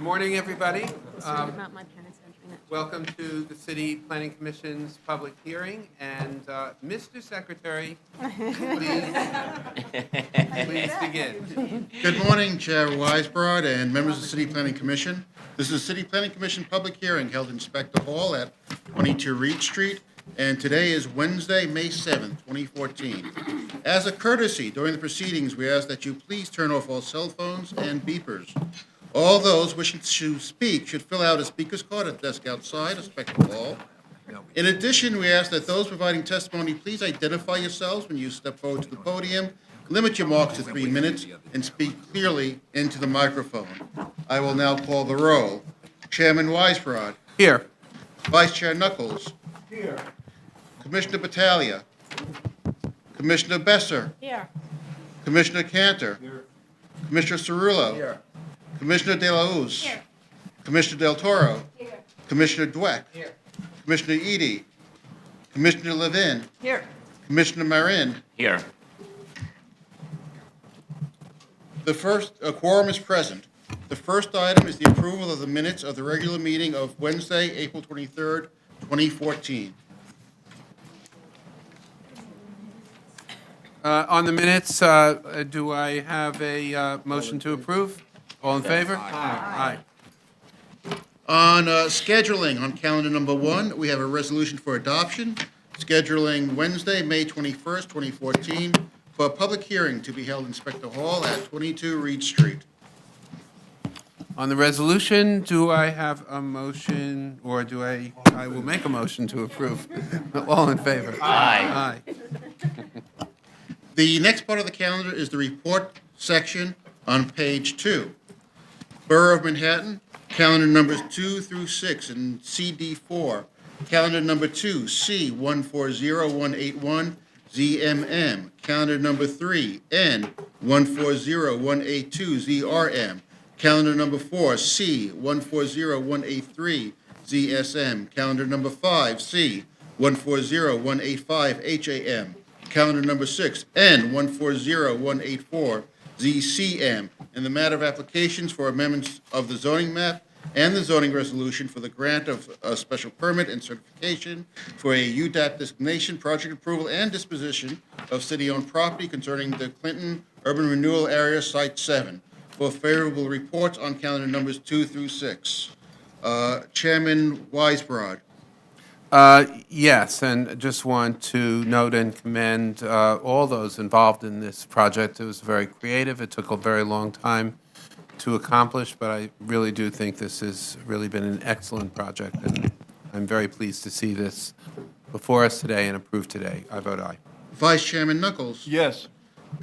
morning, everybody. About my parents entering it. Welcome to the City Planning Commission's public hearing. And Mr. Secretary, please begin. Good morning, Chair Weisbrod and members of the City Planning Commission. This is the City Planning Commission public hearing held in Spector Hall at 22 Reade Street, and today is Wednesday, May 7th, 2014. As a courtesy, during the proceedings, we ask that you please turn off all cell phones and beepers. All those wishing to speak should fill out a speaker's card at the desk outside of Spector Hall. In addition, we ask that those providing testimony please identify yourselves when you step forward to the podium, limit your remarks to 3 minutes, and speak clearly into the microphone. I will now call the roll. Chairman Weisbrod. Here. Vice Chair Knuckles. Here. Commissioner Battaglia. Commissioner Besser. Here. Commissioner Cantor. Here. Commissioner Cerullo. Here. Commissioner De La Hoz. Here. Commissioner Del Toro. Here. Commissioner Dweck. Here. Commissioner Eady. Commissioner Levin. Here. Commissioner Marin. Here. The first, a quorum is present. The first item is the approval of the minutes of the regular meeting of Wednesday, April 23rd, 2014. On the minutes, do I have a motion to approve? All in favor? Aye. On scheduling, on calendar number 1, we have a resolution for adoption, scheduling Wednesday, May 21st, 2014, for a public hearing to be held in Spector Hall at 22 Reade Street. On the resolution, do I have a motion, or do I will make a motion to approve? All in favor? Aye. Aye. The next part of the calendar is the report section on page 2. Borough of Manhattan, calendar numbers 2 through 6 in CD4. Calendar number 2, C140181, ZMM. Calendar number 3, N140182, ZRM. Calendar number 4, C140183, ZSM. Calendar number 5, C140185, HAM. Calendar number 6, N140184, ZCM. In the matter of applications for amendments of the zoning map and the zoning resolution for the grant of a special permit and certification for a UDAP designation, project approval, and disposition of city-owned property concerning the Clinton Urban Renewal Area, Site 7. For favorable reports on calendar numbers 2 through 6. Chairman Weisbrod. Yes, and just want to note and commend all those involved in this project. It was very creative. It took a very long time to accomplish, but I really do think this has really been an excellent project, and I'm very pleased to see this before us today and approved today. I vote aye. Vice Chairman Knuckles. Yes.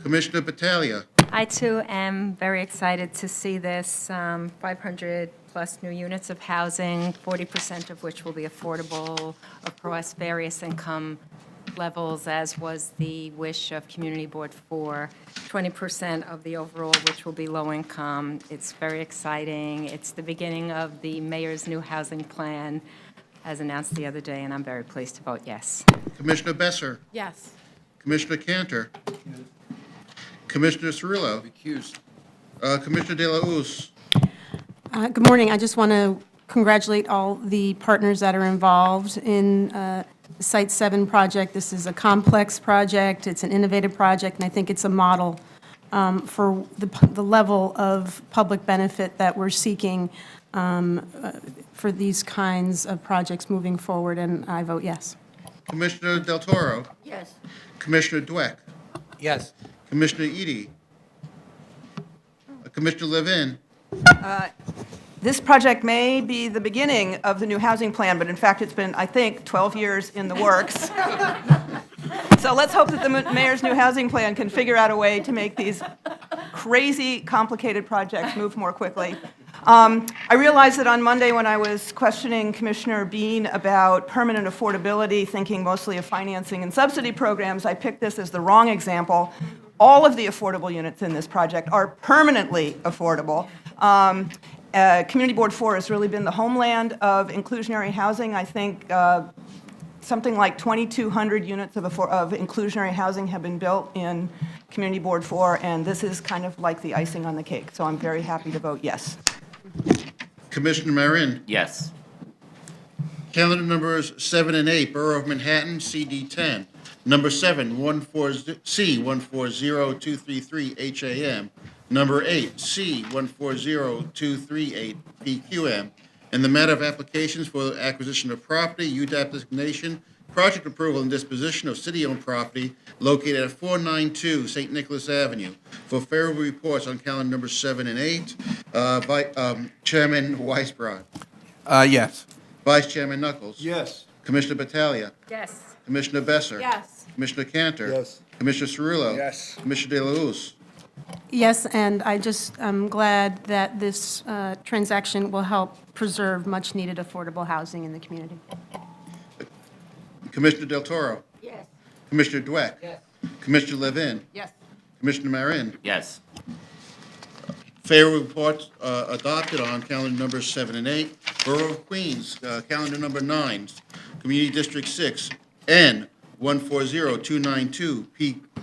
Commissioner Battaglia. I, too, am very excited to see this 500-plus new units of housing, 40% of which will be affordable across various income levels, as was the wish of Community Board 4, 20% of the overall, which will be low income. It's very exciting. It's the beginning of the mayor's new housing plan, as announced the other day, and I'm very pleased to vote yes. Commissioner Besser. Yes. Commissioner Cantor. Commissioner Cerullo. Recused. Commissioner De La Hoz. Good morning. I just want to congratulate all the partners that are involved in the Site 7 project. This is a complex project. It's an innovative project, and I think it's a model for the level of public benefit that we're seeking for these kinds of projects moving forward, and I vote yes. Commissioner Del Toro. Yes. Commissioner Dweck. Yes. Commissioner Eady. Commissioner Levin. This project may be the beginning of the new housing plan, but in fact, it's been, I think, 12 years in the works. So let's hope that the mayor's new housing plan can figure out a way to make these crazy, complicated projects move more quickly. I realized that on Monday when I was questioning Commissioner Bean about permanent affordability, thinking mostly of financing and subsidy programs, I picked this as the wrong example. All of the affordable units in this project are permanently affordable. Community Board 4 has really been the homeland of inclusionary housing. I think something like 2,200 units of inclusionary housing have been built in Community Board 4, and this is kind of like the icing on the cake. So I'm very happy to vote yes. Commissioner Marin. Yes. Calendar numbers 7 and 8, Borough of Manhattan, CD 10. Number 7, C140233 HAM. Number 8, C140238 PQM. In the matter of applications for acquisition of property, UDAP designation, project approval and disposition of city-owned property located at 492 St. Nicholas Avenue. For favorable reports on calendar numbers 7 and 8, Chairman Weisbrod. Yes. Vice Chairman Knuckles. Yes. Commissioner Battaglia. Yes. Commissioner Besser. Yes. Commissioner Cantor. Yes. Commissioner Cerullo. Yes. Commissioner De La Uz. Yes, and I'm glad that this transaction will help preserve much-needed affordable housing in the community. Commissioner Del Toro. Yes. Commissioner Dweck. Yes. Commissioner Levin. Yes. Commissioner Marin. Yes. Favorable reports adopted on calendar numbers 7 and 8. Borough of Queens, calendar number 9, Community District 6, N140292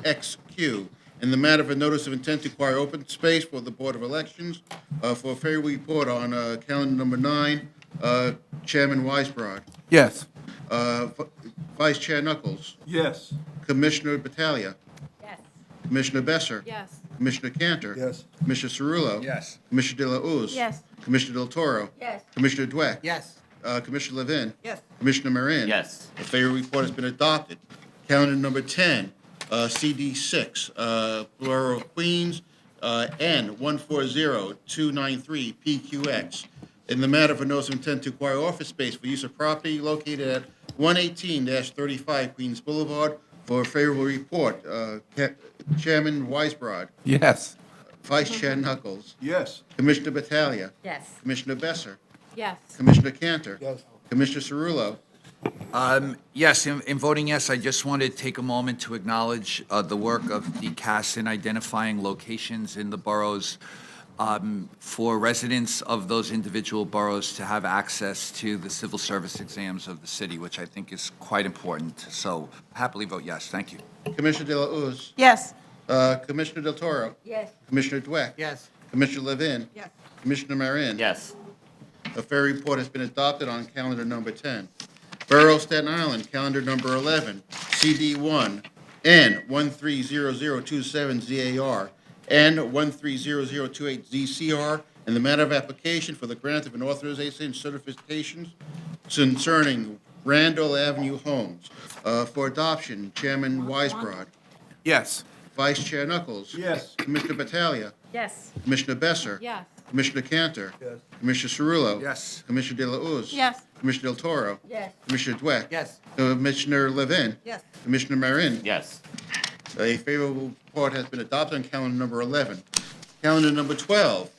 PXQ. In the matter of a notice of intent to acquire open space for the Board of Elections, for a favorable report on calendar number 9, Chairman Weisbrod. Yes. Vice Chair Knuckles. Yes. Commissioner Battaglia. Yes. Commissioner Besser. Yes. Commissioner Cantor. Yes. Commissioner Cerullo. Yes. Commissioner De La Uz. Yes. Commissioner Del Toro. Yes. Commissioner Dweck. Yes. Commissioner Levin. Yes. Commissioner Marin. Yes. The favorable report has been adopted. Calendar number 10, CD 6, Borough of Queens, N140293 PQX. In the matter of a notice of intent to acquire office space for use of property located at 118-35 Queens Boulevard. For a favorable report, Chairman Weisbrod, Yes. Vice Chair Knuckles, Yes. Commissioner Battaglia, Yes. Commissioner Besser, Yes. Commissioner Cantor, Yes. Commissioner Cerullo. Yes, in voting yes, I just want to take a moment to acknowledge the work of the cast in identifying locations in the boroughs for residents of those individual boroughs to have access to the civil service exams of the city, which I think is quite important. So happily vote yes. Thank you. Commissioner De La Uz, Yes. Commissioner Del Toro, Yes. Commissioner Dweck. Yes. Commissioner Levin. Yes. Commissioner Marin. Yes. A fair report has been adopted on calendar number 10. Borough of Staten Island, calendar number 11, CD1, N130027ZAR, N130028ZCR, in the matter of application for the grant of an authorization and certifications concerning Randall Avenue Homes. For adoption, Chairman Weisbrod, Yes. Vice Chair Knuckles. Yes. Commissioner Battaglia, Yes. Commissioner Besser. Yes. Commissioner Cantor. Yes. Commissioner Cerullo. Yes. Commissioner De La Uz. Yes. Commissioner Del Toro. Yes. Commissioner Dweck. Yes. Commissioner Levin. Yes. Commissioner Marin. Yes. A favorable report has been adopted on calendar number 11. Calendar number 12,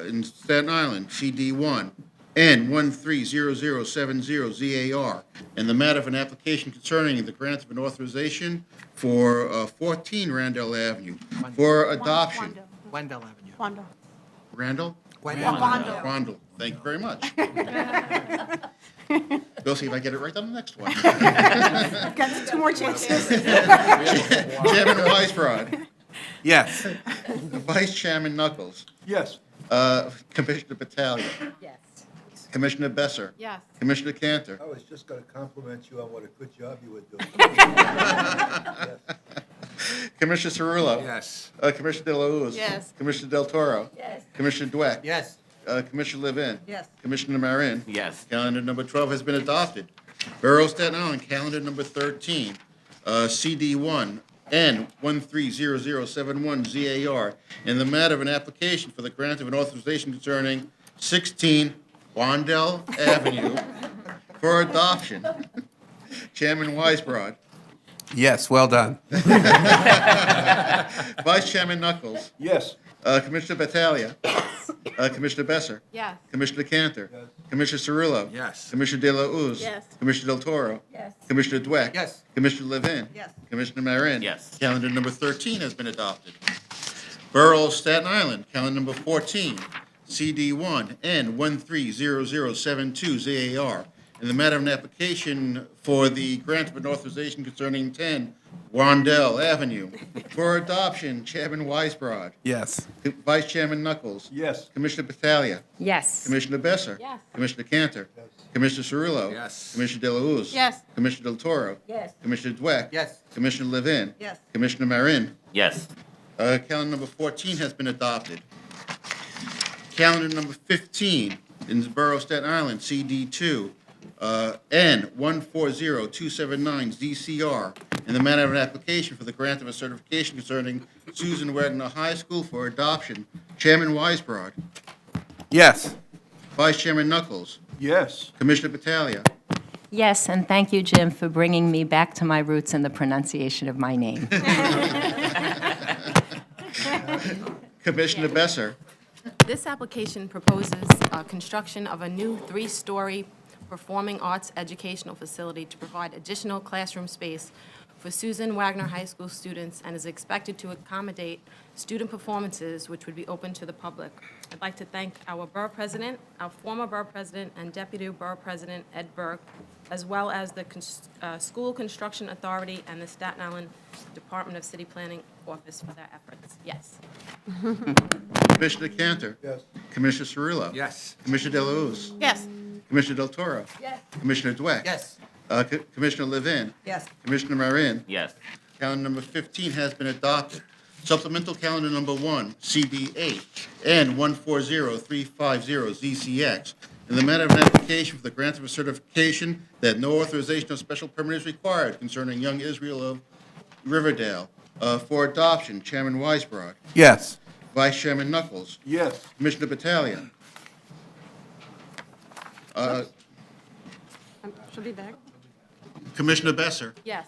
in Staten Island, CD1, N130070ZAR, in the matter of an application concerning the grant of an authorization for 14 Randall Avenue for adoption. Wendell Avenue. Wanda. Randall? Wendell. Randall. Thank you very much. We'll see if I get it right on the next one. Got 2 more chances. Chairman Weisbrod, Yes. Vice Chairman Knuckles, Yes. Commissioner Battaglia, Yes. Commissioner Besser, Yes. Commissioner Cantor, I was just going to compliment you on what a good job you were doing. Commissioner Cerullo. Yes. Commissioner De La Uz. Yes. Commissioner Del Toro. Yes. Commissioner Dweck. Yes. Commissioner Levin. Yes. Commissioner Marin. Yes. Calendar number 12 has been adopted. Borough of Staten Island, calendar number 13, CD1, N130071ZAR, in the matter of an application for the grant of an authorization concerning 16 Wandell Avenue for adoption. Chairman Weisbrod. Yes, well done. Vice Chairman Knuckles. Yes. Commissioner Battaglia. Commissioner Besser. Yes. Commissioner Cantor. Yes. Commissioner Cerullo. Yes. Commissioner De La Uz. Yes. Commissioner Del Toro. Yes. Commissioner Dweck. Yes. Commissioner Levin. Yes. Commissioner Marin. Yes. Calendar number 13 has been adopted. Borough of Staten Island, calendar number 14, CD1, N130072ZAR, in the matter of an application for the grant of an authorization concerning 10 Wandell Avenue. For adoption, Chairman Weisbrod, Yes. Vice Chairman Knuckles. Yes. Commissioner Battaglia. Yes. Commissioner Besser. Yes. Commissioner Cantor. Commissioner Cerullo. Yes. Commissioner De La Uz. Yes. Commissioner Del Toro. Yes. Commissioner Dweck. Yes. Commissioner Levin. Yes. Commissioner Marin. Yes. Calendar number 14 has been adopted. Calendar number 15 in the Borough of Staten Island, CD2, N140279 ZCR, in the matter of an application for the grant of a certification concerning Susan Wagner High School for adoption. Chairman Weisbrod, Yes. Vice Chairman Knuckles, Yes. Commissioner Battaglia, Yes, and thank you, Jim, for bringing me back to my roots in the pronunciation of my name. Commissioner Besser, This application proposes construction of a new three-story performing arts educational facility to provide additional classroom space for Susan Wagner High School students and is expected to accommodate student performances which would be open to the public. I'd like to thank our borough president, our former borough president, and deputy borough president, Ed Burke, as well as the School Construction Authority and the Staten Island Department of City Planning Office for their efforts. Yes. Commissioner Cantor, Yes. Commissioner Cerullo, Yes. Commissioner De La Uz, Yes. Commissioner Del Toro, Commissioner Dweck, Yes. Commissioner Levin, Yes. Commissioner Marin. Yes. Calendar number 15 has been adopted. Supplemental calendar number 1, CB8, N140350 ZCX, in the matter of an application for the grant of a certification that no authorization of special permit is required concerning Young Israel of Riverdale. For adoption, Chairman Weisbrod, Yes. Vice Chairman Knuckles, Yes. Commissioner Battaglia, She'll be back. Commissioner Besser, Yes.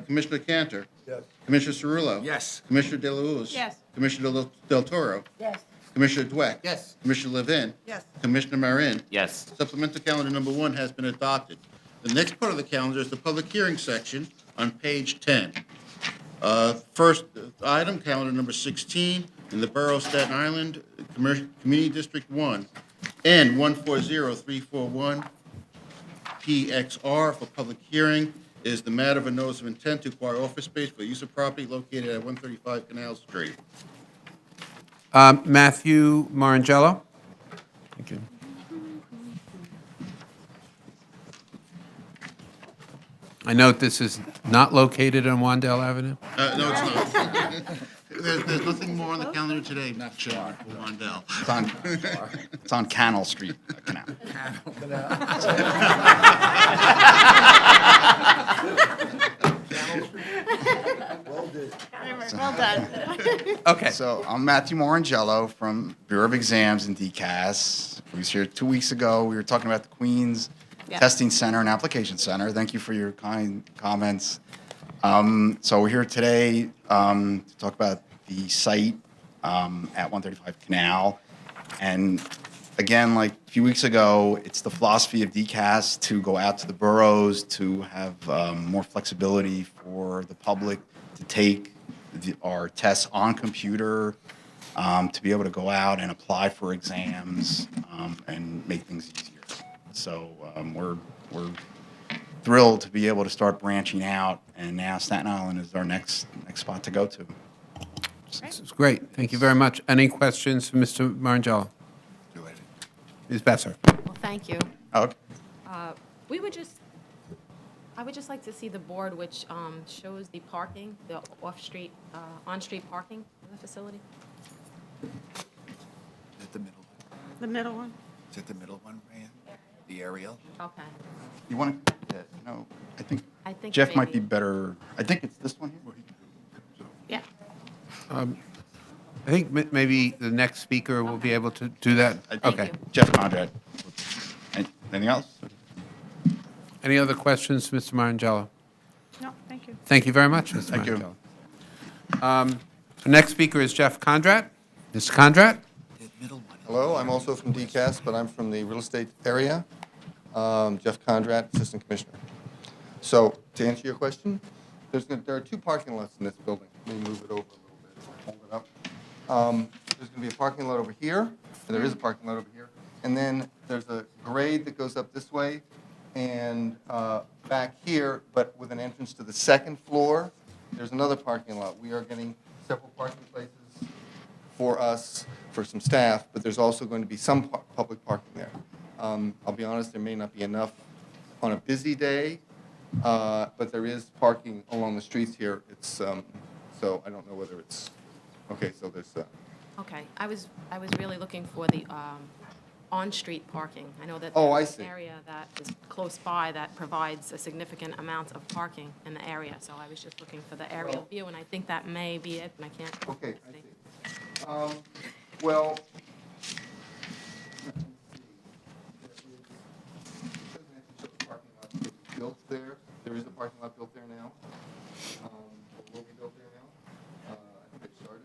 Commissioner Cantor, Yes. Commissioner Cerullo, Yes. Commissioner De La Uz, Yes. Commissioner Del Toro, Yes. Commissioner Dweck, Yes. Commissioner Levin, Yes. Commissioner Marin. Yes. Supplemental calendar number 1 has been adopted. The next part of the calendar is the public hearing section on page 10. First item, calendar number 16, in the Borough of Staten Island, Community District 1, N140341 PXR for public hearing is the matter of a notice of intent to acquire office space for use of property located at 135 Canal Street. Matthew Marangelo. Thank you. I note this is not located on Wandell Avenue. No, it's not. There's nothing more on the calendar today, Chairman, for Wandell. It's on Canal Street, Canal. Well done. Okay. So I'm Matthew Morangello from Bureau of Exams and DCAS. We was here 2 weeks ago. We were talking about the Queens Testing Center and Application Center. Thank you for your kind comments. So we're here today to talk about the site at 135 Canal. And again, like a few weeks ago, it's the philosophy of DCAS to go out to the boroughs to have more flexibility for the public to take our tests on computer, to be able to go out and apply for exams and make things easier. So we're thrilled to be able to start branching out, and now Staten Island is our next spot to go to. This is great. Thank you very much. Any questions for Mr. Marangelo? Ms. Besser? Well, thank you. Okay. I would just like to see the board which shows the parking, the off-street, on-street parking of the facility. Is it the middle? The middle one. Is it the middle one, Ryan? The aerial? Okay. You want to, no, I think I think Jeff might be maybe- better. I think it's this one here. Yeah. I think maybe the next speaker will be able to do that. Thank Okay. you. Jeff Conrad. Anything else? Any other questions, Mr. Marangelo? No, thank you. Thank you very much, Mr. Thank you. Marangelo. The next speaker is Jeff Conrad. Mr. Conrad? The middle one. Hello, I'm also from DCAS, but I'm from the real estate area. Jeff Conrad, Assistant Commissioner. So, to answer your question, there are 2 parking lots in this building. Let me move it over a little bit, hold it up. There's going to be a parking lot over here, and there is a parking lot over here. And then there's a grade that goes up this way and back here, but with an entrance to the second floor there's another parking lot. We are getting several parking places for us, for some staff, but there's also going to be some public parking there. I'll be honest, there may not be enough on a busy day, but there is parking along the streets here. It's, so I don't know whether it's, okay, so there's, Okay, I was really looking for the on-street parking. I know that Oh, I there's see. an area that is close by that provides a significant amount of parking in the area, so I was just looking for the aerial view, and I think that may be it, and I can't okay, I see. see. Well, built there. There is a parking lot built there now. Or will be built there now. I think they started.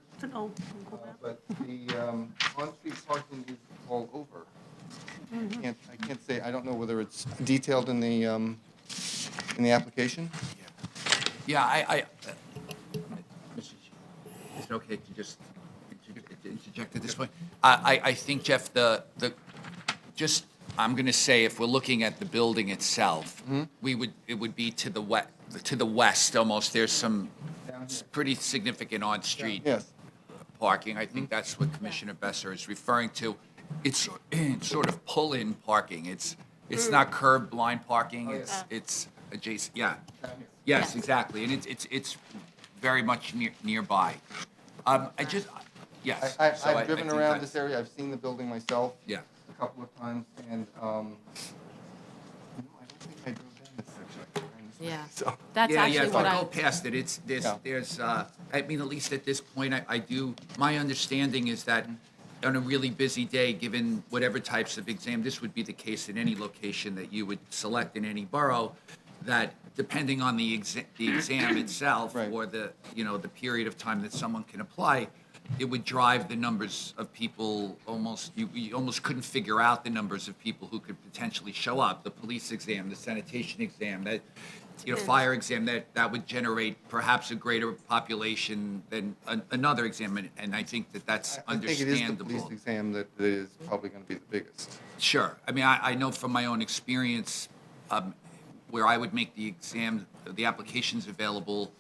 But the on-street parking is all over. I can't say, I don't know whether it's detailed in the application. Yeah, is it okay to just interject at this point? I think, Jeff, I'm going to say, if we're looking at the building itself, it would be to the west almost. There's some pretty significant on-street Yes. parking. I think that's what Commissioner Besser is referring to. It's sort of pull-in parking. It's not curb line parking. It's adjacent. Yeah. Yes, exactly. And it's very much nearby. Yes. So I I've driven think around that's- this area. I've seen the building myself. Yeah. A couple of times, and I don't think I drove down this section. Yeah, So, that's Yeah, actually if what I I, go past it, I mean, at least at this point, I do, my understanding is that on a really busy day, given whatever types of exam, this would be the case in any location that you would select in any borough, that depending on the exam itself Right. or the period of time that someone can apply, it would drive the numbers of people you almost couldn't figure out the numbers of people who could potentially show up. The police exam, the sanitation exam, fire exam, that would generate perhaps a greater population than another exam, and I think that's I think it is the understandable. police exam that is probably going to be the biggest. Sure. I mean, I know from my own experience, where I would make the applications available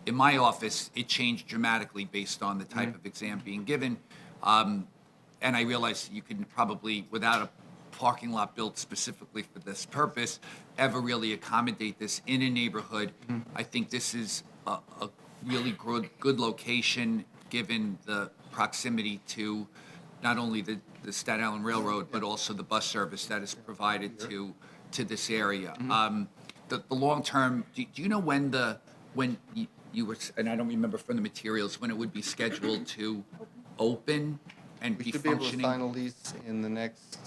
in my office, it changed dramatically based on the type of exam being given. And I realize you can probably, without a parking lot built specifically for this purpose, ever really accommodate this in a neighborhood. I think this is a really good location, given the proximity to not only the Staten Island Railroad, but also the bus service that is provided to this area. The long term, do you know when you were, and I don't remember from the materials, when it would be scheduled to open and We be should be able to functioning? sign a lease in the next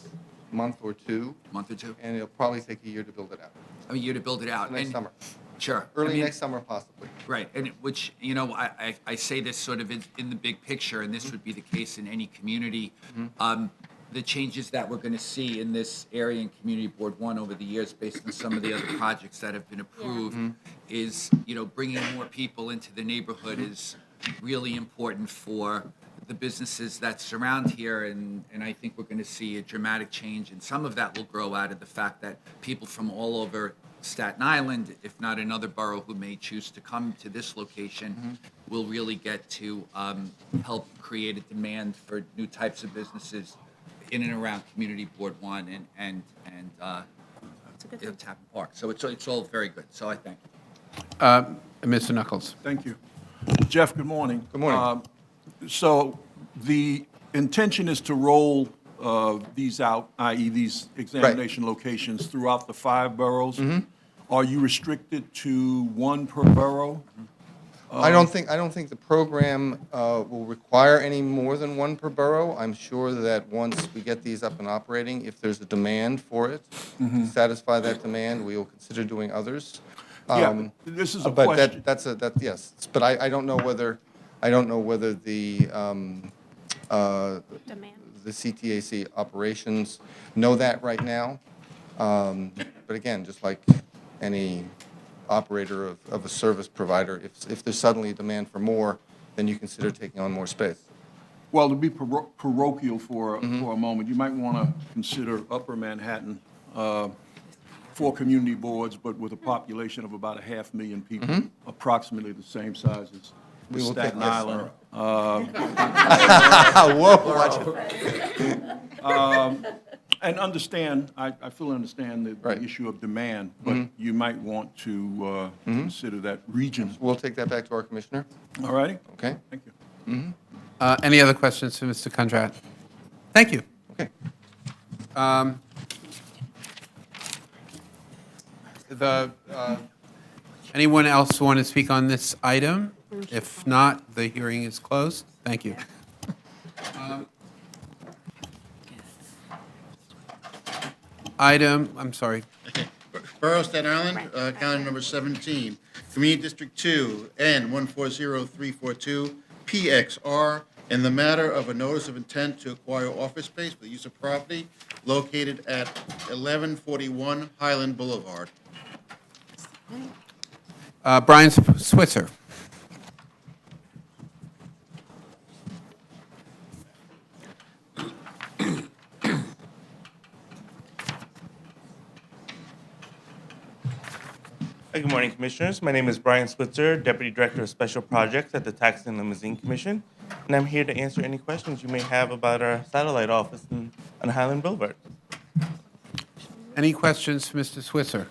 month or two, Month or two? and it'll probably take a year to build it out. I mean, you to build it out. Next And- summer. Sure. I Early mean, next summer, possibly. Right, and which, I say this sort of in the big picture, and this would be the case in any community. The changes that we're going to see in this area in Community Board 1 over the years, based on some of the other projects that have been approved, is, bringing more people into the neighborhood is really important for the businesses that surround here, and I think we're going to see a dramatic change, and some of that will grow out of the fact that people from all over Staten Island, if not another borough who may choose to come to this location, will really get to help create a demand for new types of businesses in and around Community Board 1 and Tappan Park. So it's all very good, so I thank you. Mr. Knuckles. Thank you. Jeff, good morning. Good morning. So the intention is to roll these out, i.e. these examination locations throughout the 5 boroughs? Are you restricted to 1 per borough? I don't think the program will require any more than 1 per borough. I'm sure that once we get these up and operating, if there's a demand for it, to satisfy that demand, we will consider doing others. Yeah, this is a But question. yes, but I don't know whether the CTAC operations know that right now. But again, just like any operator of a service provider, if there's suddenly a demand for more, then you consider taking on more space. Well, to be parochial for a moment, you might want to consider Upper Manhattan. 4 community boards, but with a population of about 500,000 people, approximately the same size as We will take- Staten yes, Island. Whoa, watch it. And understand, I fully understand the Right. issue of demand, but you might want to consider that region. We'll take that back to our commissioner, All righty? okay? Thank you. Any other questions for Mr. Kondrat? Thank you. Okay. Anyone else want to speak on this item? If not, the hearing is closed. Thank you. I'm sorry. Borough of Staten Island, calendar number 17, Community District 2, N 140342, PXR, in the matter of a notice of intent to acquire office space for the use of property located at 1141 Highland Boulevard. Brian Switzer. Good morning, Commissioners. My name is Brian Switzer, Deputy Director of Special Projects at the Tax and Limousine Commission, and I'm here to answer any questions you may have about our satellite office on Highland Boulevard. Any questions for Mr. Switzer?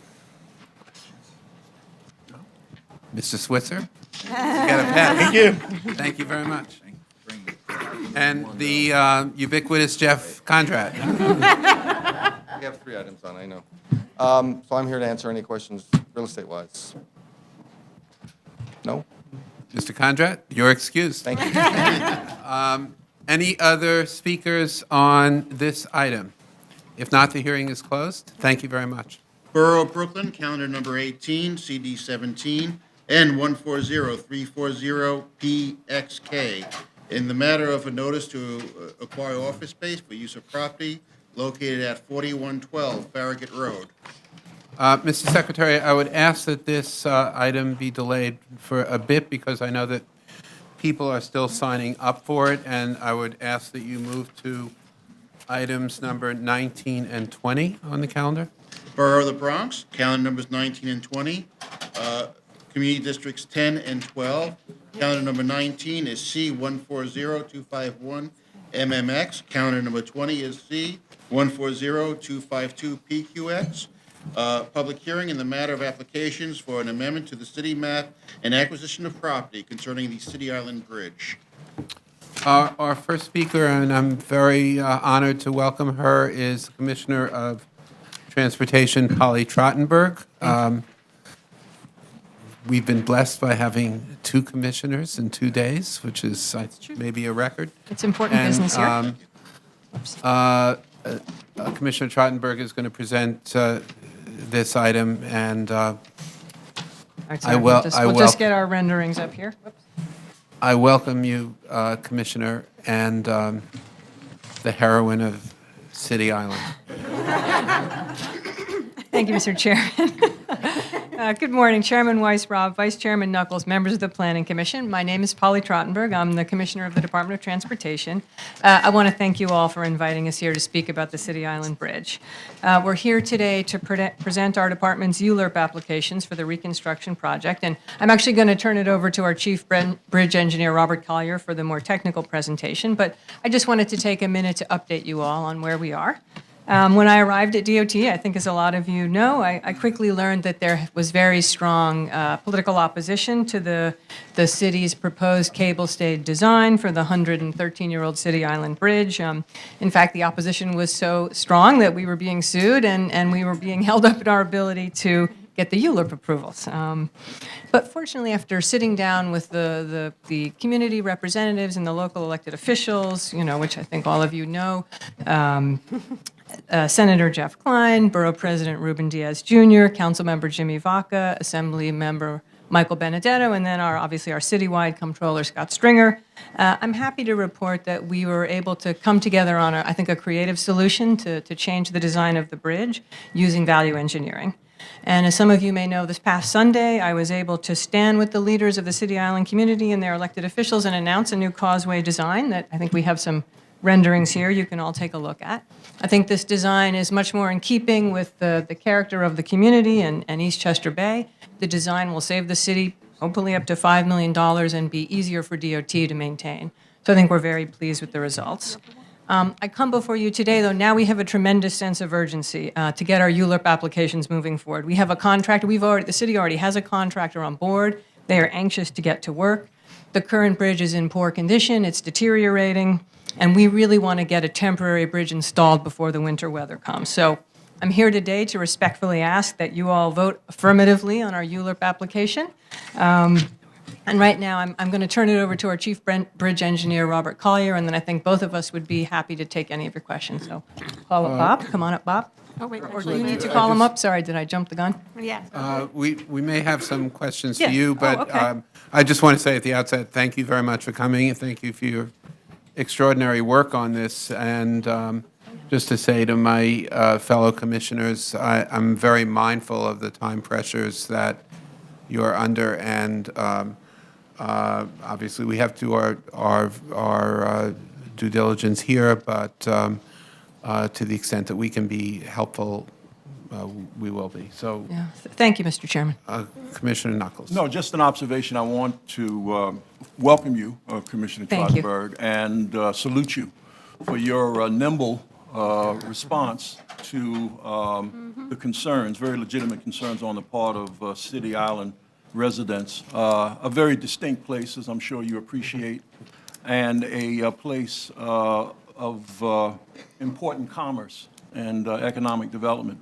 Mr. Switzer? You got a pen. Thank you. Thank you very much. And the ubiquitous Jeff Kondrat. We have 3 items on, I know. So I'm here to answer any questions real estate-wise. No? Mr. Kondrat, you're excused. Thank you. Any other speakers on this item? If not, the hearing is closed. Thank you very much. Borough of Brooklyn, calendar number 18, CD 17, N 140340, PXK, in the matter of a notice to acquire office space for use of property located at 4112 Farragut Road. Mr. Secretary, I would ask that this item be delayed for a bit because I know that people are still signing up for it, and I would ask that you move to items number 19 and 20 on the calendar. Borough of the Bronx, calendar numbers 19 and 20, Community Districts 10 and 12. Calendar number 19 is C140251 MMX. Calendar number 20 is C140252 PQX. Public hearing in the matter of applications for an amendment to the city map and acquisition of property concerning the City Island Bridge. Our first speaker, and I'm very honored to welcome her, is Commissioner of Transportation Polly Trottenberg. We've been blessed by having 2 commissioners in 2 days, which is maybe a record. It's important business here. Commissioner Trottenberg is going to present this item, and All right, so I we'll will- just- I We'll will- just get our renderings up here. Whoops. I welcome you, Commissioner, and the heroine of City Island. Thank you, Mr. Chairman. Good morning, Chairman Weiss, Rob, Vice Chairman Knuckles, members of the Planning Commission. My name is Polly Trottenberg. I'm the Commissioner of the Department of Transportation. I want to thank you all for inviting us here to speak about the City Island Bridge. We're here today to present our department's ULURP applications for the reconstruction project, and I'm actually going to turn it over to our Chief Bridge Engineer, Robert Collier, for the more technical presentation, but I just wanted to take a minute to update you all on where we are. When I arrived at DOT, I think as a lot of you know, I quickly learned that there was very strong political opposition to the city's proposed cable-stayed design for the 113-year-old City Island Bridge. In fact, the opposition was so strong that we were being sued and we were being held up in our ability to get the ULURP approvals. But fortunately, after sitting down with the community representatives and the local elected officials, which I think all of you know, Senator Jeff Klein, Borough President Ruben Diaz Jr., Councilmember Jimmy Vaca, Assembly Member Michael Benedetto, and then obviously our citywide comptroller, Scott Stringer. I'm happy to report that we were able to come together on, I think, a creative solution to change the design of the bridge using value engineering. And as some of you may know, this past Sunday, I was able to stand with the leaders of the City Island community and their elected officials and announce a new causeway design that I think we have some renderings here you can all take a look at. I think this design is much more in keeping with the character of the community and East Chester Bay. The design will save the city hopefully up to $5 million and be easier for DOT to maintain. So I think we're very pleased with the results. I come before you today, though, now we have a tremendous sense of urgency to get our ULURP applications moving forward. We have a contractor, the city already has a contractor on board. They are anxious to get to work. The current bridge is in poor condition, it's deteriorating, and we really want to get a temporary bridge installed before the winter weather comes. So I'm here today to respectfully ask that you all vote affirmatively on our ULURP application. And right now, I'm going to turn it over to our Chief Bridge Engineer, Robert Collier, and then I think both of us would be happy to take any of your questions. So call up Bob. Come on up, Bob. Oh, wait, Or do you need to call him up? Sorry, did I jump the gun? Yeah. We may have some questions for Yeah. you, Oh, but okay. I just want to say at the outset, thank you very much for coming, and thank you for your extraordinary work on this. And just to say to my fellow commissioners, I'm very mindful of the time pressures that you're under, and obviously we have to do our due diligence here, but to the extent that we can be helpful, we will be. So, Yeah. Thank you, Mr. Chairman. Commissioner Knuckles. No, just an observation. I want to welcome you, Commissioner Thank you. Trottenberg, and salute you for your nimble response to the concerns, very legitimate concerns on the part of City Island residents. A very distinct place, as I'm sure you appreciate, and a place of important commerce and economic development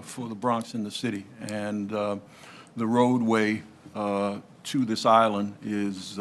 for the Bronx and the city. And the roadway to this island is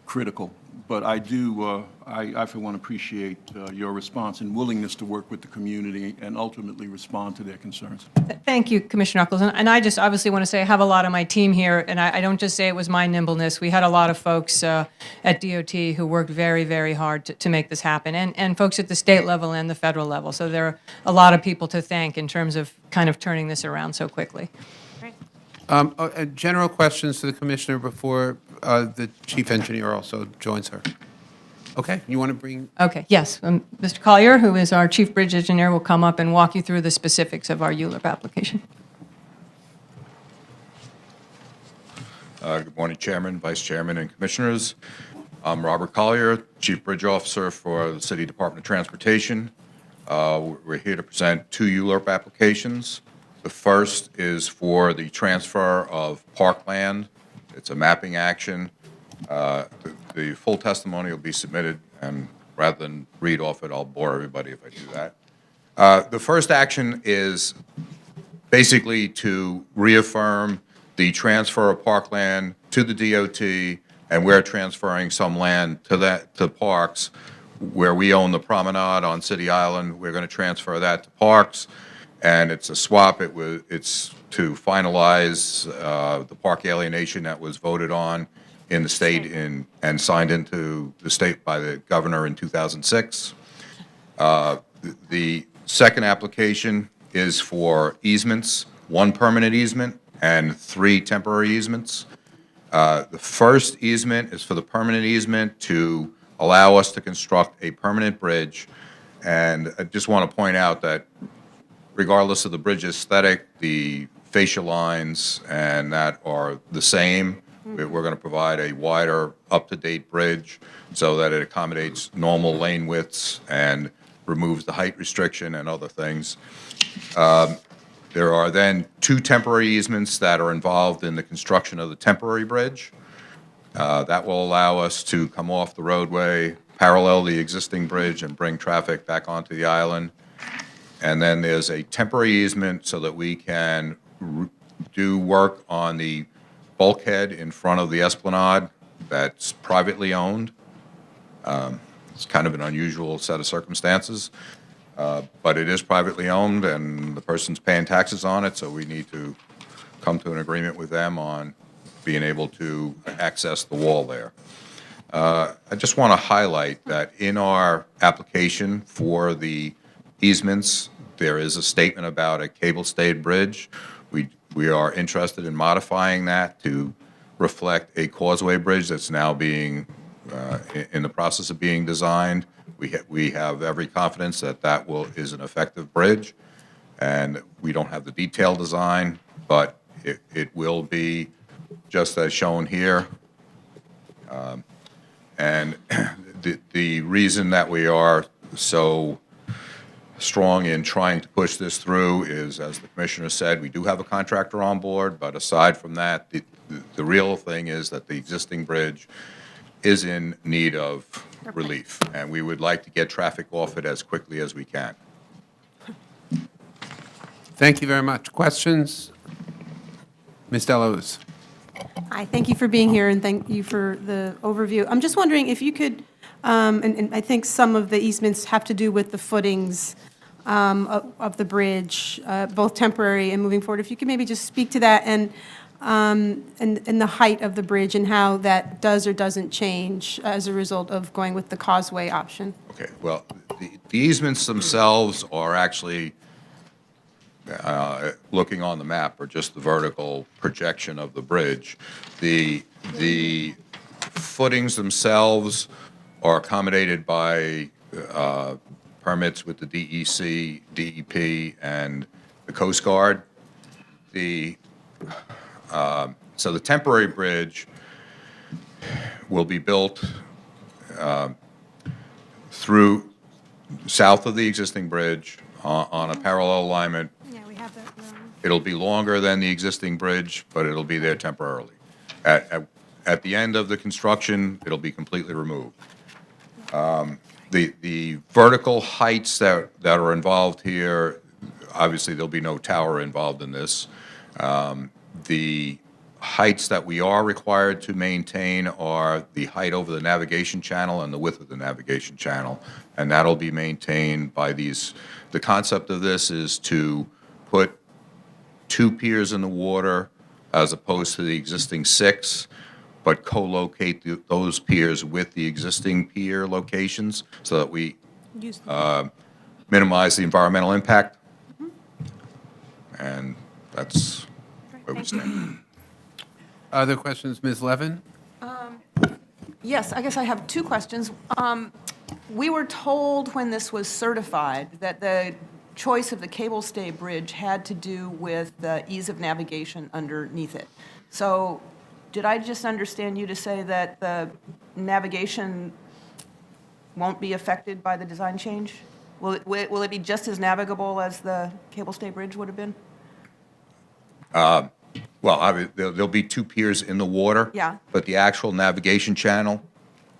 critical. But I do, I for one, appreciate your response and willingness to work with the community and ultimately respond to their concerns. Thank you, Commissioner Knuckles. And I just obviously want to say I have a lot of my team here, and I don't just say it was my nimbleness. We had a lot of folks at DOT who worked very, very hard to make this happen, and folks at the state level and the federal level. So there are a lot of people to thank in terms of kind of turning this around so quickly. General questions to the commissioner before the chief engineer also joins her. Okay, you want to bring? Okay, yes. Mr. Collier, who is our Chief Bridge Engineer, will come up and walk you through the specifics of our ULURP application. Good morning, Chairman, Vice Chairman, and Commissioners. I'm Robert Collier, Chief Bridge Officer for the City Department of Transportation. We're here to present two ULURP applications. The first is for the transfer of parkland. It's a mapping action. The full testimony will be submitted, and rather than read off it, I'll bore everybody if I do that. The first action is basically to reaffirm the transfer of parkland to the DOT, and we're transferring some land to parks where we own the promenade on City Island. We're going to transfer that to parks, and it's a swap. It's to finalize the park alienation that was voted on in the state and signed into the state by the governor in 2006. The second application is for easements, one permanent easement and 3 temporary easements. The first easement is for the permanent easement to allow us to construct a permanent bridge. And I just want to point out that regardless of the bridge aesthetic, the facial lines and that are the same. We're going to provide a wider, up-to-date bridge so that it accommodates normal lane widths and removes the height restriction and other things. There are then 2 temporary easements that are involved in the construction of the temporary bridge. That will allow us to come off the roadway, parallel the existing bridge, and bring traffic back onto the island. And then there's a temporary easement so that we can do work on the bulkhead in front of the Esplanade that's privately owned. It's kind of an unusual set of circumstances, but it is privately owned and the person's paying taxes on it, so we need to come to an agreement with them on being able to access the wall there. I just want to highlight that in our application for the easements, there is a statement about a cable-stayed bridge. We are interested in modifying that to reflect a causeway bridge that's now being in the process of being designed We have every confidence that is an effective bridge, and we don't have the detailed design, but it will be just as shown here. And the reason that we are so strong in trying to push this through is, as the commissioner said, we do have a contractor on board, but aside from that, the real thing is that the existing bridge is in need of relief, and we would like to get traffic off it as quickly as we can. Thank you very much. Questions? Ms. Delauze? Hi, thank you for being here, and thank you for the overview. I'm just wondering if you could, and I think some of the easements have to do with the footings of the bridge, both temporary and moving forward. If you could maybe just speak to that and the height of the bridge and how that does or doesn't change as a result of going with the causeway option. Okay, well, the easements themselves are actually, looking on the map, are just the vertical projection of the bridge. The footings themselves are accommodated by permits with the DEC, DEP, and the Coast Guard. So the temporary bridge will be built through south of the existing bridge on a parallel alignment. Yeah, we have that. It'll be longer than the existing bridge, but it'll be there temporarily. At the end of the construction, it'll be completely removed. The vertical heights that are involved here, obviously, there'll be no tower involved in this. The heights that we are required to maintain are the height over the navigation channel and the width of the navigation channel, and that'll be maintained by these. The concept of this is to put 2 piers in the water as opposed to the existing 6, but co-locate those piers with the existing pier locations so that we minimize the environmental impact. And that's where we stand. Other questions, Ms. Levin? Yes, I guess I have 2 questions. We were told when this was certified that the choice of the cable stay bridge had to do with the ease of navigation underneath it. So did I just understand you to say that the navigation won't be affected by the design change? Will it be just as navigable as the cable stay bridge would have been? Well, there'll be 2 piers in the water. Yeah. But the actual navigation channel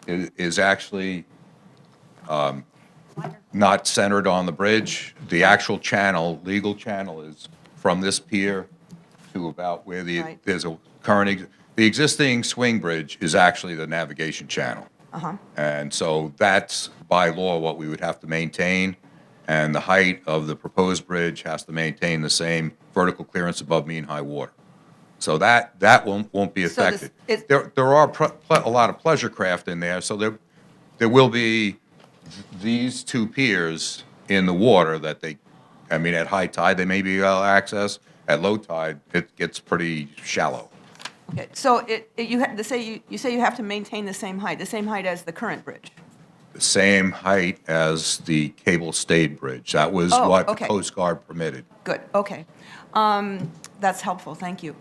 is actually not centered on the bridge. The actual channel, legal channel, is from this pier to about where Right. there's a current, the existing swing bridge is actually the navigation channel. Uh-huh. And so that's by law what we would have to maintain, and the height of the proposed bridge has to maintain the same vertical clearance above mean high water. So that won't be So this- affected. There are a lot of pleasure craft in there, so there will be these 2 piers in the water that at high tide, they may be able to access. At low tide, it gets pretty shallow. Okay, so you say you have to maintain the same height as the current bridge? The same height as the cable stayed bridge. That was Oh, what the okay. Coast Guard permitted. Good, okay. That's helpful, thank you.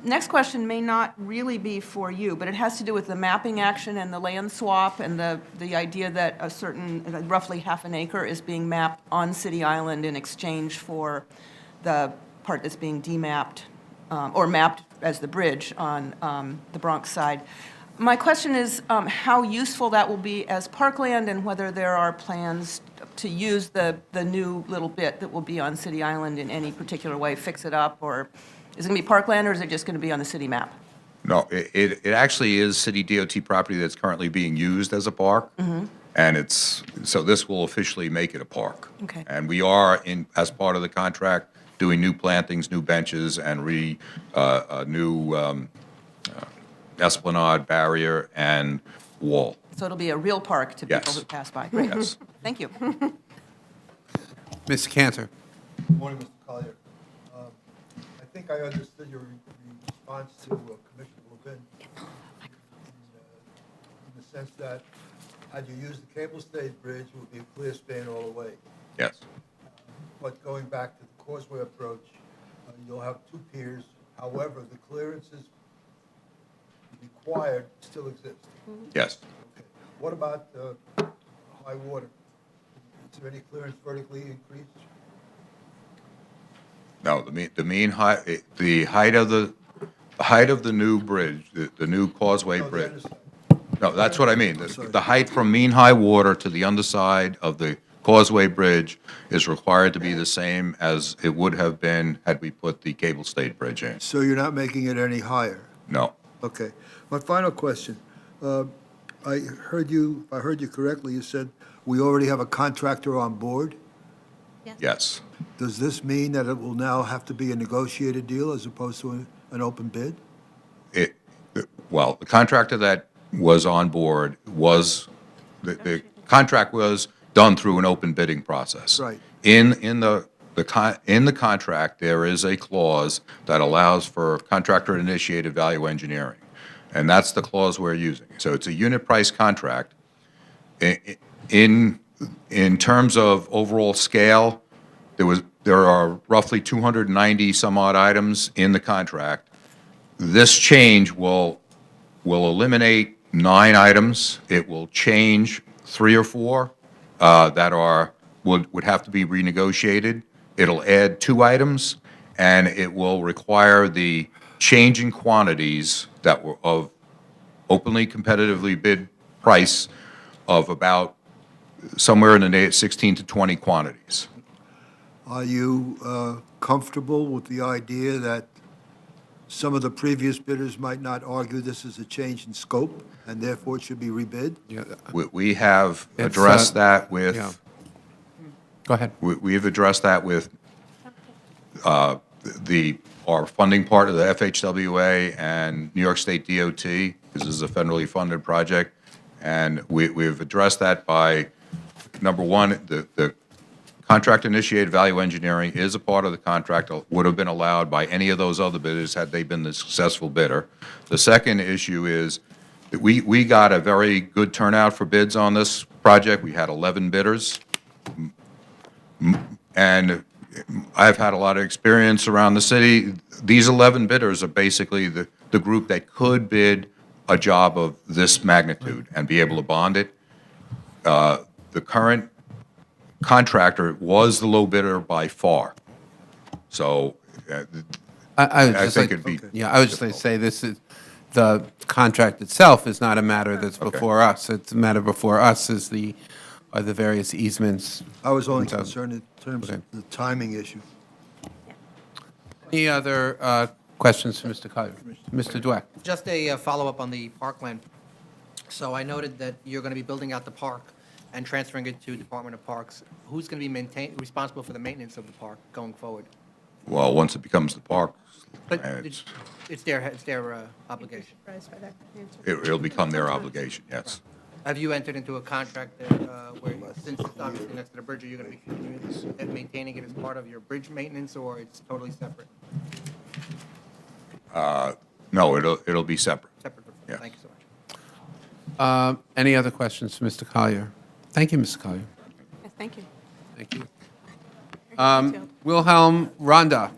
Next question may not really be for you, but it has to do with the mapping action and the land swap and the idea that a certain, roughly half an acre is being mapped on City Island in exchange for the part that's being demapped, or mapped as the bridge on the Bronx side. My question is how useful that will be as parkland and whether there are plans to use the new little bit that will be on City Island in any particular way, fix it up, or is it going to be parkland, or is it just going to be on the city map? No, it actually is city DOT property that's currently being used as a park. And so this will officially make it a park. Okay. And we are, as part of the contract, doing new plantings, new benches, and a new esplanade, barrier, and wall. So it'll be a real park to people Yes. who pass by. Great. Yes. Thank you. Ms. Cantor? Good morning, Mr. Collier. I think I understood your response to Commissioner Levin in the sense that had you used the cable stayed bridge, it would be a clear span all the way. Yes. But going back to the causeway approach, you'll have two piers. However, the clearances required still exist. Yes. Okay. What about high water? Is there any clearance vertically increased? No, the height of the new bridge, the new causeway No, the bridge. underside. No, that's what I mean. The height from mean high water to the underside of the causeway bridge is required to be the same as it would have been had we put the cable stayed bridge in. So you're not making it any higher? No. Okay. My final question. I heard you correctly, you said we already have a contractor on board? Yes. Does this mean that it will now have to be a negotiated deal as opposed to an open bid? Well, the contractor that was on board the contract was done through an open bidding process. Right. In the contract, there is a clause that allows for contractor-initiated value engineering, and that's the clause we're using. So it's a unit price contract. In terms of overall scale, there are roughly 290 some odd items in the contract. This change will eliminate 9 items. It will change 3 or 4 that would have to be renegotiated. It'll add 2 items, and it will require the change in quantities that were of openly competitively bid price of about somewhere in the 16 to 20 quantities. Are you comfortable with the idea that some of the previous bidders might not argue this is a change in scope, and therefore it should be rebid? We have addressed that with. yeah. Go ahead. We have addressed that with our funding part of the FHWA and New York State DOT, because this is a federally funded project. And we've addressed that by, number one, the contract-initiated value engineering is a part of the contract, would have been allowed by any of those other bidders had they been the successful bidder. The second issue is that we got a very good turnout for bids on this project. We had 11 bidders. And I've had a lot of experience around the city. These 11 bidders are basically the group that could bid a job of this magnitude and be able to bond it. The current contractor was the low bidder by far. So I would I just think like, it'd be yeah, I would just like to say this is, the contract itself is not a matter that's before us. It's a matter before us is the various easements. I was only So- concerned in terms of the timing issue. Any other questions for Mr. Collier? Mr. Dweck? Just a follow-up on the parkland. So I noted that you're going to be building out the park and transferring it to Department of Parks. Who's going to be responsible for the maintenance of the park going forward? Well, once it becomes the park, But it's- it's their obligation. it'll become their obligation, yes. Have you entered into a contract that, where, since it's obviously next to the bridge, are you going to be continuing and maintaining it as part of your bridge maintenance, or it's totally separate? No, it'll be separate. Separate. Yes. Thank you so much. Any other questions for Mr. Collier? Thank you, Mr. Collier. Yes, thank you. Thank you. Wilhelm Ronda.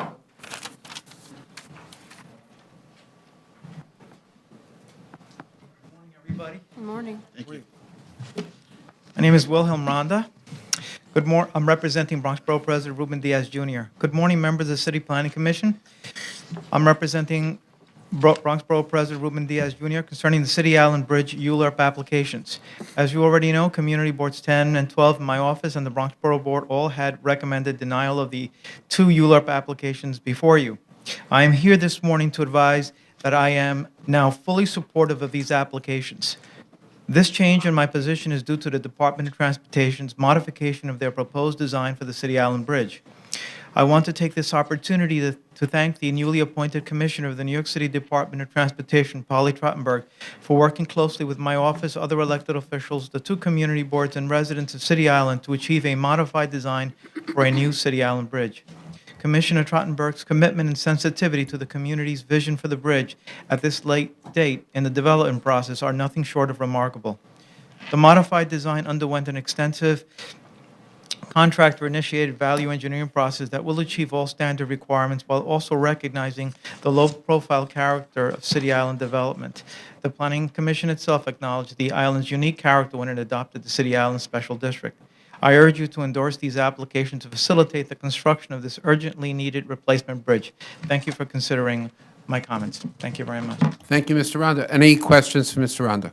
Everybody. Good morning. Thank you. My name is Wilhelm Ronda. I'm representing Bronx Borough President Ruben Diaz Jr. Good morning, members of the City Planning Commission. I'm representing Bronx Borough President Ruben Diaz Jr. concerning the City Island Bridge ULURP applications. As you already know, Community Boards 10 and 12 in my office and the Bronx Borough Board all had recommended denial of the 2 ULURP applications before you. I am here this morning to advise that I am now fully supportive of these applications. This change in my position is due to the Department of Transportation's modification of their proposed design for the City Island Bridge. I want to take this opportunity to thank the newly appointed Commissioner of the New York City Department of Transportation, Polly Trottenberg, for working closely with my office, other elected officials, the 2 community boards, and residents of City Island to achieve a modified design for a new City Island Bridge. Commissioner Trottenberg's commitment and sensitivity to the community's vision for the bridge at this late date in the development process are nothing short of remarkable. The modified design underwent an extensive contractor-initiated value engineering process that will achieve all standard requirements while also recognizing the low-profile character of City Island development. The Planning Commission itself acknowledged the island's unique character when it adopted the City Island Special District. I urge you to endorse these applications to facilitate the construction of this urgently needed replacement bridge. Thank you for considering my comments. Thank you very much. Thank you, Mr. Ronda. Any questions for Mr. Ronda?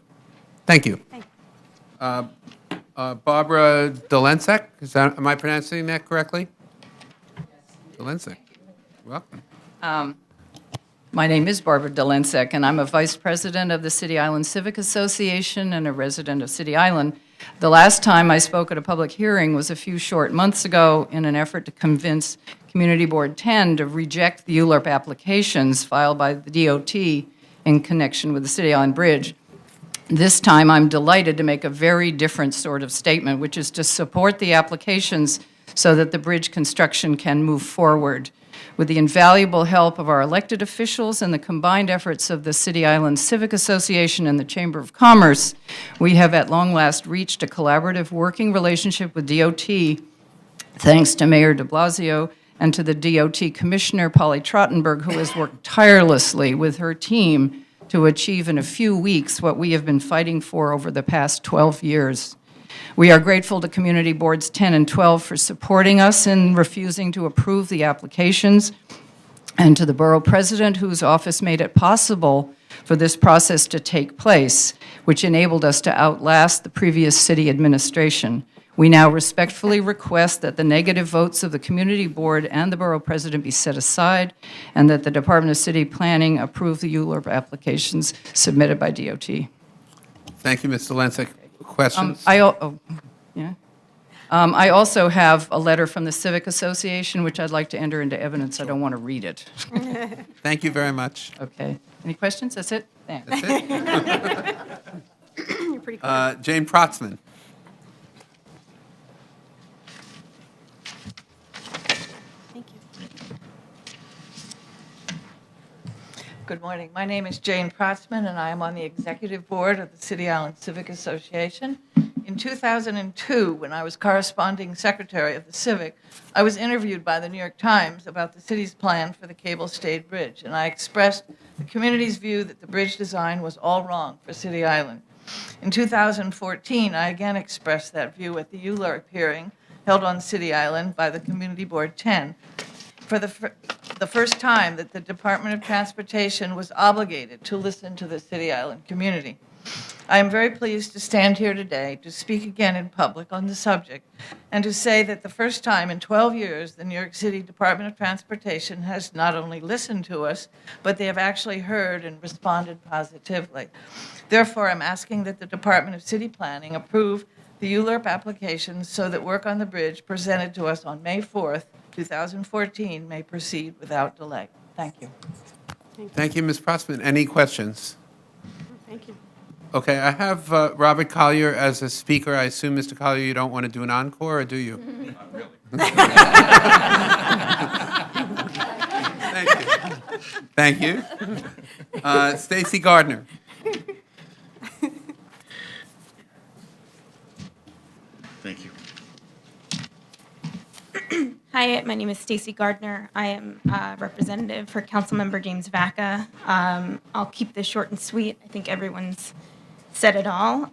Thank you. Barbara Dolensek, am I pronouncing that correctly? Dolensek, welcome. My name is Barbara Dolensek, and I'm a vice president of the City Island Civic Association and a resident of City Island. The last time I spoke at a public hearing was a few short months ago in an effort to convince Community Board 10 to reject the ULURP applications filed by the DOT in connection with the City Island Bridge. This time, I'm delighted to make a very different sort of statement, which is to support the applications so that the bridge construction can move forward. With the invaluable help of our elected officials and the combined efforts of the City Island Civic Association and the Chamber of Commerce, we have at long last reached a collaborative working relationship with DOT, thanks to Mayor de Blasio and to the DOT Commissioner, Polly Trottenberg, who has worked tirelessly with her team to achieve in a few weeks what we have been fighting for over the past 12 years. We are grateful to Community Boards 10 and 12 for supporting us in refusing to approve the applications, and to the Borough President, whose office made it possible for this process to take place, which enabled us to outlast the previous city administration. We now respectfully request that the negative votes of the Community Board and the Borough President be set aside, and that the Department of City Planning approve the ULURP applications submitted by DOT. Thank you, Ms. Dolensek. Questions? I also have a letter from the Civic Association, which I'd like to enter into evidence. I don't want to read it. Thank you very much. Okay. Any questions? That's it? Thanks. That's it? You're pretty clear. Jane Protzman. Thank you. Good morning. My name is Jane Protzman, and I am on the executive board of the City Island Civic Association. In 2002, when I was corresponding secretary of the Civic, I was interviewed by the New York Times about the city's plan for the cable-stayed bridge, and I expressed the community's view that the bridge design was all wrong for City Island. In 2014, I again expressed that view at the ULURP hearing held on City Island by the Community Board 10, for the first time that the Department of Transportation was obligated to listen to the City Island community. I am very pleased to stand here today to speak again in public on the subject and to say that the first time in 12 years the New York City Department of Transportation has not only listened to us, but they have actually heard and responded positively. Therefore, I'm asking that the Department of City Planning approve the ULURP applications so that work on the bridge presented to us on May 4th, 2014 may proceed without delay. Thank you. Thank you, Ms. Protzman. Any questions? Thank you. Okay, I have Robert Collier as a speaker. I assume, Mr. Collier, you don't want to do an encore, or do you? Not really. Thank you. Stacy Gardner. Thank you. Hi, my name is Stacy Gardner. I am a representative for Councilmember James Vaca. I'll keep this short and sweet. I think everyone's said it all.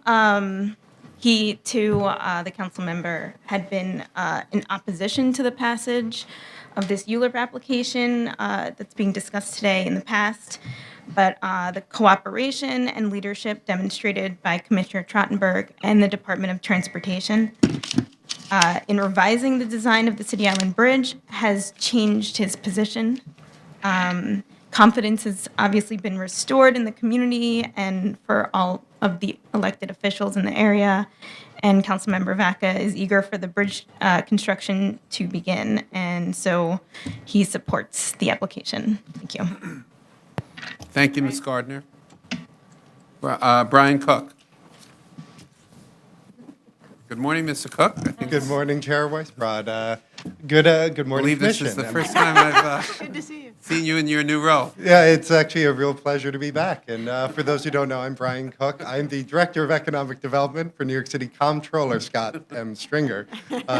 He, too, the council member, had been in opposition to the passage of this ULURP application that's being discussed today in the past. But the cooperation and leadership demonstrated by Commissioner Trottenberg and the Department of Transportation in revising the design of the City Island Bridge has changed his position. Confidence has obviously been restored in the community and for all of the elected officials in the area. And Councilmember Vaca is eager for the bridge construction to begin. And so he supports the application. Thank you. Thank you, Ms. Gardner. Brian Cook. Good morning, Mr. Cook. Good morning, Chair Weisbrod. Good morning, believe this Commission. is the first time I've Good to see you. seen you in your new role. Yeah, it's actually a real pleasure to be back. And for those who don't know, I'm Brian Cook. I'm the Director of Economic Development for New York City Comptroller Scott M. Stringer,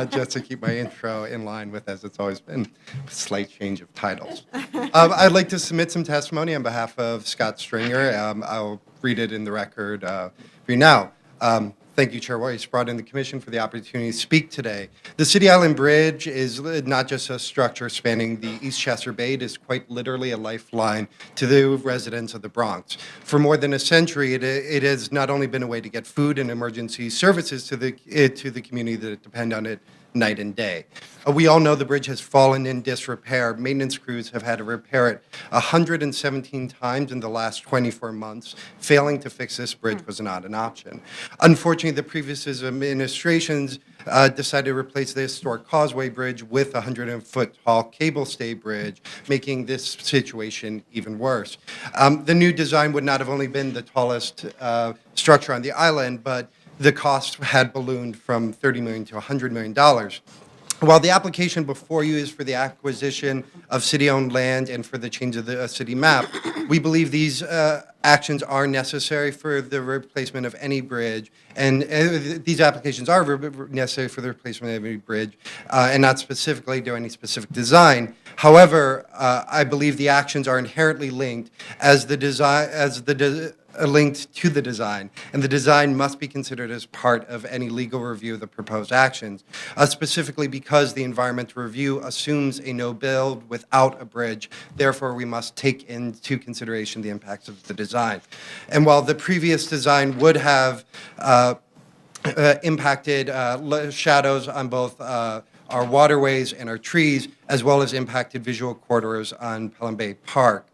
just to keep my intro in line with, as it's always been, a slight change of titles. I'd like to submit some testimony on behalf of Scott Stringer. I'll read it in the record for you now. Thank you, Chair Weiss, brought in the Commission for the opportunity to speak today. The City Island Bridge is not just a structure spanning the Eastchester Bay, it is quite literally a lifeline to the residents of the Bronx. For more than a century, it has not only been a way to get food and emergency services to the community that depend on it night and day. We all know the bridge has fallen in disrepair. Maintenance crews have had to repair it 117 times in the last 24 months. Failing to fix this bridge was not an option. Unfortunately, the previous administrations decided to replace the historic Causeway Bridge with a 100-foot tall cable stay bridge, making this situation even worse. The new design would not have only been the tallest structure on the island, but the cost had ballooned from $30 million to $100 million. While the application before you is for the acquisition of city-owned land and for the change of the city map, we believe these actions are necessary for the replacement of any bridge, and these applications are necessary for the replacement of any bridge, and not specifically to any specific design. However, I believe the actions are inherently linked linked to the design, and the design must be considered as part of any legal review of the proposed actions, specifically because the environmental review assumes a no build without a bridge. Therefore, we must take into consideration the impacts of the design. And while the previous design would have impacted shadows on both our waterways and our trees, as well as impacted visual corridors on Pelham Bay Park.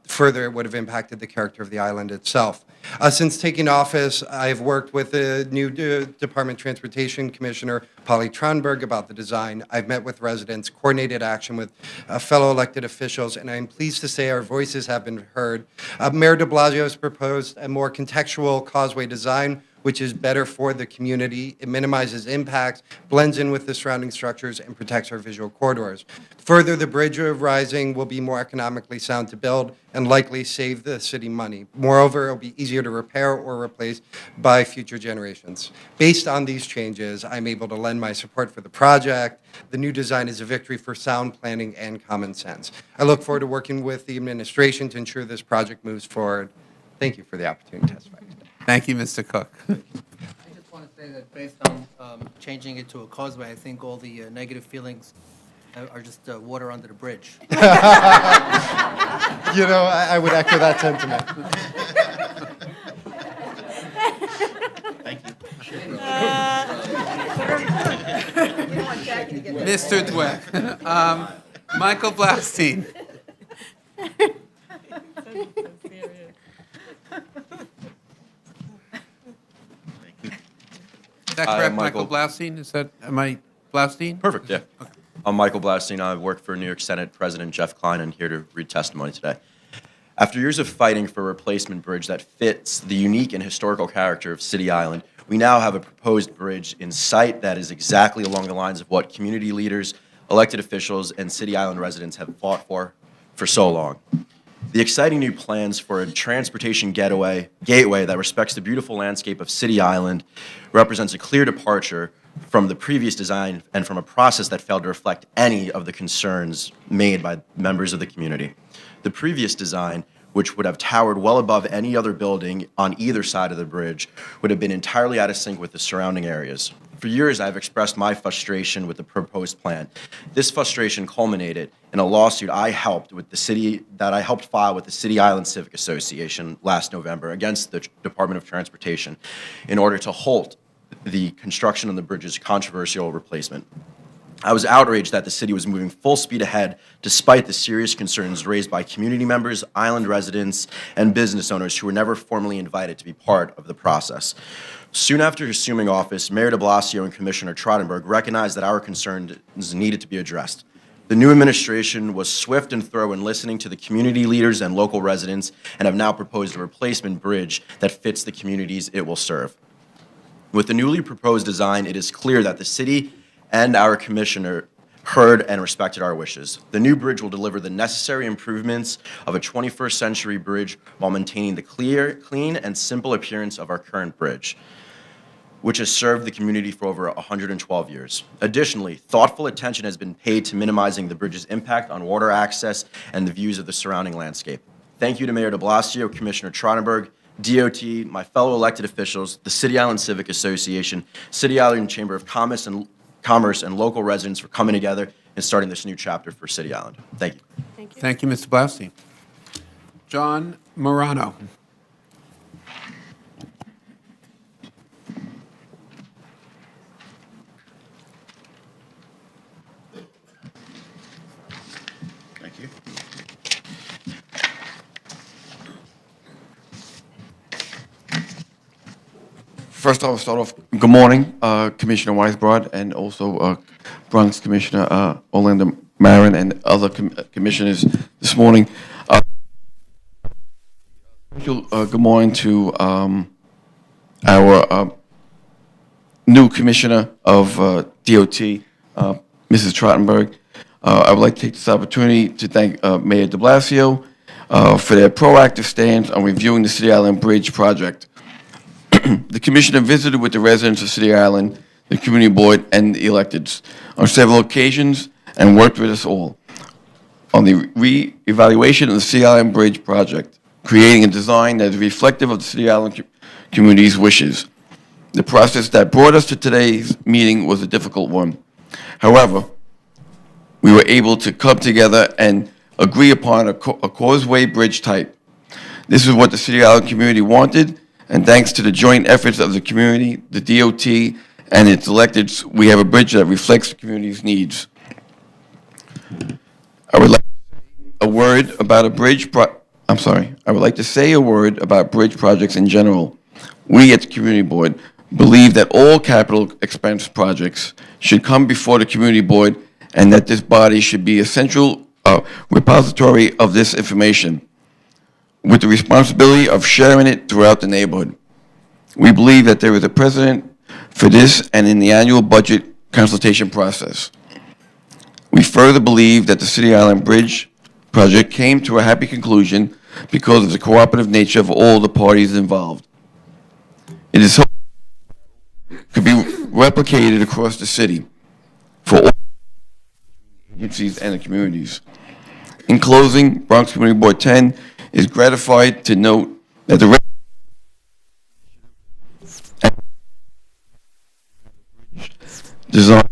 Further, it would have impacted the character of the island itself. Since taking office, I've worked with the new Department of Transportation Commissioner, Polly Tronberg, about the design. I've met with residents, coordinated action with fellow elected officials, and I'm pleased to say our voices have been heard. Mayor de Blasio has proposed a more contextual causeway design, which is better for the community. It minimizes impacts, blends in with the surrounding structures, and protects our visual corridors. Further, the bridge rising will be more economically sound to build and likely save the city money. Moreover, it will be easier to repair or replace by future generations. Based on these changes, I'm able to lend my support for the project. The new design is a victory for sound planning and common sense. I look forward to working with the administration to ensure this project moves forward. Thank you for the opportunity to testify today. Thank you, Mr. Cook. I just want to say that based on changing it to a causeway, I think all the negative feelings are just water under the bridge. You know, I would echo that sentiment. Thank you. Mr. Dweck. Michael Blaustein. Is that correct, Michael Blaustein? Am I Blaustein? Perfect, yeah. Okay. I'm Michael Blaustein. I work for New York Senate President Jeff Klein and here to read testimony today. After years of fighting for a replacement bridge that fits the unique and historical character of City Island, we now have a proposed bridge in sight that is exactly along the lines of what community leaders, elected officials, and City Island residents have fought for so long. The exciting new plans for a transportation gateway that respects the beautiful landscape of City Island represents a clear departure from the previous design and from a process that failed to reflect any of the concerns made by members of the community. The previous design, which would have towered well above any other building on either side of the bridge, would have been entirely out of sync with the surrounding areas. For years, I've expressed my frustration with the proposed plan. This frustration culminated in a lawsuit I helped file with the City Island Civic Association last November against the Department of Transportation in order to halt the construction of the bridge's controversial replacement. I was outraged that the city was moving full speed ahead despite the serious concerns raised by community members, island residents, and business owners who were never formally invited to be part of the process. Soon after assuming office, Mayor de Blasio and Commissioner Trottenberg recognized that our concerns needed to be addressed. The new administration was swift and thorough in listening to the community leaders and local residents and have now proposed a replacement bridge that fits the communities it will serve. With the newly proposed design, it is clear that the city and our commissioner heard and respected our wishes. The new bridge will deliver the necessary improvements of a 21st century bridge while maintaining the clean, and simple appearance of our current bridge, which has served the community for over 112 years. Additionally, thoughtful attention has been paid to minimizing the bridge's impact on water access and the views of the surrounding landscape. Thank you to Mayor de Blasio, Commissioner Trottenberg, DOT, my fellow elected officials, the City Island Civic Association, City Island Chamber of Commerce, and local residents for coming together and starting this new chapter for City Island. Thank you. Thank you, Mr. Blasty. John Morano. Thank you. First, I'll start off. Good morning, Commissioner Weisbrod, and also Bronx Commissioner Orlando Marin and other commissioners this morning. Good morning to our new Commissioner of DOT, Mrs. Trottenberg. I would like to take this opportunity to thank Mayor de Blasio for their proactive stance on reviewing the City Island Bridge project. The commissioner visited with the residents of City Island, the community board, and the electeds on several occasions and worked with us all on the re-evaluation of the City Island Bridge project, creating a design that is reflective of the City Island community's wishes. The process that brought us to today's meeting was a difficult one. However, we were able to come together and agree upon a causeway bridge type. This is what the City Island community wanted, and thanks to the joint efforts of the community, the DOT, and its electeds, we have a bridge that reflects the community's needs. I would like to say a word about I would like to say a word about bridge projects in general. We at the Community Board believe that all capital expense projects should come before the Community Board and that this body should be a central repository of this information, with the responsibility of sharing it throughout the neighborhood. We believe that there is a precedent for this and in the annual budget consultation process. We further believe that the City Island Bridge project came to a happy conclusion because of the cooperative nature of all the parties involved. It is hoped it could be replicated across the city for all agencies and the communities. In closing, Bronx Community Board 10 is gratified to note that the design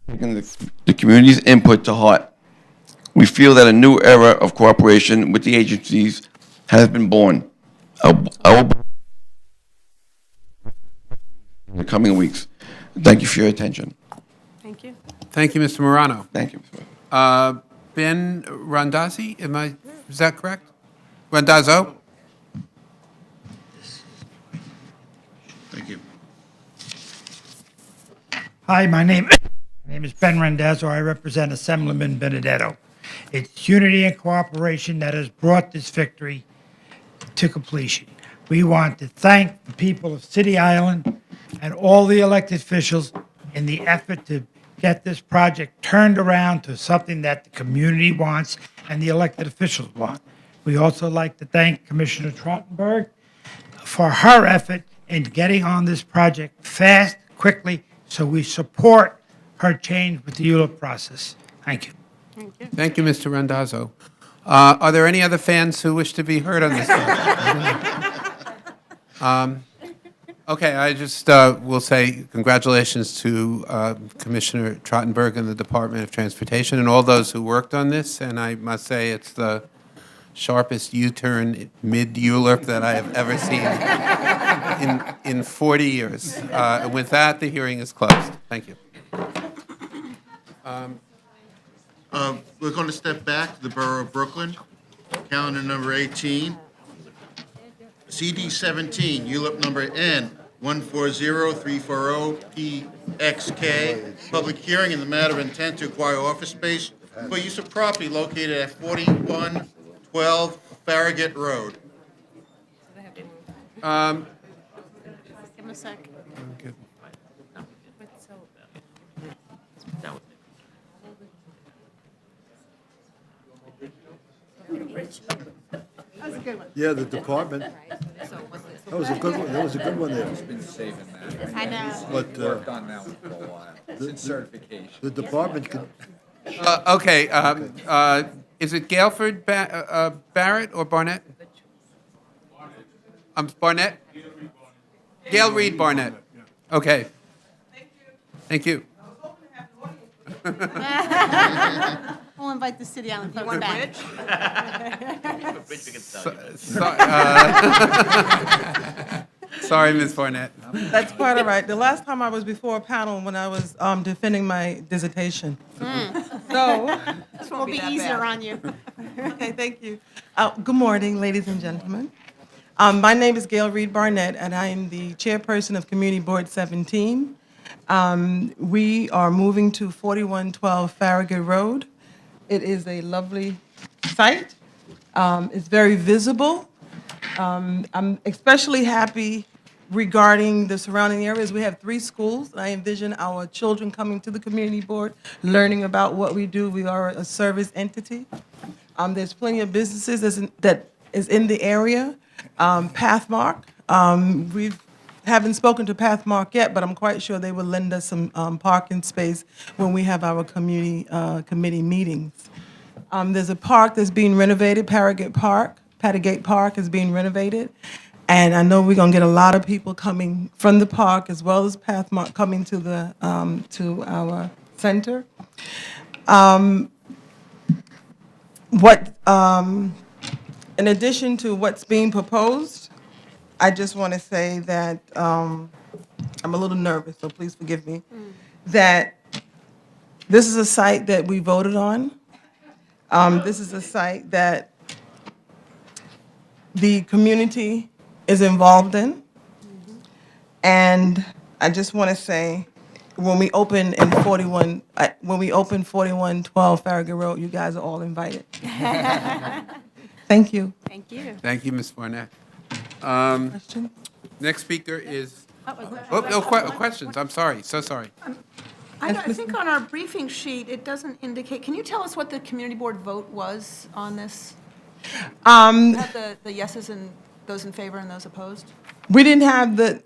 taking the community's input to heart. We feel that a new era of cooperation with the agencies has been born. In the coming weeks. Thank you for your attention. Thank you. Thank you, Mr. Morano. Thank you. Ben Randazzi, is that correct? Randazzo? Thank you. Hi, my name is Ben Randazzo. I represent Assemblyman Benedetto. It's unity and cooperation that has brought this victory to completion. We want to thank the people of City Island and all the elected officials in the effort to get this project turned around to something that the community wants and the elected officials want. We also like to thank Commissioner Trottenberg for her effort in getting on this project fast, quickly, so we support her change with the ULIP process. Thank you. Thank you, Mr. Randazzo. Are there any other fans who wish to be heard on this? Okay, I just will say congratulations to Commissioner Trottenberg and the Department of Transportation and all those who worked on this. And I must say it's the sharpest U-turn mid-ULIP that I have ever seen in 40 years. And with that, the hearing is closed. Thank you. We're going to step back to the Borough of Brooklyn, calendar number 18. CD 17, ULIP number N 140340PXK, public hearing in the matter of intent to acquire office space for use of property located at 4112 Farragut Road. Give him a sec. bridge. That was a good one. Yeah, the department, that was a good one, that was a good one there. Been saving that. I know. But, Worked on that one for a while. Since certification. The department could, Okay, is it Gailford Barrett or Barnett? Barnett? Gail Reade Barnett. Okay. Thank you. We'll invite the City Island folks back. Sorry, Ms. Barnett. That's quite all right. The last time I was before a panel when I was defending my dissertation. So, We'll be easier on you. okay, thank you. Good morning, ladies and gentlemen. My name is Gail Reade Barnett, and I am the chairperson of Community Board 17. We are moving to 4112 Farragut Road. It is a lovely site. It's very visible. I'm especially happy regarding the surrounding areas. We have 3 schools. I envision our children coming to the community board, learning about what we do. We are a service entity. There's plenty of businesses that is in the area. Pathmark, we haven't spoken to Pathmark yet, but I'm quite sure they will lend us some parking space when we have our community committee meetings. There's a park that's being renovated, Paragate Park is being renovated. And I know we're going to get a lot of people coming from the park as well as Pathmark coming to the to our center. In addition to what's being proposed, I just want to say that I'm a little nervous, so please forgive me, that this is a site that we voted on. This is a site that the community is involved in. And I just want to say, when we open 4112 Farragut Road, you guys are all invited. Thank you. Thank you. Thank you, Ms. Barnett. Question? Next speaker is, Oh, questions, I'm sorry, so sorry. I think on our briefing sheet, it doesn't indicate, can you tell us what the community board vote was on this? Have the yeses and those in favor and those opposed? We didn't have the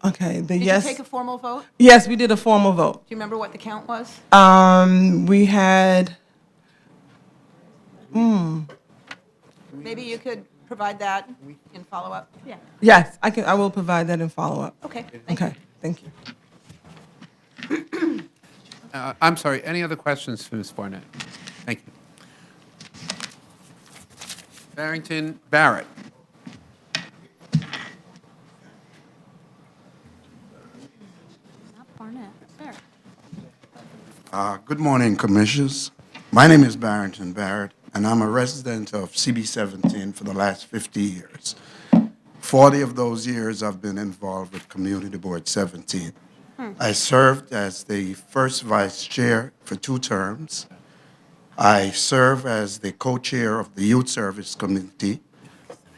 Did yes. you take a formal vote? Yes, we did a formal vote. Do you remember what the count was? We had, Maybe you could provide that in follow-up? Yeah. yes, I will provide that in follow-up. Okay. Okay, thank you. I'm sorry, any other questions for Ms. Barnett? Thank you. Barrington Barrett. Good morning, Commissioners. My name is Barrington Barrett, and I'm a resident of CB17 for the last 50 years. 40 of those years I've been involved with Community Board 17. I served as the first vice chair for 2 terms. I serve as the co-chair of the Youth Service Committee.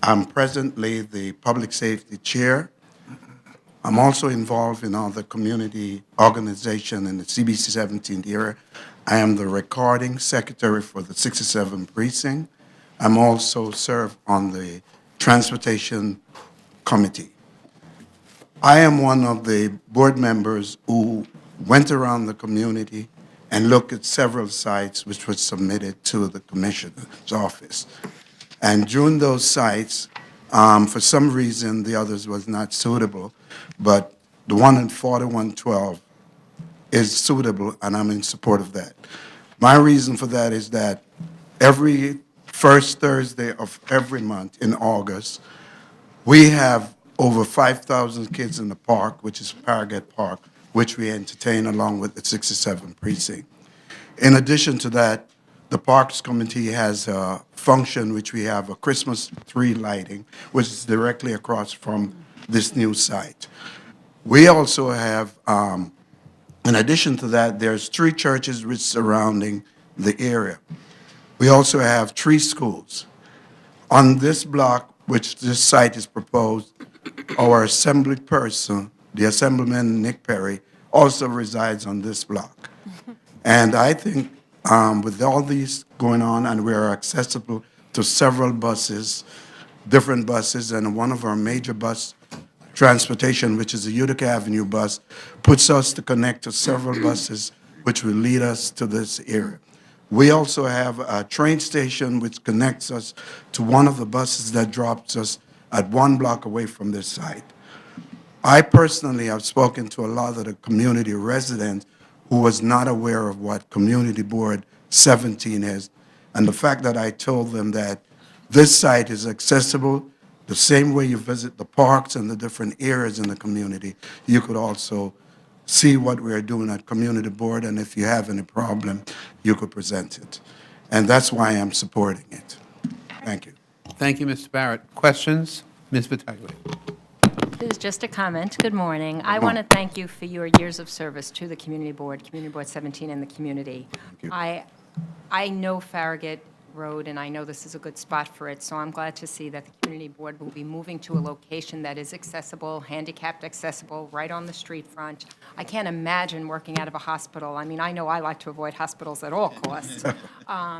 I'm presently the public safety chair. I'm also involved in other community organization in the CBC 17 area. I am the recording secretary for the 67 precinct. I'm also serve on the transportation committee. I am one of the board members who went around the community and looked at several sites which were submitted to the commissioner's office. And during those sites, for some reason, the others was not suitable, but the one in 4112 is suitable, and I'm in support of that. My reason for that is that every first Thursday of every month in August, we have over 5,000 kids in the park, which is Farragut Park, which we entertain along with the 67 precinct. In addition to that, the Parks Committee has a function which we have a Christmas tree lighting, which is directly across from this new site. We also have, in addition to that, there's 3 churches which surrounding the area. We also have 3 schools. On this block, which this site is proposed, our assembly person, the Assemblyman Nick Perry, also resides on this block. And I think with all these going on, and we are accessible to several buses, different buses, and one of our major bus transportation, which is the Utica Avenue bus, puts us to connect to several buses, which will lead us to this area. We also have a train station which connects us to one of the buses that drops us at 1 block away from this site. I personally have spoken to a lot of the community residents who was not aware of what Community Board 17 is, and the fact that I told them that this site is accessible the same way you visit the parks and the different areas in the community, you could also see what we're doing at Community Board, and if you have any problem, you could present it. And that's why I'm supporting it. Thank you. Thank you, Mr. Barrett. Questions? Ms. Battaglia. This is just a comment. Good morning. I want to thank you for your years of service to the Community Board 17, and the community. I know Farragut Road, and I know this is a good spot for it, so I'm glad to see that the Community Board will be moving to a location that is accessible, handicapped accessible, right on the street front. I can't imagine working out of a hospital. I mean, I know I like to avoid hospitals at all costs,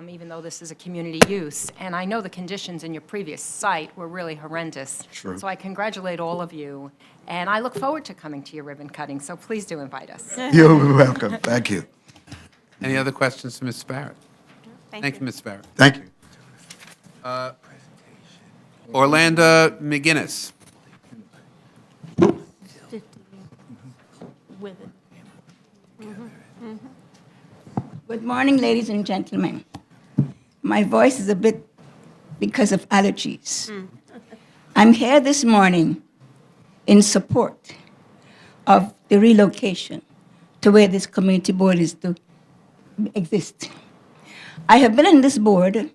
even though this is a community use. And I know the conditions in your previous site were really horrendous. Sure. So I congratulate all of you, and I look forward to coming to your ribbon cutting, so please do invite us. You're welcome. Thank you. Any other questions for Ms. Barrett? Thank you, Ms. Barrett. Thank you. Orlando McGinnis. With it. Good morning, ladies and gentlemen. My voice is a bit because of allergies. I'm here this morning in support of the relocation to where this community board is to exist. I have been on this board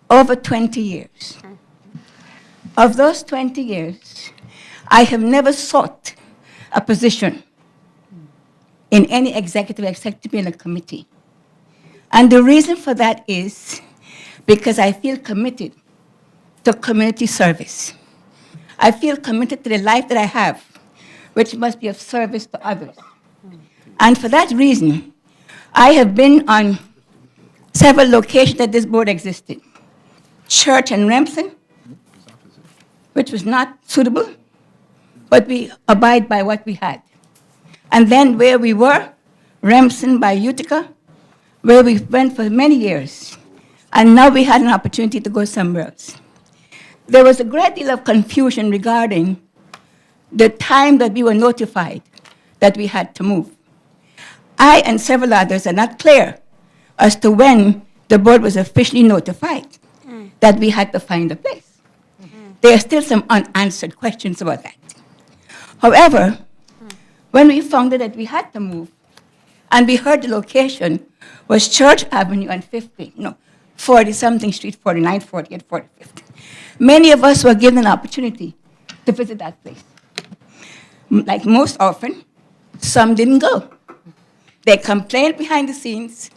over 20 years. Of those 20 years, I have never sought a position in any executive except to be in a committee. And the reason for that is because I feel committed to community service. I feel committed to the life that I have, which must be of service to others. And for that reason, I have been on several locations that this board existed. Church and Remsen, which was not suitable, but we abide by what we had. And then where we were, Remsen by Utica, where we went for many years. And now we had an opportunity to go somewhere else. There was a great deal of confusion regarding the time that we were notified that we had to move. I and several others are not clear as to when the board was officially notified that we had to find a place. There are still some unanswered questions about that. However, when we found that we had to move, and we heard the location was Church Avenue and 40-something Street, 49, 40, and 45th. Many of us were given an opportunity to visit that place. Like most often, some didn't go. They complained behind the scenes,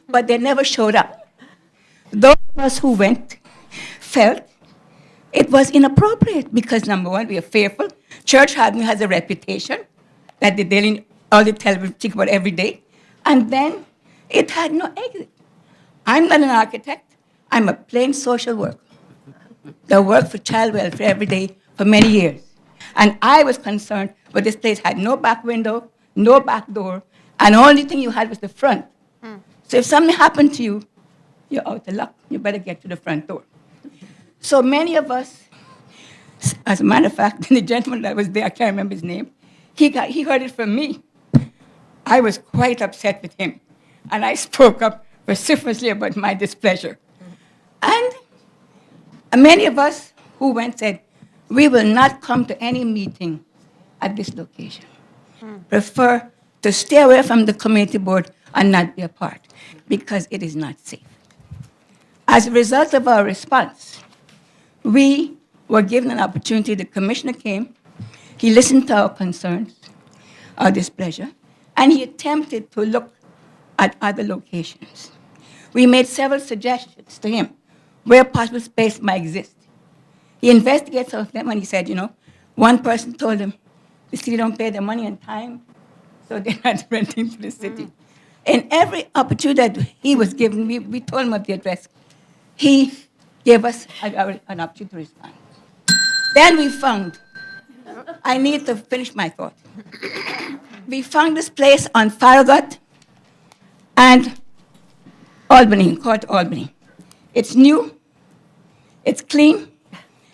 but they never showed up. Those of us who went felt it was inappropriate because, number one, we are fearful. Church Avenue has a reputation that the daily, all the television speak about every day. And then it had no exit. I'm not an architect. I'm a plain social worker. I worked for child welfare every day for many years. And I was concerned, but this place had no back window, no back door, and the only thing you had was the front. So if something happened to you, you're out of luck. You better get to the front door. So many of us, as a matter of fact, the gentleman that was there, I can't remember his name, he heard it from me. I was quite upset with him. And I spoke up vociferously about my displeasure. And many of us who went said, we will not come to any meeting at this location. Prefer to stay away from the community board and not be a part, because it is not safe. As a result of our response, we were given an opportunity. The commissioner came, he listened to our concerns, our displeasure, and he attempted to look at other locations. We made several suggestions to him where possible space might exist. He investigated some of them and he said, one person told him, the city don't pay their money on time, so they're not renting to the city. In every opportunity that he was given, we told him of the address. He gave us an opportunity to respond. Then we found, I need to finish my thought. We found this place on Farragut and Albany, called Albany. It's new, it's clean,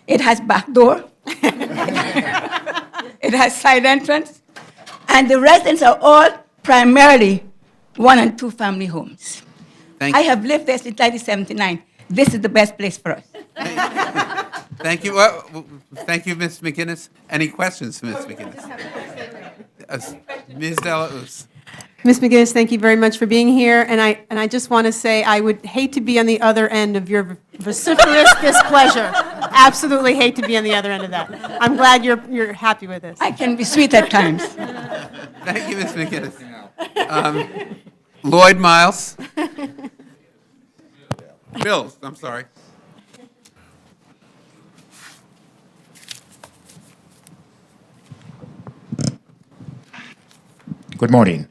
it has back door, it has side entrance, and the residents are all primarily 1 and 2 family homes. I have lived there since 1979. This is the best place for us. Thank you. Thank you, Ms. McGinnis. Any questions, Ms. McGinnis? Ms. Delausse. Ms. McGinnis, thank you very much for being here, and I just want to say I would hate to be on the other end of your vociferous displeasure. Absolutely hate to be on the other end of that. I'm glad you're happy with this. I can be sweet at times. Thank you, Ms. McGinnis. Lloyd Miles. Mills, I'm sorry. Good morning.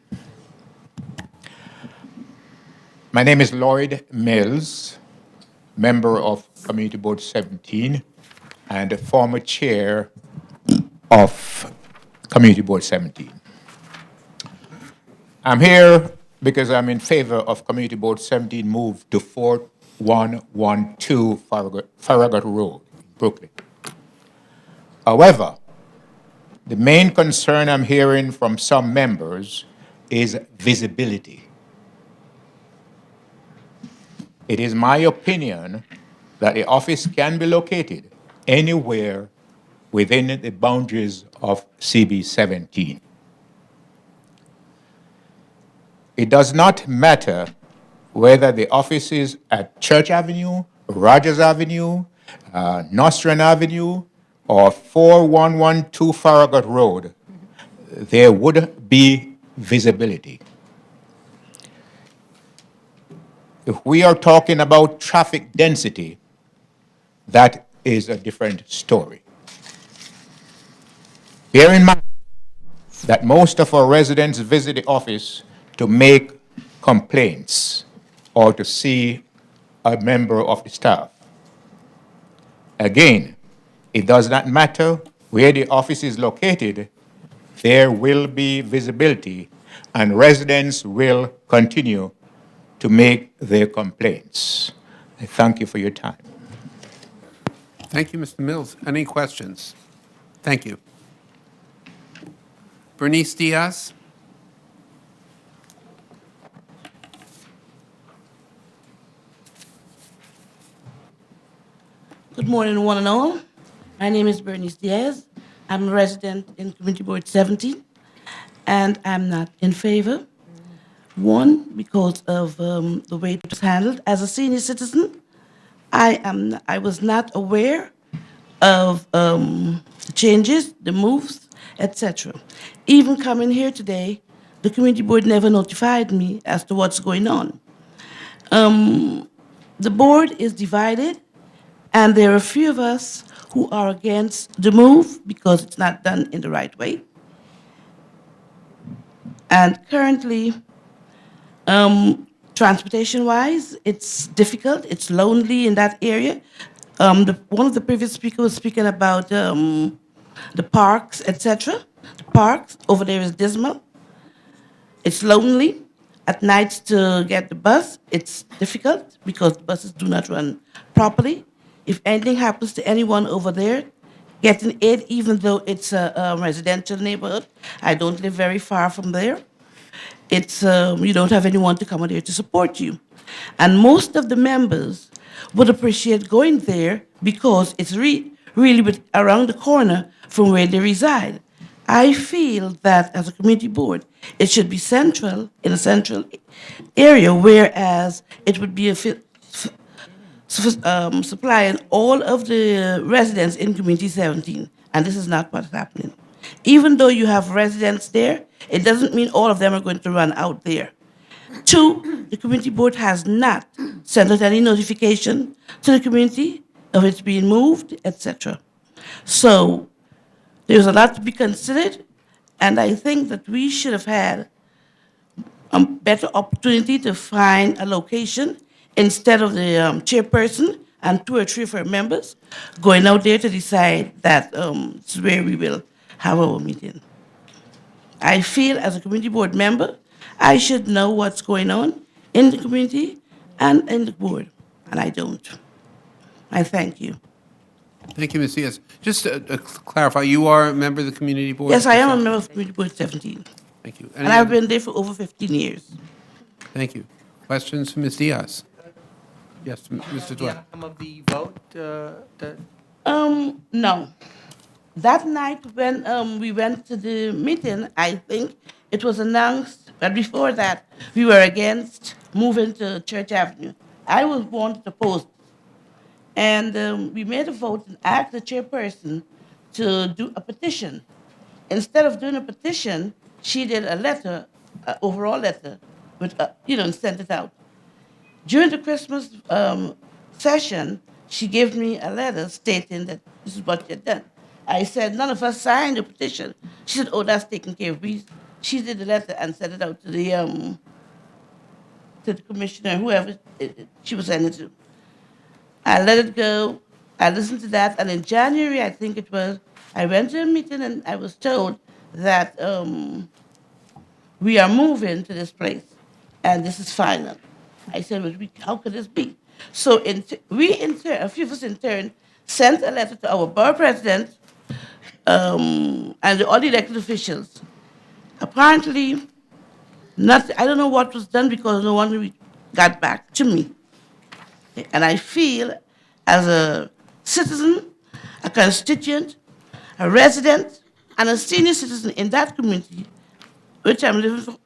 My name is Lloyd Mills, member of Community Board 17 and a former chair of Community Board 17. I'm here because I'm in favor of Community Board 17 move to 4112 Farragut Road, Brooklyn. However, the main concern I'm hearing from some members is visibility. It is my opinion that the office can be located anywhere within the boundaries of CB 17. It does not matter whether the office is at Church Avenue, Rogers Avenue, Nostrand Avenue, or 4112 Farragut Road, there would be visibility. If we are talking about traffic density, that is a different story. Bear in mind that most of our residents visit the office to make complaints or to see a member of the staff. Again, it does not matter where the office is located, there will be visibility and residents will continue to make their complaints. I thank you for your time. Thank you, Mr. Mills. Any questions? Thank you. Bernice Diaz. Good morning, one and all. My name is Bernice Diaz. I'm a resident in Community Board 17, and I'm not in favor. One, because of the way it was handled. As a senior citizen, I was not aware of the changes, the moves, etc. Even coming here today, the community board never notified me as to what's going on. The board is divided, and there are a few of us who are against the move because it's not done in the right way. And currently, transportation-wise, it's difficult, it's lonely in that area. One of the previous speakers was speaking about the parks, etc. The parks over there is dismal. It's lonely. At nights to get the bus, it's difficult because the buses do not run properly. If anything happens to anyone over there, getting aid, even though it's a residential neighborhood, I don't live very far from there. It's you don't have anyone to come there to support you. And most of the members would appreciate going there because it's really around the corner from where they reside. I feel that as a community board, it should be central, in a central area, whereas it would be supplying all of the residents in Community 17, and this is not what's happening. Even though you have residents there, it doesn't mean all of them are going to run out there. Two, the community board has not sent out any notification to the community of it being moved, etc. So there's a lot to be considered, and I think that we should have had a better opportunity to find a location instead of the chairperson and 2 or 3 of her members going out there to decide that it's where we will have our meeting. I feel as a community board member, I should know what's going on in the community and in the board, and I don't. I thank you. Thank you, Ms. Diaz. Just to clarify, you are a member of the community board? Yes, I am a member of Community Board 17. Thank you. And I've been there for over 15 years. Thank you. Questions for Ms. Diaz? Yes, Mr. The Dwight. outcome of the vote, that No. That night when we went to the meeting, I think it was announced, but before that, we were against moving to Church Avenue. I was wanted to post. And we made a vote and asked the chairperson to do a petition. Instead of doing a petition, she did a letter, an overall letter, with, and sent it out. During the Christmas session, she gave me a letter stating that this is what she had done. I said, none of us signed the petition. She said, oh, that's taken care of. She did the letter and sent it out to the commissioner, whoever she was sending it to. I let it go. I listened to that. And in January, I think it was, I went to a meeting and I was told that we are moving to this place and this is final. I said, well, how could this be? So a few of us in turn, sent a letter to our borough president and all the elected officials. Apparently, I don't know what was done because no one got back to me. And I feel as a citizen, a constituent, a resident, and a senior citizen in that community, which I'm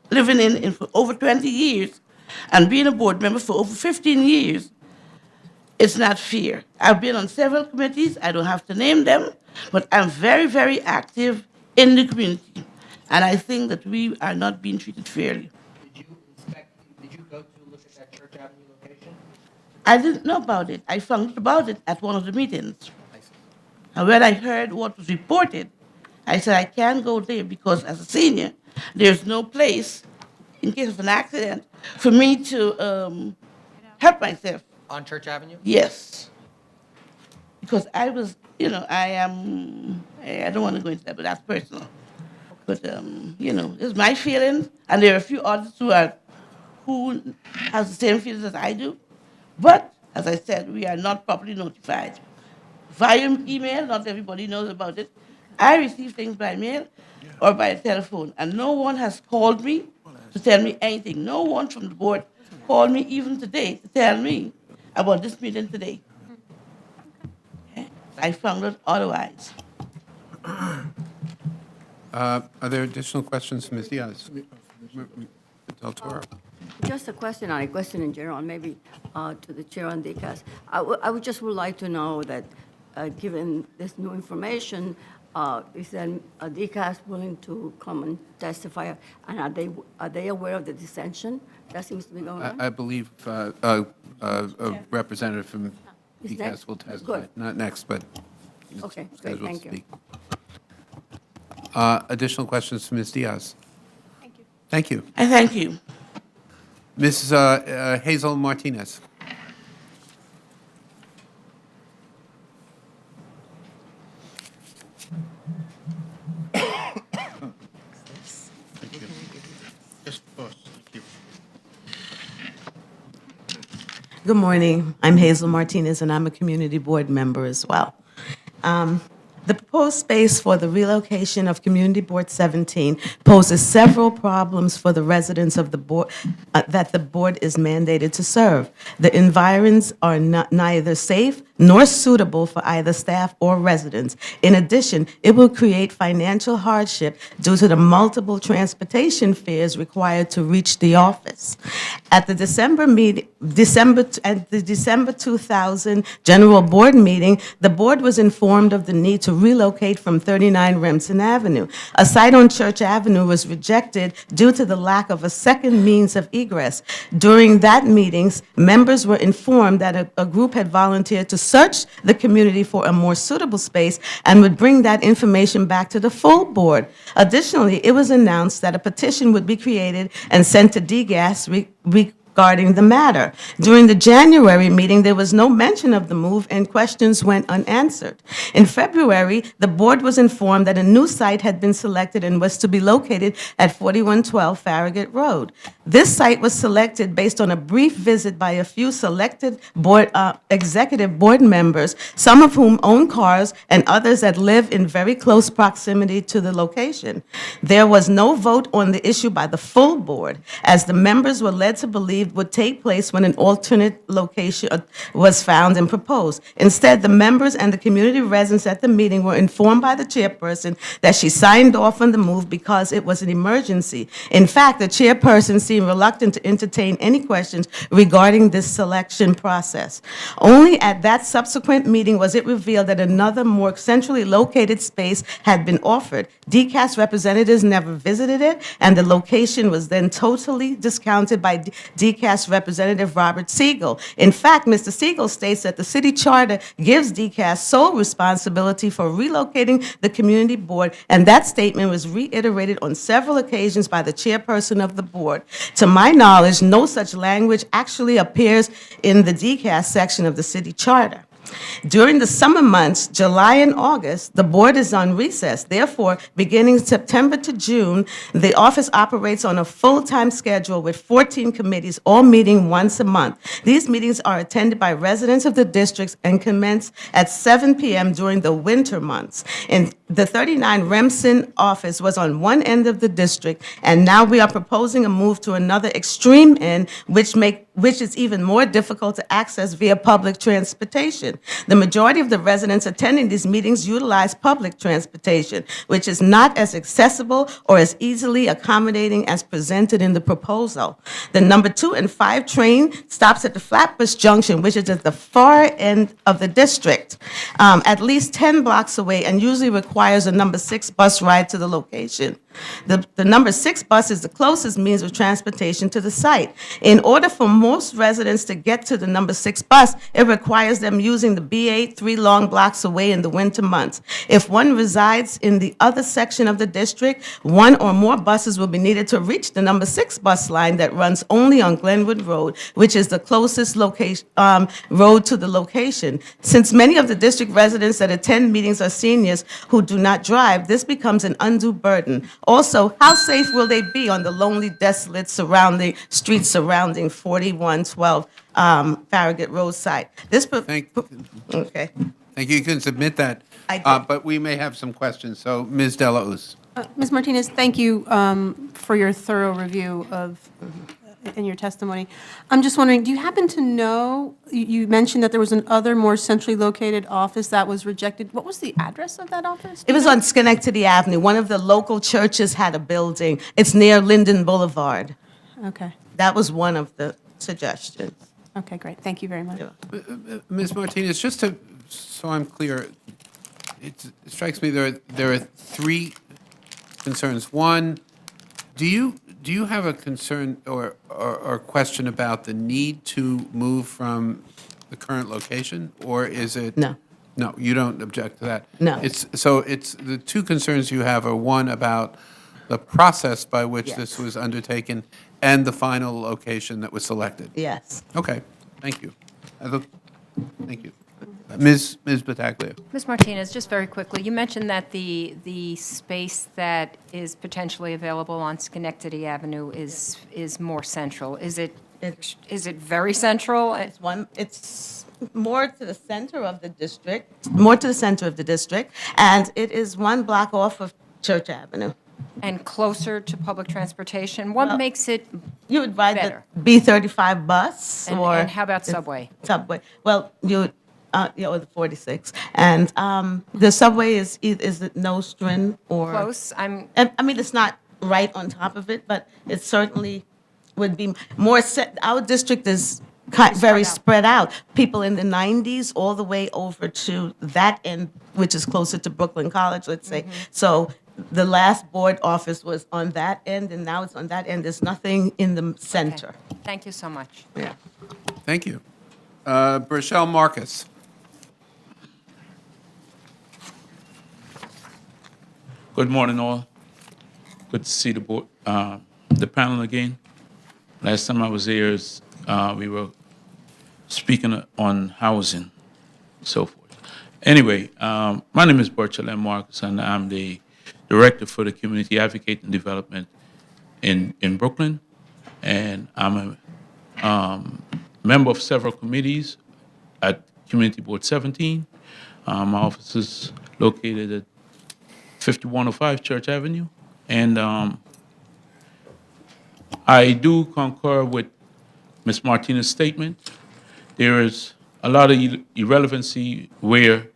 living in for over 20 years, and being a board member for over 15 years, it's not fair. I've been on several committees, I don't have to name them, but I'm very, very active in the community. And I think that we are not being treated fairly. did you go to look at that Church Avenue location? I didn't know about it. I found out about it at one of the meetings. And when I heard what was reported, I said, I can't go there because as a senior, there's no place, in case of an accident, for me to help myself. On Church Avenue? Yes. Because I was, I don't want to go into that, but that's personal. But, it's my feelings, and there are a few others who have the same feelings as I do. But, as I said, we are not properly notified. Via email, not everybody knows about it. I receive things by mail or by telephone, and no one has called me to tell me anything. No one from the board called me even today to tell me about this meeting today. Okay? I found out otherwise. Are there additional questions for Ms. Diaz? Del Toro. Just a question, or a question in general, maybe to the chair on DCAS. I would just like to know that, given this new information, is then DCAS willing to come and testify, and are they aware of the dissension that seems to be going on? I believe a representative from Is DCAS next? will testify. Good. Not next, but Okay, great, scheduled to thank you. speak. Additional questions for Ms. Diaz? Thank you. I thank you. Mrs. Hazel Martinez. Just pause. Thank you. Good morning. I'm Hazel Martinez, and I'm a community board member as well. The proposed space for the relocation of Community Board 17 poses several problems for the residents of the board that the board is mandated to serve. The environs are neither safe nor suitable for either staff or residents. In addition, it will create financial hardship due to the multiple transportation fares required to reach the office. At the December meeting, at the December 2000 General Board meeting, the board was informed of the need to relocate from 39 Remsen Avenue. A site on Church Avenue was rejected due to the lack of a second means of egress. During that meetings, members were informed that a group had volunteered to search the community for a more suitable space and would bring that information back to the full board. Additionally, it was announced that a petition would be created and sent to DGAS regarding the matter. During the January meeting, there was no mention of the move and questions went unanswered. In February, the board was informed that a new site had been selected and was to be located at 4112 Farragut Road. This site was selected based on a brief visit by a few selected executive board members, some of whom own cars and others that live in very close proximity to the location. There was no vote on the issue by the full board, as the members were led to believe would take place when an alternate location was found and proposed. Instead, the members and the community residents at the meeting were informed by the chairperson that she signed off on the move because it was an emergency. In fact, the chairperson seemed reluctant to entertain any questions regarding this selection process. Only at that subsequent meeting was it revealed that another more centrally located space had been offered. DCAS representatives never visited it, and the location was then totally discounted by DCAS Representative Robert Siegel. In fact, Mr. Siegel states that the city charter gives DCAS sole responsibility for relocating the community board, and that statement was reiterated on several occasions by the chairperson of the board. To my knowledge, no such language actually appears in the DCAS section of the city charter. During the summer months, July and August, the board is on recess. Therefore, beginning September to June, the office operates on a full-time schedule with 14 committees, all meeting once a month. These meetings are attended by residents of the districts and commence at 7 p.m. during the winter months. And the 39 Remsen office was on one end of the district, and now we are proposing a move to another extreme end, which is even more difficult to access via public transportation. The majority of the residents attending these meetings utilize public transportation, which is not as accessible or as easily accommodating as presented in the proposal. The number 2 and 5 train stops at the Flatbush Junction, which is at the far end of the district, at least 10 blocks away, and usually requires a number 6 bus ride to the location. The number 6 bus is the closest means of transportation to the site. In order for most residents to get to the number 6 bus, it requires them using the B8 3 long blocks away in the winter months. If one resides in the other section of the district, 1 or more buses will be needed to reach the number 6 bus line that runs only on Glenwood Road, which is the closest road to the location. Since many of the district residents that attend meetings are seniors who do not drive, this becomes an undue burden. Also, how safe will they be on the lonely, desolate streets surrounding 4112 Farragut Road site? Okay. Thank you. You can submit that, but we may have some questions. So, Ms. Delauz. Ms. Martinez, thank you for your thorough review in your testimony. I'm just wondering, do you happen to know, you mentioned that there was another more centrally located office that was rejected. What was the address of that office? It was on Schenectady Avenue. One of the local churches had a building. It's near Linden Boulevard. Okay. That was one of the suggestions. Okay, great. Thank you very much. Ms. Martinez, just so I'm clear, it strikes me there are 3 concerns. One, do you have a concern or question about the need to move from the current location, or is it? No. No, you don't object to that? No. It's the 2 concerns you have are, one, about the process by which this was undertaken and the final location that was selected. Yes. Okay, thank you. Thank you. Ms. Battaglia. Ms. Martinez, just very quickly, you mentioned that the space that is potentially available on Schenectady Avenue is more central. Is it very central? It's more to the center of the district, and it is 1 block off of Church Avenue. And closer to public transportation? What makes it You would ride better? the B35 bus, And how about subway? Subway. Well, or the 46, and the subway is it Nostrand or Close. I mean, it's not right on top of it, but it certainly would be more. Our district is very spread out. People in the 90s all the way over to that end, which is closer to Brooklyn College, let's say. So the last board office was on that end, and now it's on that end. There's nothing in the center. Thank you so much. Yeah. Thank you. Brichelle Marcus. Good morning, all. Good to see the board, the panel again. Last time I was here, we were speaking on housing, so forth. Anyway, my name is Brichelle M. Marcus, and I'm the Director for the Community Advocate and Development in Brooklyn. And I'm a member of several committees at Community Board 17. My office is located at 5105 Church Avenue. And I do concur with Ms. Martinez's statement. There is a lot of irrelevancy where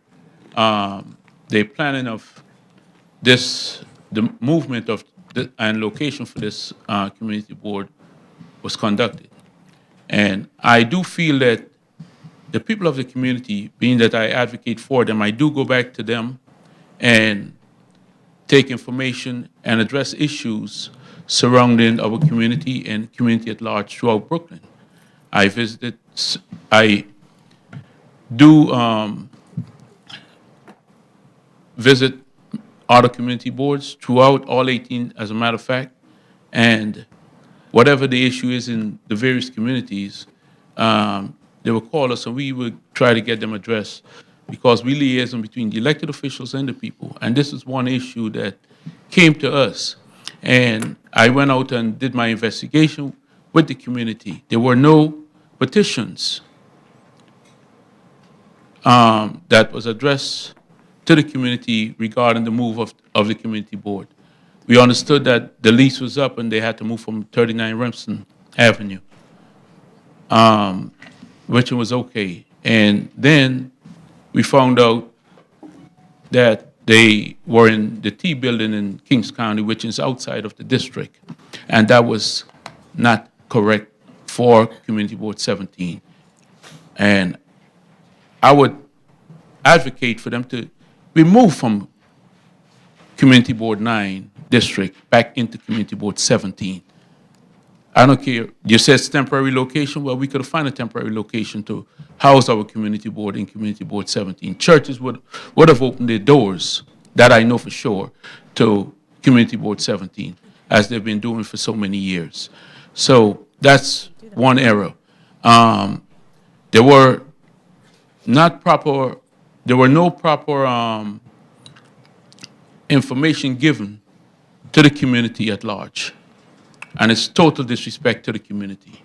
the planning of this, the movement of and location for this community board was conducted. And I do feel that the people of the community, being that I advocate for them, I do go back to them and take information and address issues surrounding our community and community at large throughout Brooklyn. I do visit other community boards throughout all 18, as a matter of fact, and whatever the issue is in the various communities, they will call us and we will try to get them addressed, because we liaison between the elected officials and the people. And this is one issue that came to us. And I went out and did my investigation with the community. There were no petitions that was addressed to the community regarding the move of the community board. We understood that the lease was up and they had to move from 39 Remsen Avenue, which was okay. And then we found out that they were in the T building in Kings County, which is outside of the district. And that was not correct for Community Board 17. And I would advocate for them to be moved from Community Board 9 district back into Community Board 17. I don't care. You said it's temporary location. Well, we could have found a temporary location to house our community board in Community Board 17. Churches would have opened their doors, that I know for sure, to Community Board 17, as they've been doing for so many years. So that's one error. There were no proper information given to the community at large. And it's total disrespect to the community.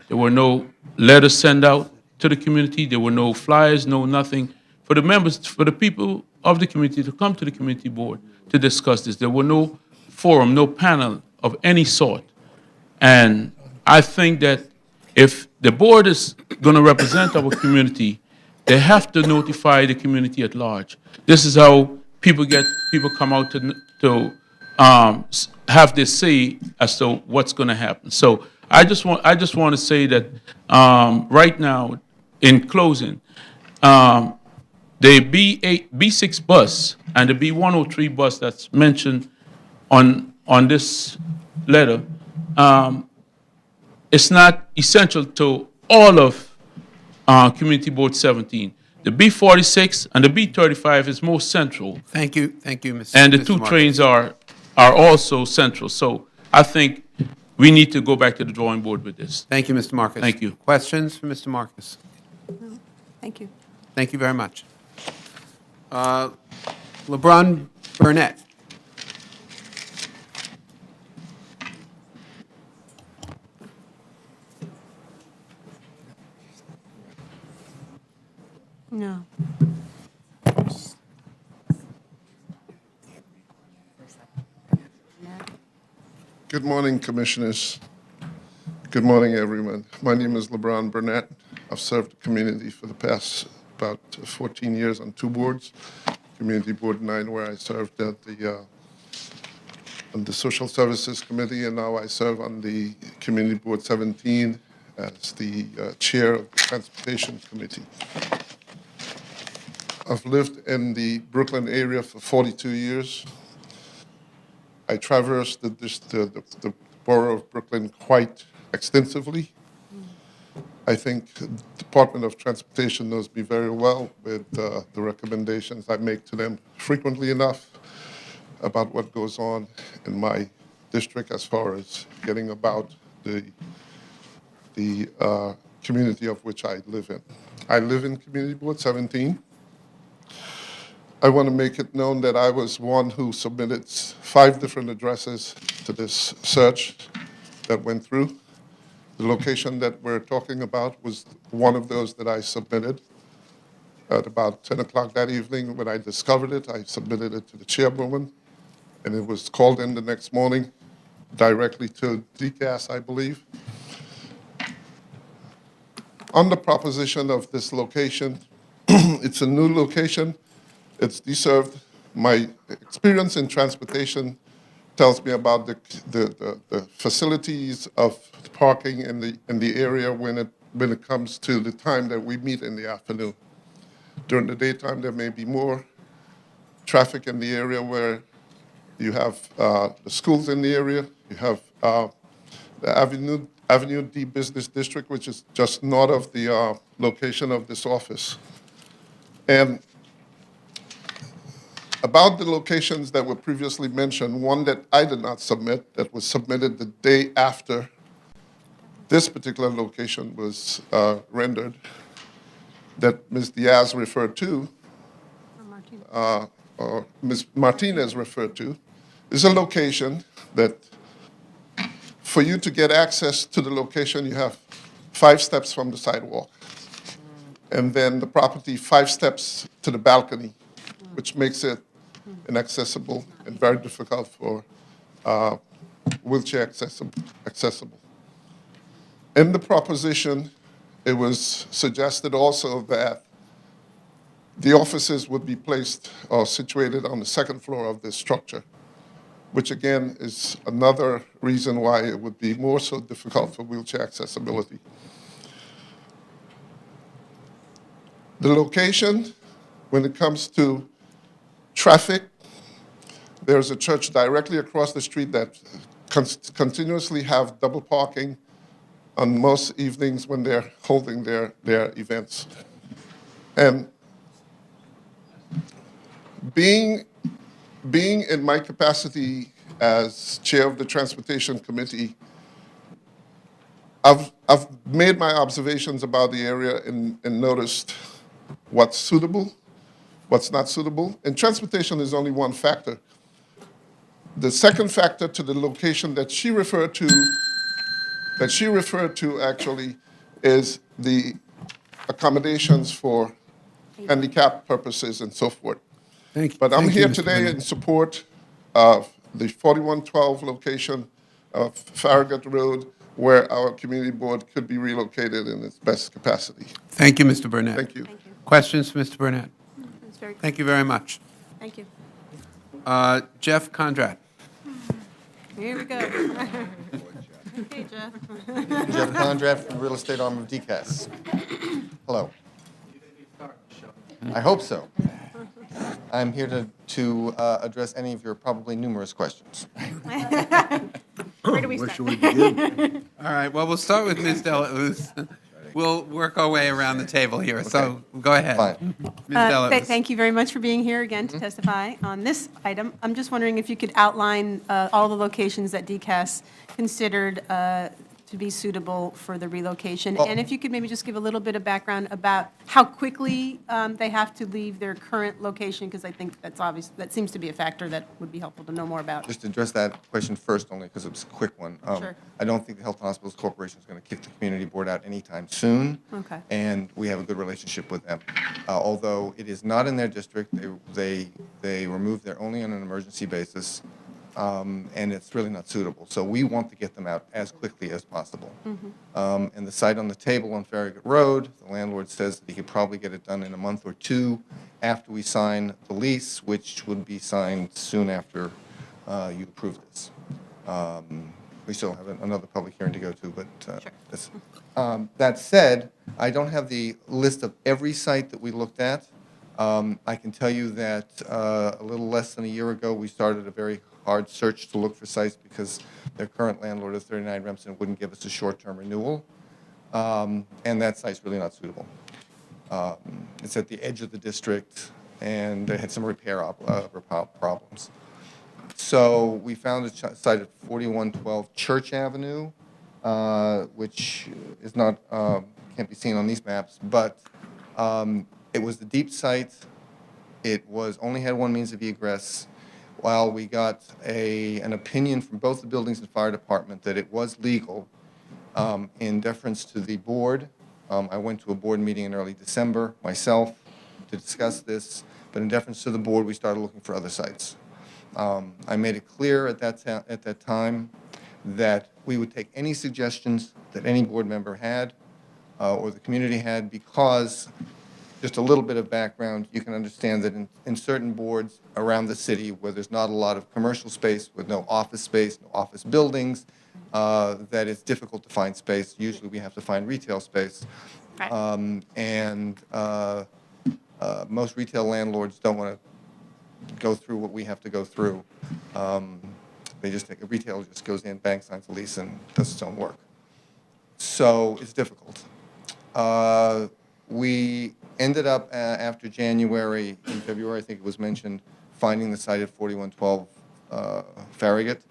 There were no letters sent out to the community. There were no flyers, no nothing for the members, for the people of the community to come to the community board to discuss this. There were no forum, no panel of any sort. And I think that if the board is going to represent our community, they have to notify the community at large. This is how people come out to have this say as to what's going to happen. So I just want to say that right now, in closing, the B6 bus and the B103 bus that's mentioned on this letter, it's not essential to all of Community Board 17. The B46 and the B35 is most central. Thank you, Mr. And the Mr. two Marcus. trains are also central. So I think we need to go back to the drawing board with this. Thank you, Mr. Marcus. Thank you. Questions for Mr. Marcus? Thank you. Thank you very much. LeBron Burnett. No. Good morning, Commissioners. Good morning, everyone. My name is LeBron Burnett. I've served the community for the past about 14 years on two boards. Community Board 9, where I served at on the Social Services Committee, and now I serve on the Community Board 17 as the chair of the Transportation Committee. I've lived in the Brooklyn area for 42 years. I traversed the borough of Brooklyn quite extensively. I think the Department of Transportation knows me very well with the recommendations I make to them frequently enough about what goes on in my district as far as getting about the community of which I live in. I live in Community Board 17. I want to make it known that I was one who submitted 5 different addresses to this search that went through. The location that we're talking about was one of those that I submitted. At about 10 o'clock that evening, when I discovered it, I submitted it to the chairwoman, and it was called in the next morning directly to DCAS, I believe. On the proposition of this location, it's a new location. It's deserved. My experience in transportation tells me about the facilities of parking in the area when it comes to the time that we meet in the afternoon. During the daytime, there may be more traffic in the area where you have the schools in the area. You have the Avenue D Business District, which is just north of the location of this office. And about the locations that were previously mentioned, one that I did not submit, that was submitted the day after this particular location was rendered, that Ms. Diaz referred to, or Ms. Martinez referred to, is a location that for you to get access to the location, you have 5 steps from the sidewalk. And then the property 5 steps to the balcony, which makes it inaccessible and very difficult for wheelchair accessible. In the proposition, it was suggested also that the offices would be placed or situated on the 2nd floor of this structure, which again is another reason why it would be more so difficult for wheelchair accessibility. The location, when it comes to traffic, there's a church directly across the street that continuously have double parking on most evenings when they're holding their events. And being in my capacity as chair of the Transportation Committee, I've made my observations about the area and noticed what's suitable, what's not suitable. And transportation is only one factor. The second factor to the location that she referred to actually is the accommodations for handicap purposes and so forth. Thank you. But I'm Thank you, here Mr. today Burnett. in support of the 4112 location of Farragut Road, where our community board could be relocated in its best capacity. Thank you, Mr. Burnett. Thank you. Questions, Mr. Burnett? That's very Thank you very much. Thank you. Jeff Conrad. Here we go. Hey, Jeff. Jeff Conrad from the real estate arm of DCAS. Hello. I hope so. I'm here to address any of your probably numerous questions. Where do we Where start? should we begin? All right, well, we'll start with Ms. Delausse. We'll work our way around the table here, so go ahead. Fine. Ms. Delausse. Thank you very much for being here again to testify on this item. I'm just wondering if you could outline all the locations that DCAS considered to be suitable for the relocation. And if you could maybe just give a little bit of background about how quickly they have to leave their current location, because I think that's obvious, that seems to be a factor that would be helpful to know more about. Just to address that question first only because it's a quick one. Sure. I don't think the Health and Hospitals Corporation is going to kick the community board out anytime soon. Okay. And we have a good relationship with them. Although it is not in their district, they remove there only on an emergency basis. And it's really not suitable. So we want to get them out as quickly as possible. And the site on the table on Farragut Road, the landlord says that he could probably get it done in a month or 2 after we sign the lease, which would be signed soon after you approve this. we still have another public hearing to go to, but that said, I don't have the list of every site that we looked at. I can tell you that a little less than a year ago, we started a very hard search to look for sites because their current landlord of 39 Remsen wouldn't give us a short-term renewal, and that site's really not suitable. It's at the edge of the district, and they had some repair problems. So we found a site at 4112 Church Avenue, which is not, can't be seen on these maps, but it was the deep site. It was only had one means of egress. While we got an opinion from both the buildings and fire department that it was legal, in deference to the board, I went to a board meeting in early December myself to discuss this, but in deference to the board, we started looking for other sites. I made it clear at that time that we would take any suggestions that any board member had or the community had, because just a little bit of background, you can understand that in certain boards around the city where there's not a lot of commercial space, with no office buildings, that it's difficult to find space. Usually we have to find retail space. Right. Most retail landlords don't want to go through what we have to go through. They just think a retailer just goes in, bank signs a lease, and does its own work. So it's difficult. We ended up after January, in February, I think it was mentioned, finding the site at 4112 Farragut.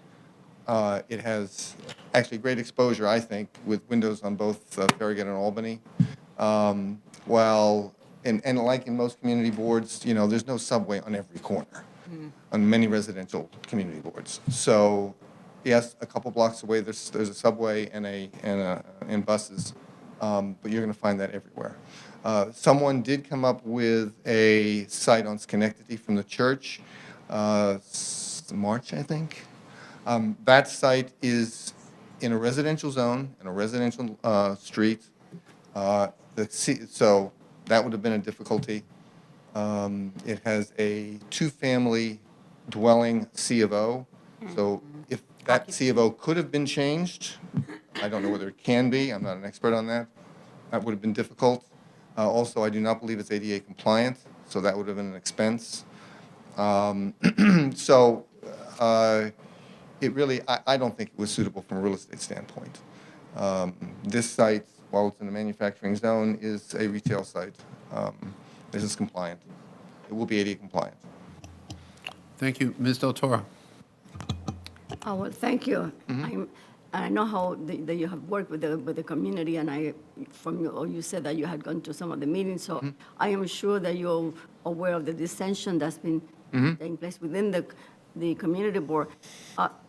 It has actually great exposure, I think, with windows on both Farragut and Albany. And like in most community boards, you know, there's no subway on every corner on many residential community boards. So, yes, a couple blocks away there's a subway and buses, but you're going to find that everywhere. Someone did come up with a site on Schenectady from the church, March, I think. That site is in a residential zone, in a residential street. So that would have been a difficulty. It has a two-family dwelling C of O. So if that C of O could have been changed, I don't know whether it can be. I'm not an expert on that. That would have been difficult. Also, I do not believe it's ADA compliant, so that would have been an expense. It really, I don't think it was suitable from a real estate standpoint. This site, while it's in the manufacturing zone, is a retail site. This is compliant. It will be ADA compliant. Thank you. Ms. Del Toro. Well, thank you. I know how that you have worked with the community, and you said that you had gone to some of the meetings, so I am sure that you're aware of the dissension that's been taking place within the community board.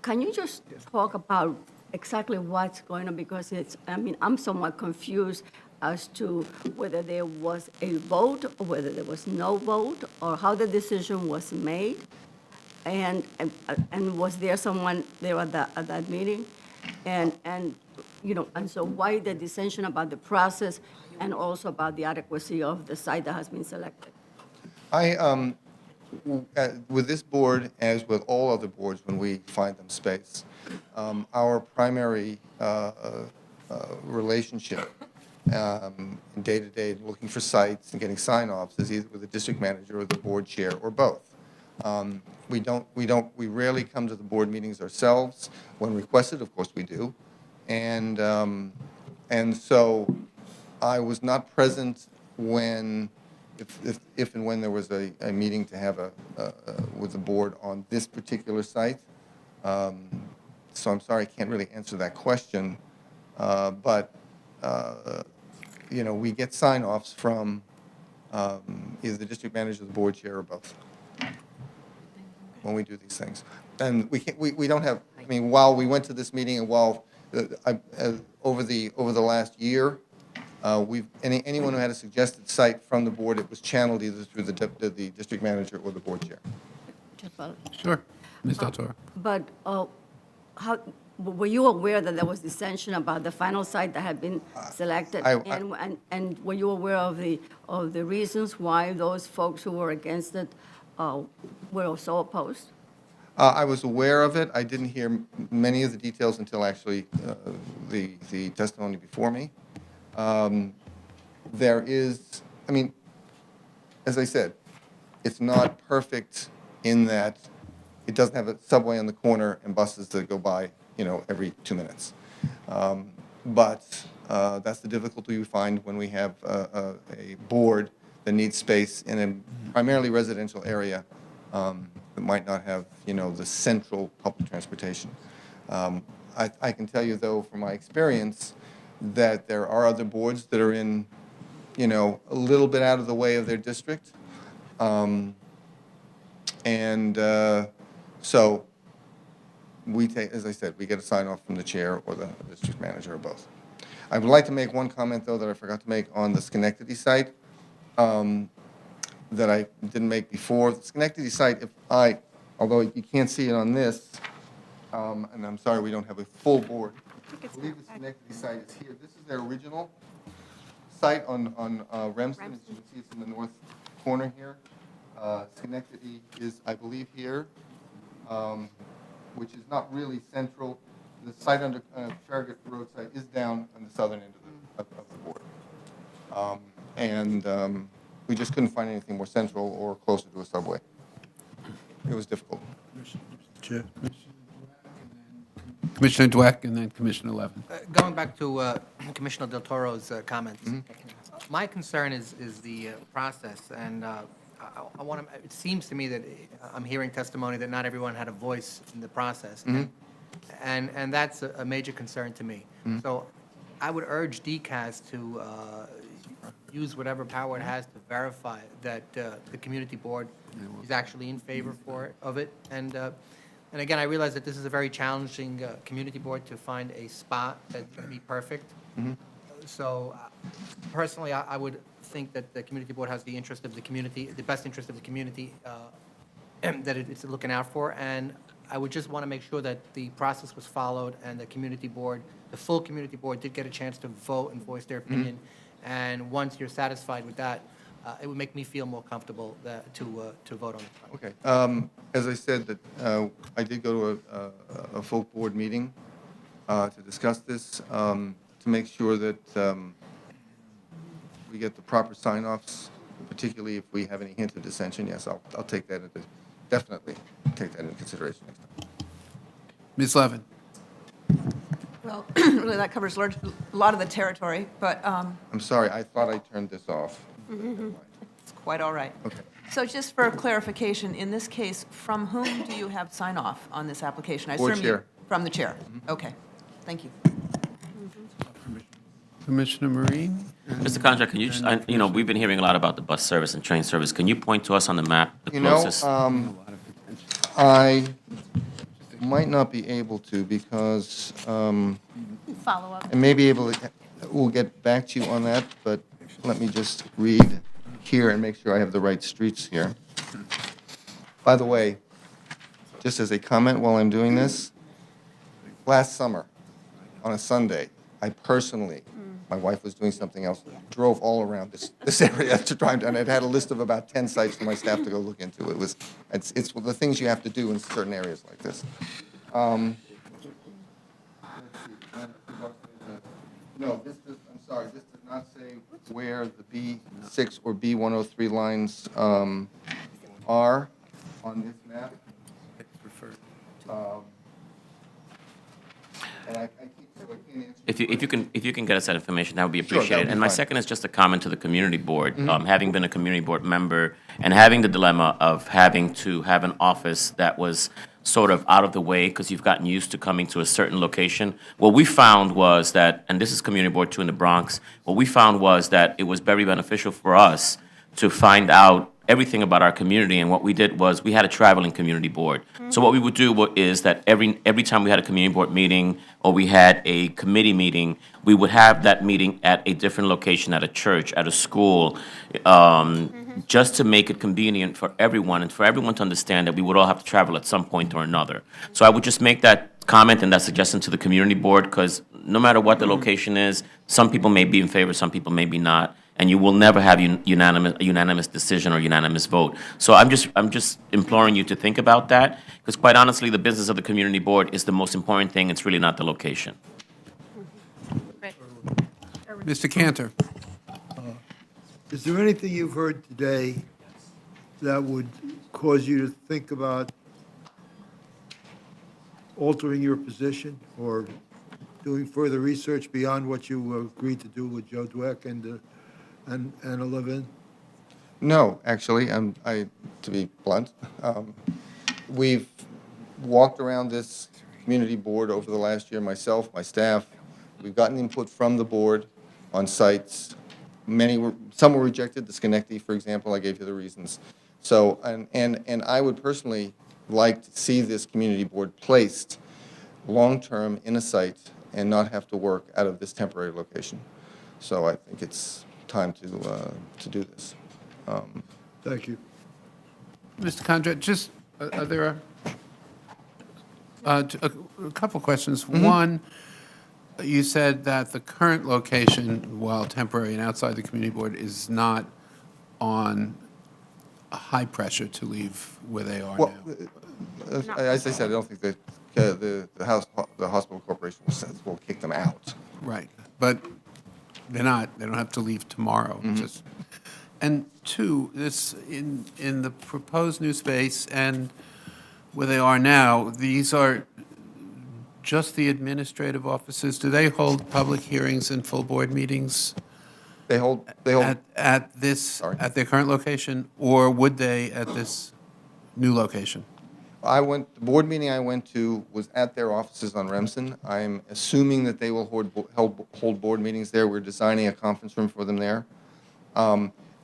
Can you just talk about exactly what's going on? Because I'm somewhat confused as to whether there was a vote or whether there was no vote, or how the decision was made, and was there someone there at that meeting? And so why the dissension about the process and also about the adequacy of the site that has been selected? With this board, as with all other boards when we find them space, our primary relationship day-to-day looking for sites and getting sign-offs is either with the district manager or the board chair or both. We rarely come to the board meetings ourselves. When requested, of course we do. And so I was not present when, if and when there was a meeting to have with the board on this particular site. So I'm sorry, I can't really answer that question. But we get sign-offs from either the district manager or the board chair or both when we do these things. And we don't have, while we went to this meeting and while over the last year, anyone who had a suggested site from the board, it was channeled either through the district manager or the board chair. Sure. Ms. Del Toro. But were you aware that there was dissension about the final site that had been selected? And were you aware of the reasons why those folks who were against it were so opposed? I was aware of it. I didn't hear many of the details until actually the testimony before me. There is, I mean, as I said, it's not perfect in that it doesn't have a subway on the corner and buses that go by, every 2 minutes. But that's the difficulty we find when we have a board that needs space in a primarily residential area that might not have, the central public transportation. I can tell you, though, from my experience, that there are other boards that are in, a little bit out of the way of their district. So we take, as I said, we get a sign off from the chair or the district manager or both. I would like to make one comment, though, that I forgot to make on the Schenectady site that I didn't make before. The Schenectady site, although you can't see it on this, and I'm sorry we don't have a full board. I believe the Schenectady site is here. This is their original site on Remsen. As you can see, it's in the north corner here. Schenectady is, I believe, here, which is not really central. The site under Farragut Road site is down on the southern end of the board. We just couldn't find anything more central or closer to a subway. It was difficult. Chair. Commissioner Dweck and then Commissioner Levin. Going back to Commissioner Del Toro's comments, my concern is the process, and I want to. It seems to me that I'm hearing testimony that not everyone had a voice in the process, and that's a major concern to me. So I would urge DCAS to use whatever power it has to verify that the community board is actually in favor of it. And again, I realize that this is a very challenging community board to find a spot that would be perfect. So personally, I would think that the community board has the interest of the community, the best interest of the community that it's looking out for. And I would just want to make sure that the process was followed and the community board, the full community board, did get a chance to vote and voice their opinion. And once you're satisfied with that, it would make me feel more comfortable to vote on it. Okay. As I said, that I did go to a full board meeting to discuss this, to make sure that we get the proper sign-offs, particularly if we have any hint of dissension. Yes, I'll take that definitely take that into consideration next time. Ms. Levin. Well, really, that covers a lot of the territory, but I'm sorry, I thought I turned this off. it's quite all right. Okay. So just for clarification, in this case, from whom do you have sign-off on this application? I Board assume chair. From the chair? Okay, thank you. Commissioner Marine. Mr. Contract, can you just, we've been hearing a lot about the bus service and train service. Can you point to us on the map, the closest? I might not be able to because Follow up. I may be able to, we'll get back to you on that, but let me just read here and make sure I have the right streets here. By the way, just as a comment while I'm doing this, last summer, on a Sunday, I personally, my wife was doing something else, drove all around this area to try and it had a list of about 10 sites for my staff to go look into. It's the things you have to do in certain areas like this. No, I'm sorry, this does not say where the B6 or B103 lines are on this map. And I can't answer. If you can get us that information, that would be Sure, that would appreciated. be And my fine. second is just a comment to the community board. Having been a community board member and having the dilemma of having to have an office that was sort of out of the way because you've gotten used to coming to a certain location. What we found was that, and this is Community Board 2 in the Bronx, what we found was that it was very beneficial for us to find out everything about our community, and what we did was we had a traveling community board. So what we would do is that every time we had a community board meeting or we had a committee meeting, we would have that meeting at a different location, at a church, at a school, just to make it convenient for everyone and for everyone to understand that we would all have to travel at some point or another. So I would just make that comment and that suggestion to the community board, because no matter what the location is, some people may be in favor, some people may be not. and you will never have unanimous decision or unanimous vote. So I'm just imploring you to think about that, because quite honestly, the business of the community board is the most important thing. It's really not the location. Mr. Cantor. Is there anything you've heard today that would cause you to think about altering your position or doing further research beyond what you agreed to do with Joe Dweck and Anna Levin? No, actually, to be blunt, we've walked around this community board over the last year, myself, my staff. We've gotten input from the board on sites. Some were rejected, the Schenectady, for example, I gave you the reasons. So, and I would personally like to see this community board placed long-term in a site and not have to work out of this temporary location. So I think it's time to do this. Thank you. Mr. Condrat, just, are there a couple questions. One, you said that the current location, while temporary and outside the community board, is not on high pressure to leave where they are Well, now. as I said, I don't think that the hospital corporation will kick them out. Right, but they don't have to leave tomorrow. Just, and two, this, in the proposed new space and where they are now, these are just the administrative offices. Do they hold public hearings and full board meetings? They hold at their current location, or would they at this new location? The board meeting I went to was at their offices on Remsen. I'm assuming that they will hold board meetings there. We're designing a conference room for them there.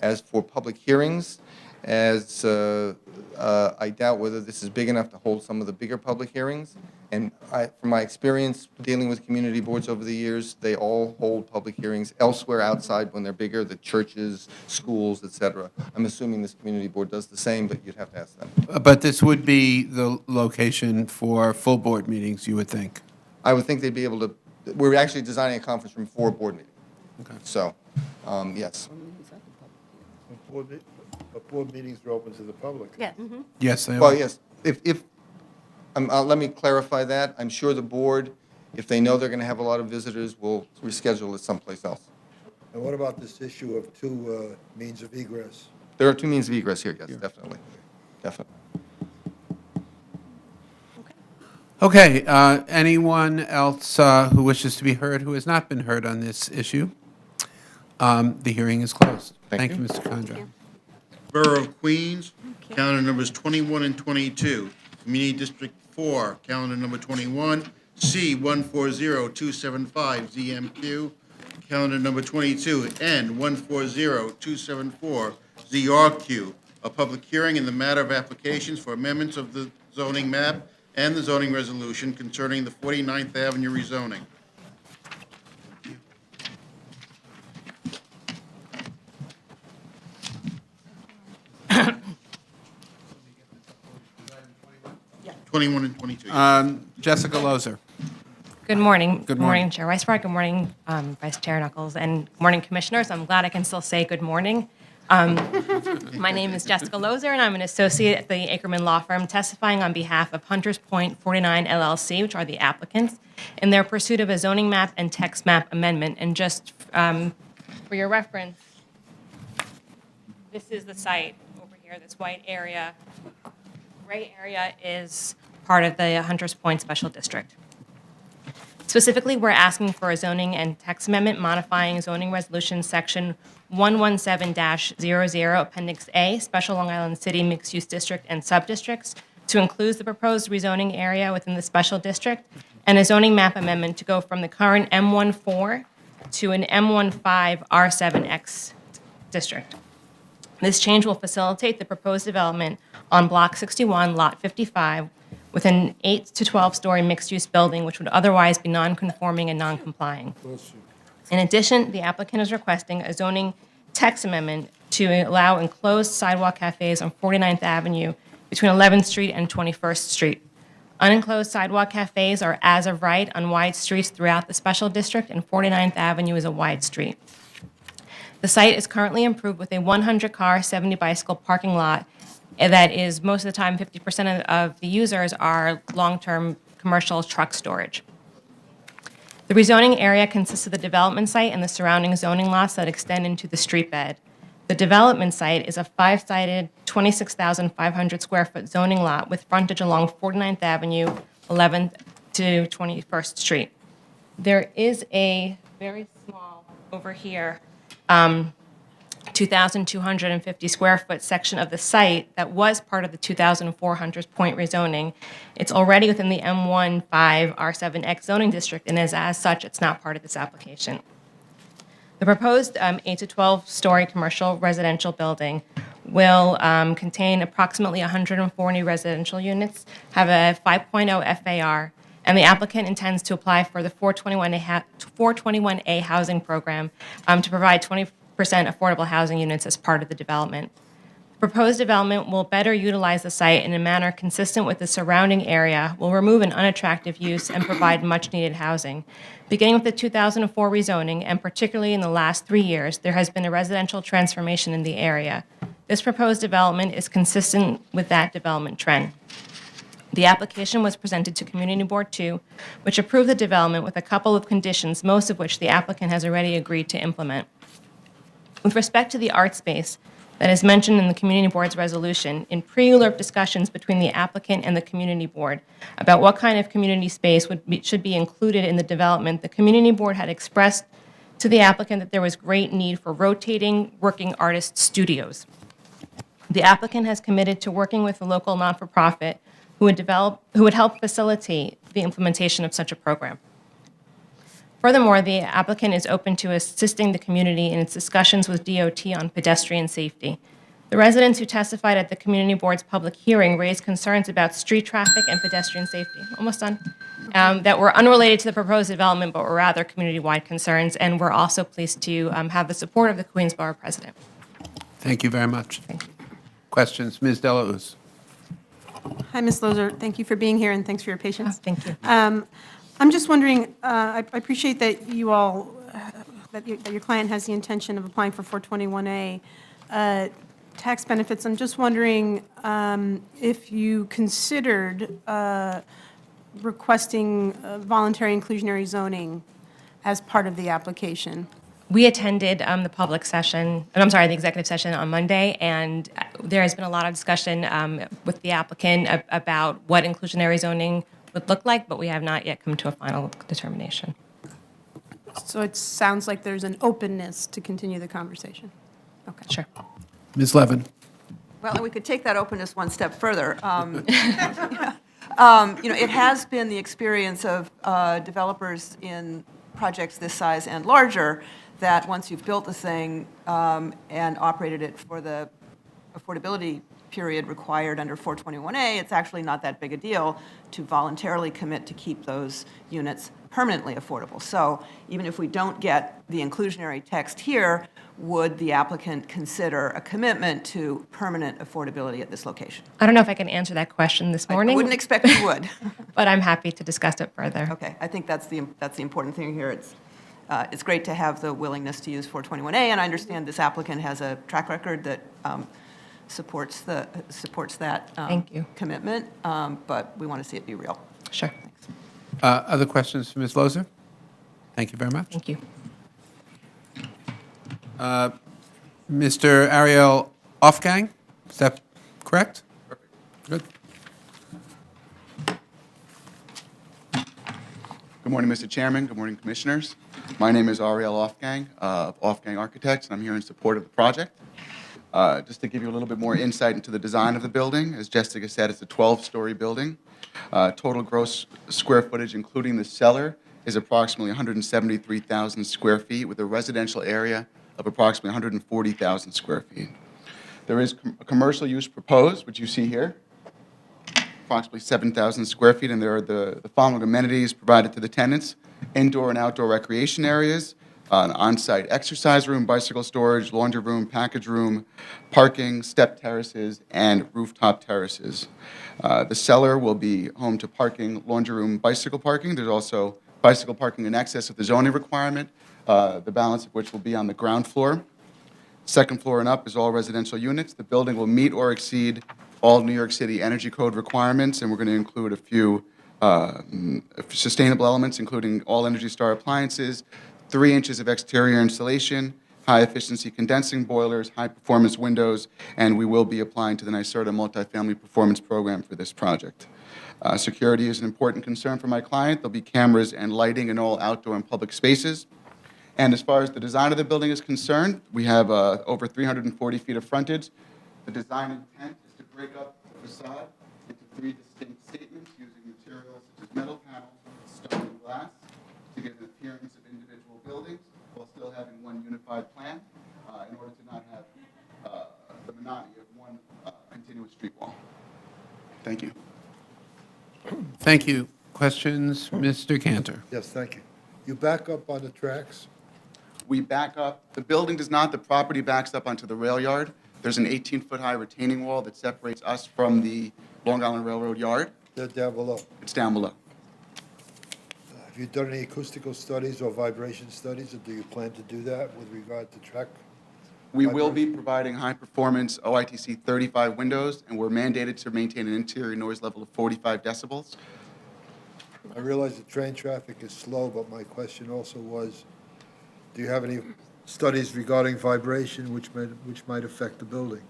As for public hearings, I doubt whether this is big enough to hold some of the bigger public hearings. And from my experience dealing with community boards over the years, they all hold public hearings elsewhere outside when they're bigger, the churches, schools, et cetera. I'm assuming this community board does the same, but you'd have to ask them. But this would be the location for full board meetings, you would think? I would think they'd be able to. We're actually designing a conference room for a board meeting. Okay. So, yes. Board meetings are open to the public. Yes. Yes, they are. Well, yes. Let me clarify that. I'm sure the board, if they know they're going to have a lot of visitors, will reschedule it someplace else. And what about this issue of two means of egress? There are two means of egress here, yes, definitely. Definitely. Okay, anyone else who wishes to be heard who has not been heard on this issue? The hearing is closed. Thank you, Mr. Condra. Borough of Queens, calendar numbers 21 and 22. Community District 4, calendar number 21, C140275 calendar number 22, N140274 ZRQ. A public hearing in the matter of applications for amendments of the zoning map and the zoning resolution concerning the 49th Avenue rezoning. Yeah. 21 and 22. Jessica Lozer. Good morning. Good morning. Chair Weisbrot. Good morning, Vice Chair Knuckles, and good morning, Commissioners. I'm glad I can still say good morning. My name is Jessica Lozer, and I'm an associate at the Ackerman Law Firm, testifying on behalf of Hunters Point 49 LLC, which are the applicants, in their pursuit of a zoning map and text map amendment. And just for your reference, this is the site over here, this white area. Gray area is part of the Hunters Point Special District. Specifically, we're asking for a zoning and text amendment modifying zoning resolution section 117-00, Appendix A, Special Long Island City Mixed-Use District and Subdistricts, to include the proposed rezoning area within the special district, and a zoning map amendment to go from the current M14 to an M15 R7X district. This change will facilitate the proposed development on Block 61, Lot 55, with an 8 to 12-story mixed-use building, which would otherwise be non-conforming and non-complying. In addition, the applicant is requesting a zoning text amendment to allow enclosed sidewalk cafes on 49th Avenue between 11th Street and 21st Street. Unenclosed sidewalk cafes are as of right on wide streets throughout the special district, and 49th Avenue is a wide street. The site is currently improved with a 100-car, 70-bicycle parking lot that is, most of the time, 50% of the users are long-term commercial truck storage. The rezoning area consists of the development site and the surrounding zoning lots that extend into the street bed. The development site is a 5-sided, 26,500 square foot zoning lot with frontage along 49th Avenue, 11th to 21st Street. There is a very small, over here, 2,250 square foot section of the site that was part of the 2,400 point rezoning. It's already within the M15 R7X zoning district, and as such, it's not part of this application. The proposed 8 to 12-story commercial residential building will contain approximately 140 residential units, have a 5.0 FAR, and the applicant intends to apply for the 421A housing program to provide 20% affordable housing units as part of the development. The proposed development will better utilize the site in a manner consistent with the surrounding area, will remove an unattractive use, and provide much-needed housing. Beginning with the 2004 rezoning, and particularly in the last 3 years, there has been a residential transformation in the area. This proposed development is consistent with that development trend. The application was presented to Community Board 2, which approved the development with a couple of conditions, most of which the applicant has already agreed to implement. With respect to the art space that is mentioned in the Community Board's resolution, in pre-ULURP discussions between the applicant and the Community Board about what kind of community space should be included in the development, the Community Board had expressed to the applicant that there was great need for rotating working artist studios. The applicant has committed to working with a local not-for-profit who would help facilitate the implementation of such a program. Furthermore, the applicant is open to assisting the community in its discussions with DOT on pedestrian safety. The residents who testified at the Community Board's public hearing raised concerns about street traffic and pedestrian safety, almost done, that were unrelated to the proposed development, but were rather community-wide concerns, and we're also pleased to have the support of the Queensborough president. Thank you very much. Thank you. Questions? Ms. Delauze. Hi, Ms. Lozer. Thank you for being here, and thanks for your patience. Thank you. I'm just wondering, I appreciate that you all, that your client has the intention of applying for 421A tax benefits. I'm just wondering if you considered requesting voluntary inclusionary zoning as part of the application. We attended the public session, the executive session on Monday, and there has been a lot of discussion with the applicant about what inclusionary zoning would look like, but we have not yet come to a final determination. So it sounds like there's an openness to continue the conversation. Okay. Sure. Ms. Levin. Well, and we could take that openness one step further. It has been the experience of developers in projects this size and larger that once you've built the thing and operated it for the affordability period required under 421A, it's actually not that big a deal to voluntarily commit to keep those units permanently affordable. So even if we don't get the inclusionary text here, would the applicant consider a commitment to permanent affordability at this location? I don't know if I can answer that question this morning. I wouldn't expect you would. But I'm happy to discuss it further. Okay, I think that's the important thing here. It's great to have the willingness to use 421A, and I understand this applicant has a track record that supports that Thank you. commitment, but we want to see it be real. Sure. Other questions for Ms. Lozer? Thank you very much. Thank you. Mr. Ariel Offgang, is that correct? Good. Good morning, Mr. Chairman. Good morning, Commissioners. My name is Ariel Offgang of Offgang Architects, and I'm here in support of the project. Just to give you a little bit more insight into the design of the building, as Jessica said, it's a 12-story building. Total gross square footage, including the cellar, is approximately 173,000 square feet, with a residential area of approximately 140,000 square feet. There is a commercial use proposed, which you see here, approximately 7,000 square feet, and there are the following amenities provided to the tenants: indoor and outdoor recreation areas, an on-site exercise room, bicycle storage, laundry room, package room, parking, step terraces, and rooftop terraces. The cellar will be home to parking, laundry room, bicycle parking. There's also bicycle parking in excess of the zoning requirement, the balance of which will be on the ground floor. Second floor and up is all residential units. The building will meet or exceed all New York City Energy Code requirements, and we're going to include a few sustainable elements, including all Energy Star appliances, 3 inches of exterior insulation, high-efficiency condensing boilers, high-performance windows, and we will be applying to the NYSERDA Multifamily Performance Program for this project. Security is an important concern for my client. There'll be cameras and lighting in all outdoor and public spaces. And as far as the design of the building is concerned, we have over 340 feet of frontage. The design intent is to break up the facade into 3 distinct statements using materials such as metal panels, stone, and glass to get an appearance of individual buildings while still having one unified plan in order to not have the monotony of one continuous street wall. Thank you. Thank you. Questions? Mr. Cantor. Yes, thank you. You back up on the tracks? We back up, the building does not, the property backs up onto the rail yard. There's an 18-foot-high retaining wall that separates us from the Long Island Railroad yard. They're down below. It's down below. Have you done any acoustical studies or vibration studies, or do you plan to do that with regard to track? We will be providing high-performance OITC 35 windows, and we're mandated to maintain an interior noise level of 45 decibels. I realize the train traffic is slow, but my question also was, do you have any studies regarding vibration which might affect the building?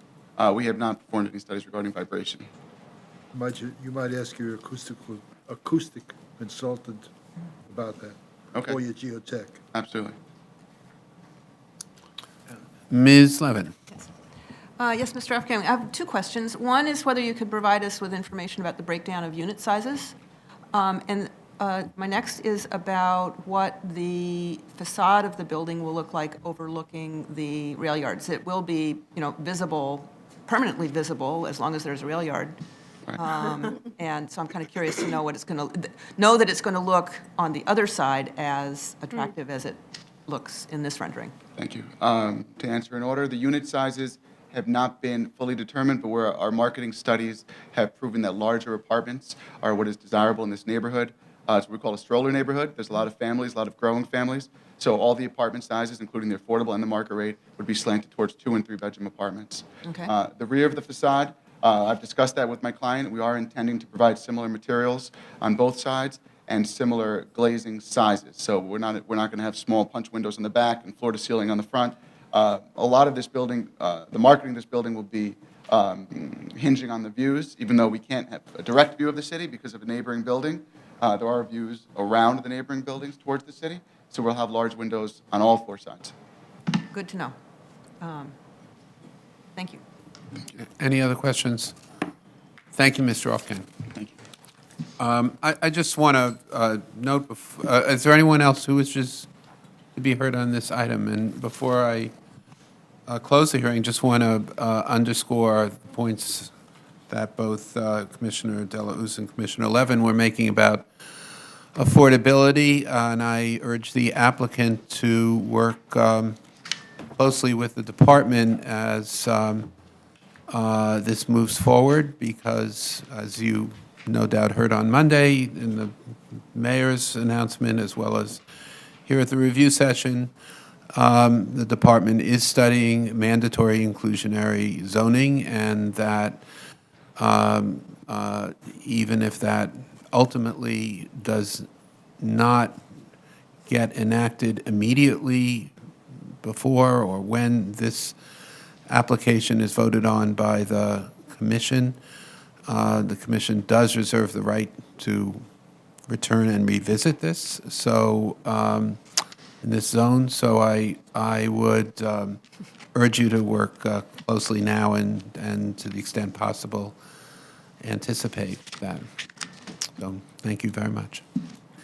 We have not performed any studies regarding vibration. You might ask your acoustic consultant about that. Okay. Or your geotech. Absolutely. Ms. Levin. Yes, Mr. Afghan, I have 2 questions. One is whether you could provide us with information about the breakdown of unit sizes. And my next is about what the facade of the building will look like overlooking the rail yards. It will be, visible, permanently visible, as long as there's a rail yard. And so I'm kind of curious to know what it's going to, know that it's going to look on the other side as attractive as it looks in this rendering. Thank you. To answer in order, the unit sizes have not been fully determined, but our marketing studies have proven that larger apartments are what is desirable in this neighborhood. It's what we call a stroller neighborhood. There's a lot of families, a lot of growing families. So all the apartment sizes, including the affordable and the market rate, would be slanted towards 2- and 3-bedroom apartments. Okay. The rear of the facade, I've discussed that with my client. We are intending to provide similar materials on both sides and similar glazing sizes. So we're not going to have small punch windows in the back and floor to ceiling on the front. A lot of this building, the marketing of this building will be hinging on the views, even though we can't have a direct view of the city because of a neighboring building. There are views around the neighboring buildings towards the city, so we'll have large windows on all 4 sides. Good to know. Thank you. Any other questions? Thank you, Mr. Ofkin. Thank you. I just want to note, is there anyone else who wishes to be heard on this item? And before I close the hearing, just want to underscore the points that both Commissioner Delausse and Commissioner Levin were making about affordability, and I urge the applicant to work closely with the department as this moves forward, because as you no doubt heard on Monday in the mayor's announcement, as well as here at the review session, the department is studying mandatory inclusionary zoning, and that even if that ultimately does not get enacted immediately before or when this application is voted on by the commission does reserve the right to return and revisit this. So in this zone, so I would urge you to work closely now and to the extent possible anticipate that. So thank you very much.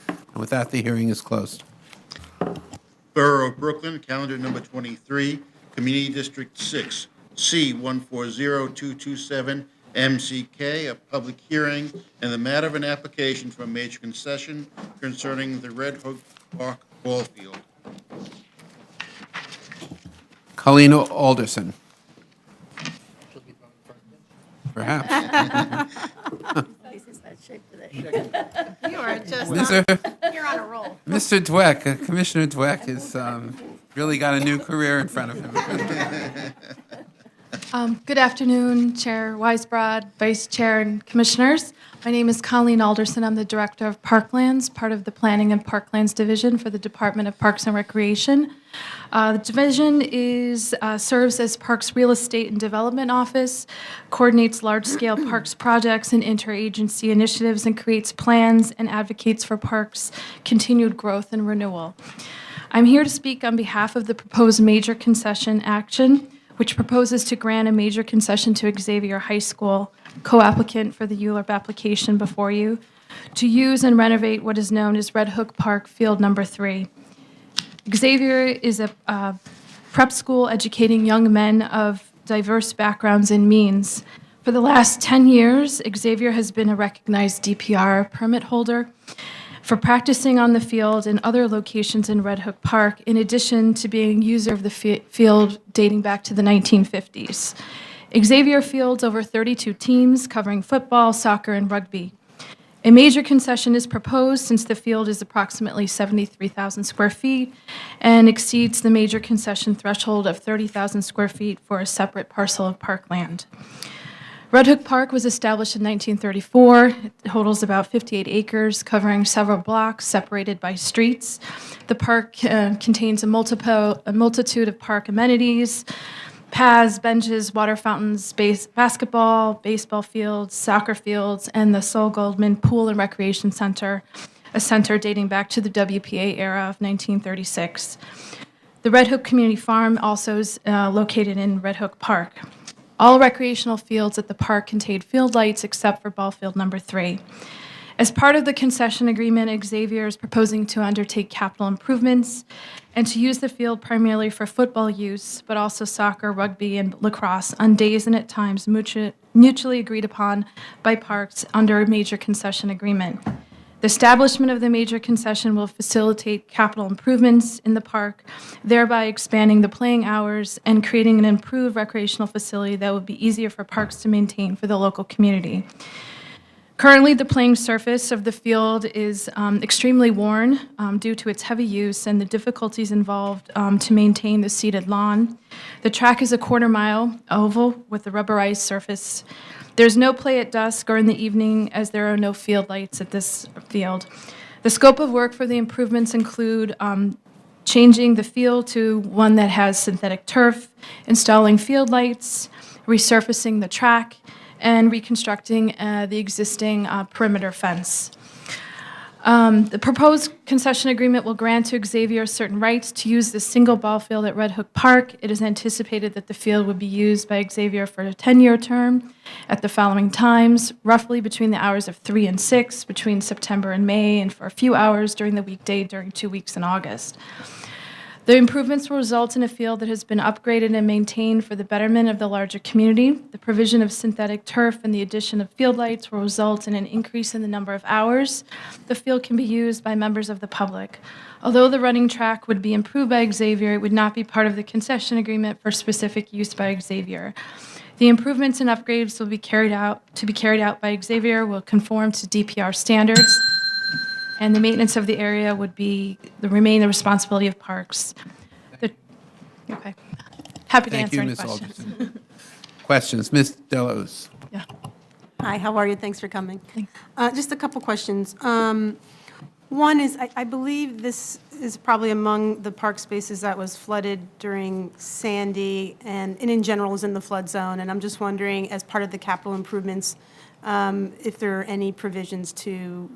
And with that, the hearing is closed. Borough of Brooklyn, calendar number 23, Community District 6, C140227, MCK, a public hearing in the matter of an application for a major concession concerning the Red Hook Park ball field. Colleen Alderson. Perhaps. You are just, you're on a roll. Mr. Dweck, Commissioner Dweck has really got a new career in front of him. Good afternoon, Chair Weisbrod, Vice Chair, and Commissioners. My name is Colleen Alderson. I'm the Director of Parklands, part of the Planning and Parklands Division for the Department of Parks and Recreation. The division serves as Parks Real Estate and Development Office, coordinates large-scale parks projects and interagency initiatives, and creates plans and advocates for parks' continued growth and renewal. I'm here to speak on behalf of the proposed major concession action, which proposes to grant a major concession to Xavier High School, co-applicant for the ULURP application before you, to use and renovate what is known as Red Hook Park Field Number 3. Xavier is a prep school educating young men of diverse backgrounds and means. For the last 10 years, Xavier has been a recognized DPR permit holder for practicing on the field and other locations in Red Hook Park, in addition to being user of the field dating back to the 1950s. Xavier fields over 32 teams covering football, soccer, and rugby. A major concession is proposed since the field is approximately 73,000 square feet and exceeds the major concession threshold of 30,000 square feet for a separate parcel of parkland. Red Hook Park was established in 1934. It totals about 58 acres, covering several blocks separated by streets. The park contains a multitude of park amenities, paths, benches, water fountains, basketball, baseball fields, soccer fields, and the Sol Goldman Pool and Recreation Center, a center dating back to the WPA era of 1936. The Red Hook Community Farm also is located in Red Hook Park. All recreational fields at the park contain field lights except for ball field number 3. As part of the concession agreement, Xavier is proposing to undertake capital improvements and to use the field primarily for football use, but also soccer, rugby, and lacrosse on days and at times mutually agreed upon by parks under a major concession agreement. The establishment of the major concession will facilitate capital improvements in the park, thereby expanding the playing hours and creating an improved recreational facility that would be easier for parks to maintain for the local community. Currently, the playing surface of the field is extremely worn due to its heavy use and the difficulties involved to maintain the seeded lawn. The track is a quarter-mile oval with a rubberized surface. There's no play at dusk or in the evening, as there are no field lights at this field. The scope of work for the improvements include changing the field to one that has synthetic turf, installing field lights, resurfacing the track, and reconstructing the existing perimeter fence. The proposed concession agreement will grant to Xavier certain rights to use the single ball field at Red Hook Park. It is anticipated that the field would be used by Xavier for a 10-year term at the following times, roughly between the hours of 3 and 6, between September and May, and for a few hours during the weekday during 2 weeks in August. The improvements will result in a field that has been upgraded and maintained for the betterment of the larger community. The provision of synthetic turf and the addition of field lights will result in an increase in the number of hours the field can be used by members of the public. Although the running track would be improved by Xavier, it would not be part of the concession agreement for specific use by Xavier. The improvements and upgrades will be carried out by Xavier will conform to DPR standards, and the maintenance of the area would remain the responsibility of parks. Okay. Happy to answer any questions. Alderson. Questions, Ms. Delos. Yeah. Hi, how are you? Thanks for coming. Just a couple questions. One is, I believe this is probably among the park spaces that was flooded during Sandy and in general is in the flood zone. And I'm just wondering, as part of the capital improvements, if there are any provisions to,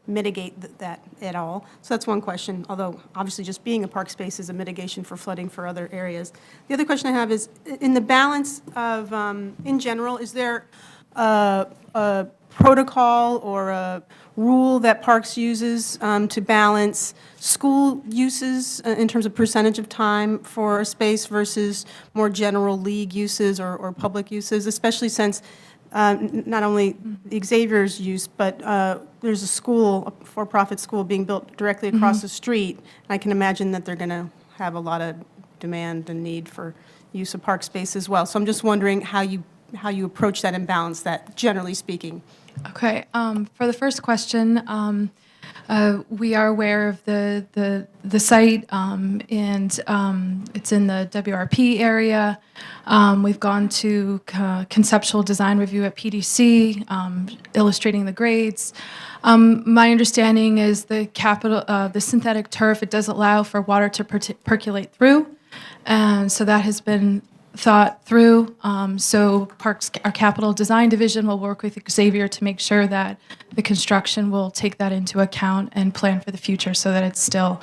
mitigate that at all. So that's one question, although obviously just being a park space is a mitigation for flooding for other areas. The other question I have is, in the balance of, in general, is there a protocol or a rule that Parks uses to balance school uses in terms of percentage of time for a space versus more general league uses or public uses, especially since not only Xavier's use, but there's a school, a for-profit school being built directly across the street. And I can imagine that they're going to have a lot of demand and need for use of park space as well. So I'm just wondering how you approach that and balance that, generally speaking. Okay. For the first question, We are aware of the site, and it's in the WRP area. We've gone to conceptual design review at PDC, illustrating the grades. My understanding is the synthetic turf, it does allow for water to percolate through, and so that has been thought through. So Parks, our capital design division will work with Xavier to make sure that the construction will take that into account and plan for the future so that it's still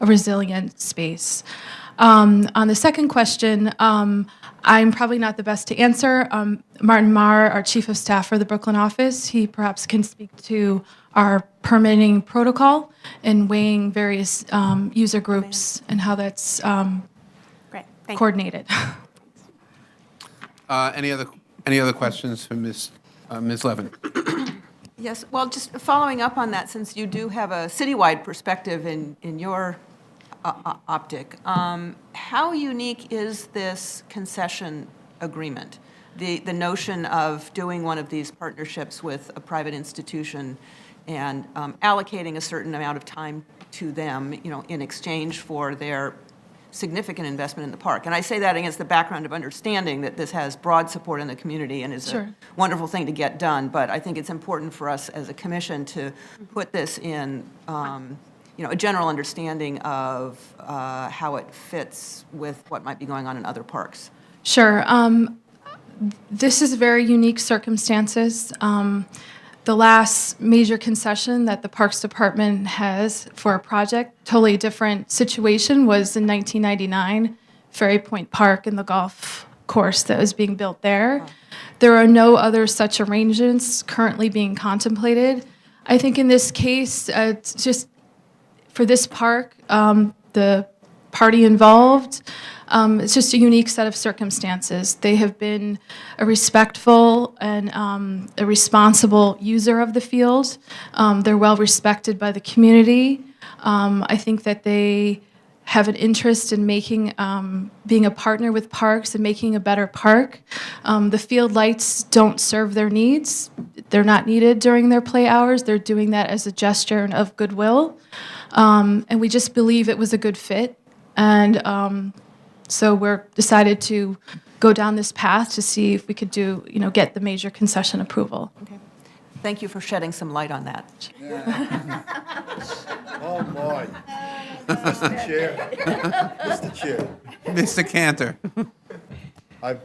a resilient space. On the second question, I'm probably not the best to answer. Martin Marr, our chief of staff for the Brooklyn office, he perhaps can speak to our permitting protocol and weighing various user groups and how that's Great, thank you. coordinated. Any other questions for Ms. Levin? Yes, well, just following up on that, since you do have a citywide perspective in your optic, how unique is this concession agreement? The notion of doing one of these partnerships with a private institution and allocating a certain amount of time to them, in exchange for their significant investment in the park. And I say that against the background of understanding that this has broad support in the community and is Sure. a wonderful thing to get done. But I think it's important for us as a commission to put this in, a general understanding of how it fits with what might be going on in other parks. Sure. This is very unique circumstances. The last major concession that the Parks Department has for a project, totally different situation, was in 1999, Ferry Point Park and the golf course that was being built there. There are no other such arrangements currently being contemplated. I think in this case, it's just for this park, the party involved, it's just a unique set of circumstances. They have been a respectful and a responsible user of the field. They're well respected by the community. I think that they have an interest in making, being a partner with parks and making a better park. The field lights don't serve their needs. They're not needed during their play hours. They're doing that as a gesture of goodwill. And we just believe it was a good fit. And so we're decided to go down this path to see if we could do, get the major concession approval. Okay. Thank you for shedding some light on that. Oh, my. Mr. Chair. Mr. Chair. Mr. Cantor. I've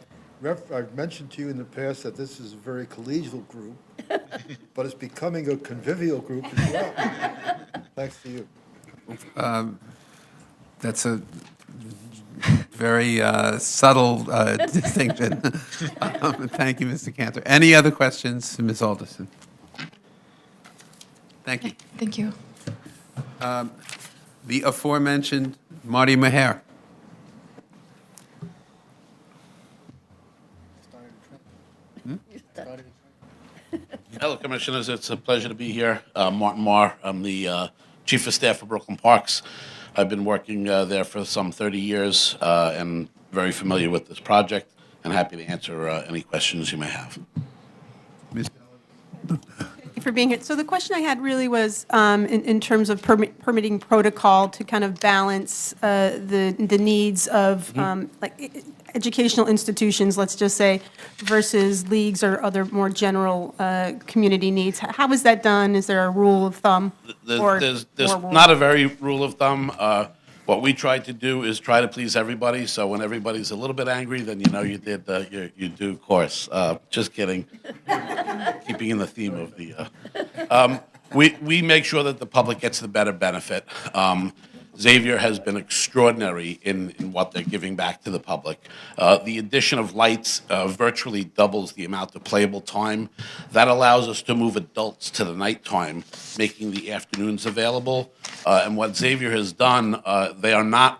mentioned to you in the past that this is a very collegial group, but it's becoming a convivial group as well. Thanks to you. That's a very subtle distinction. Thank you, Mr. Cantor. Any other questions, Ms. Alderson? Thank you. Thank you. The aforementioned Marty Maher. Hello, Commissioners. It's a pleasure to be here. Martin Marr. I'm the Chief of Staff for Brooklyn Parks. I've been working there for some 30 years and very familiar with this project and happy to answer any questions you may have. Ms. Thank you for being here. So the question I had really was in terms of permitting protocol to kind of balance the needs of like educational institutions, let's just say, versus leagues or other more general community needs. How is that done? Is there a rule of thumb? There's not a very rule of thumb. What we try to do is try to please everybody. So when everybody's a little bit angry, then you know you did you do course. Just kidding. Keeping in the theme of the. We make sure that the public gets the better benefit. Xavier has been extraordinary in what they're giving back to the public. The addition of lights virtually doubles the amount of playable time. That allows us to move adults to the nighttime, making the afternoons available. And what Xavier has done, they are not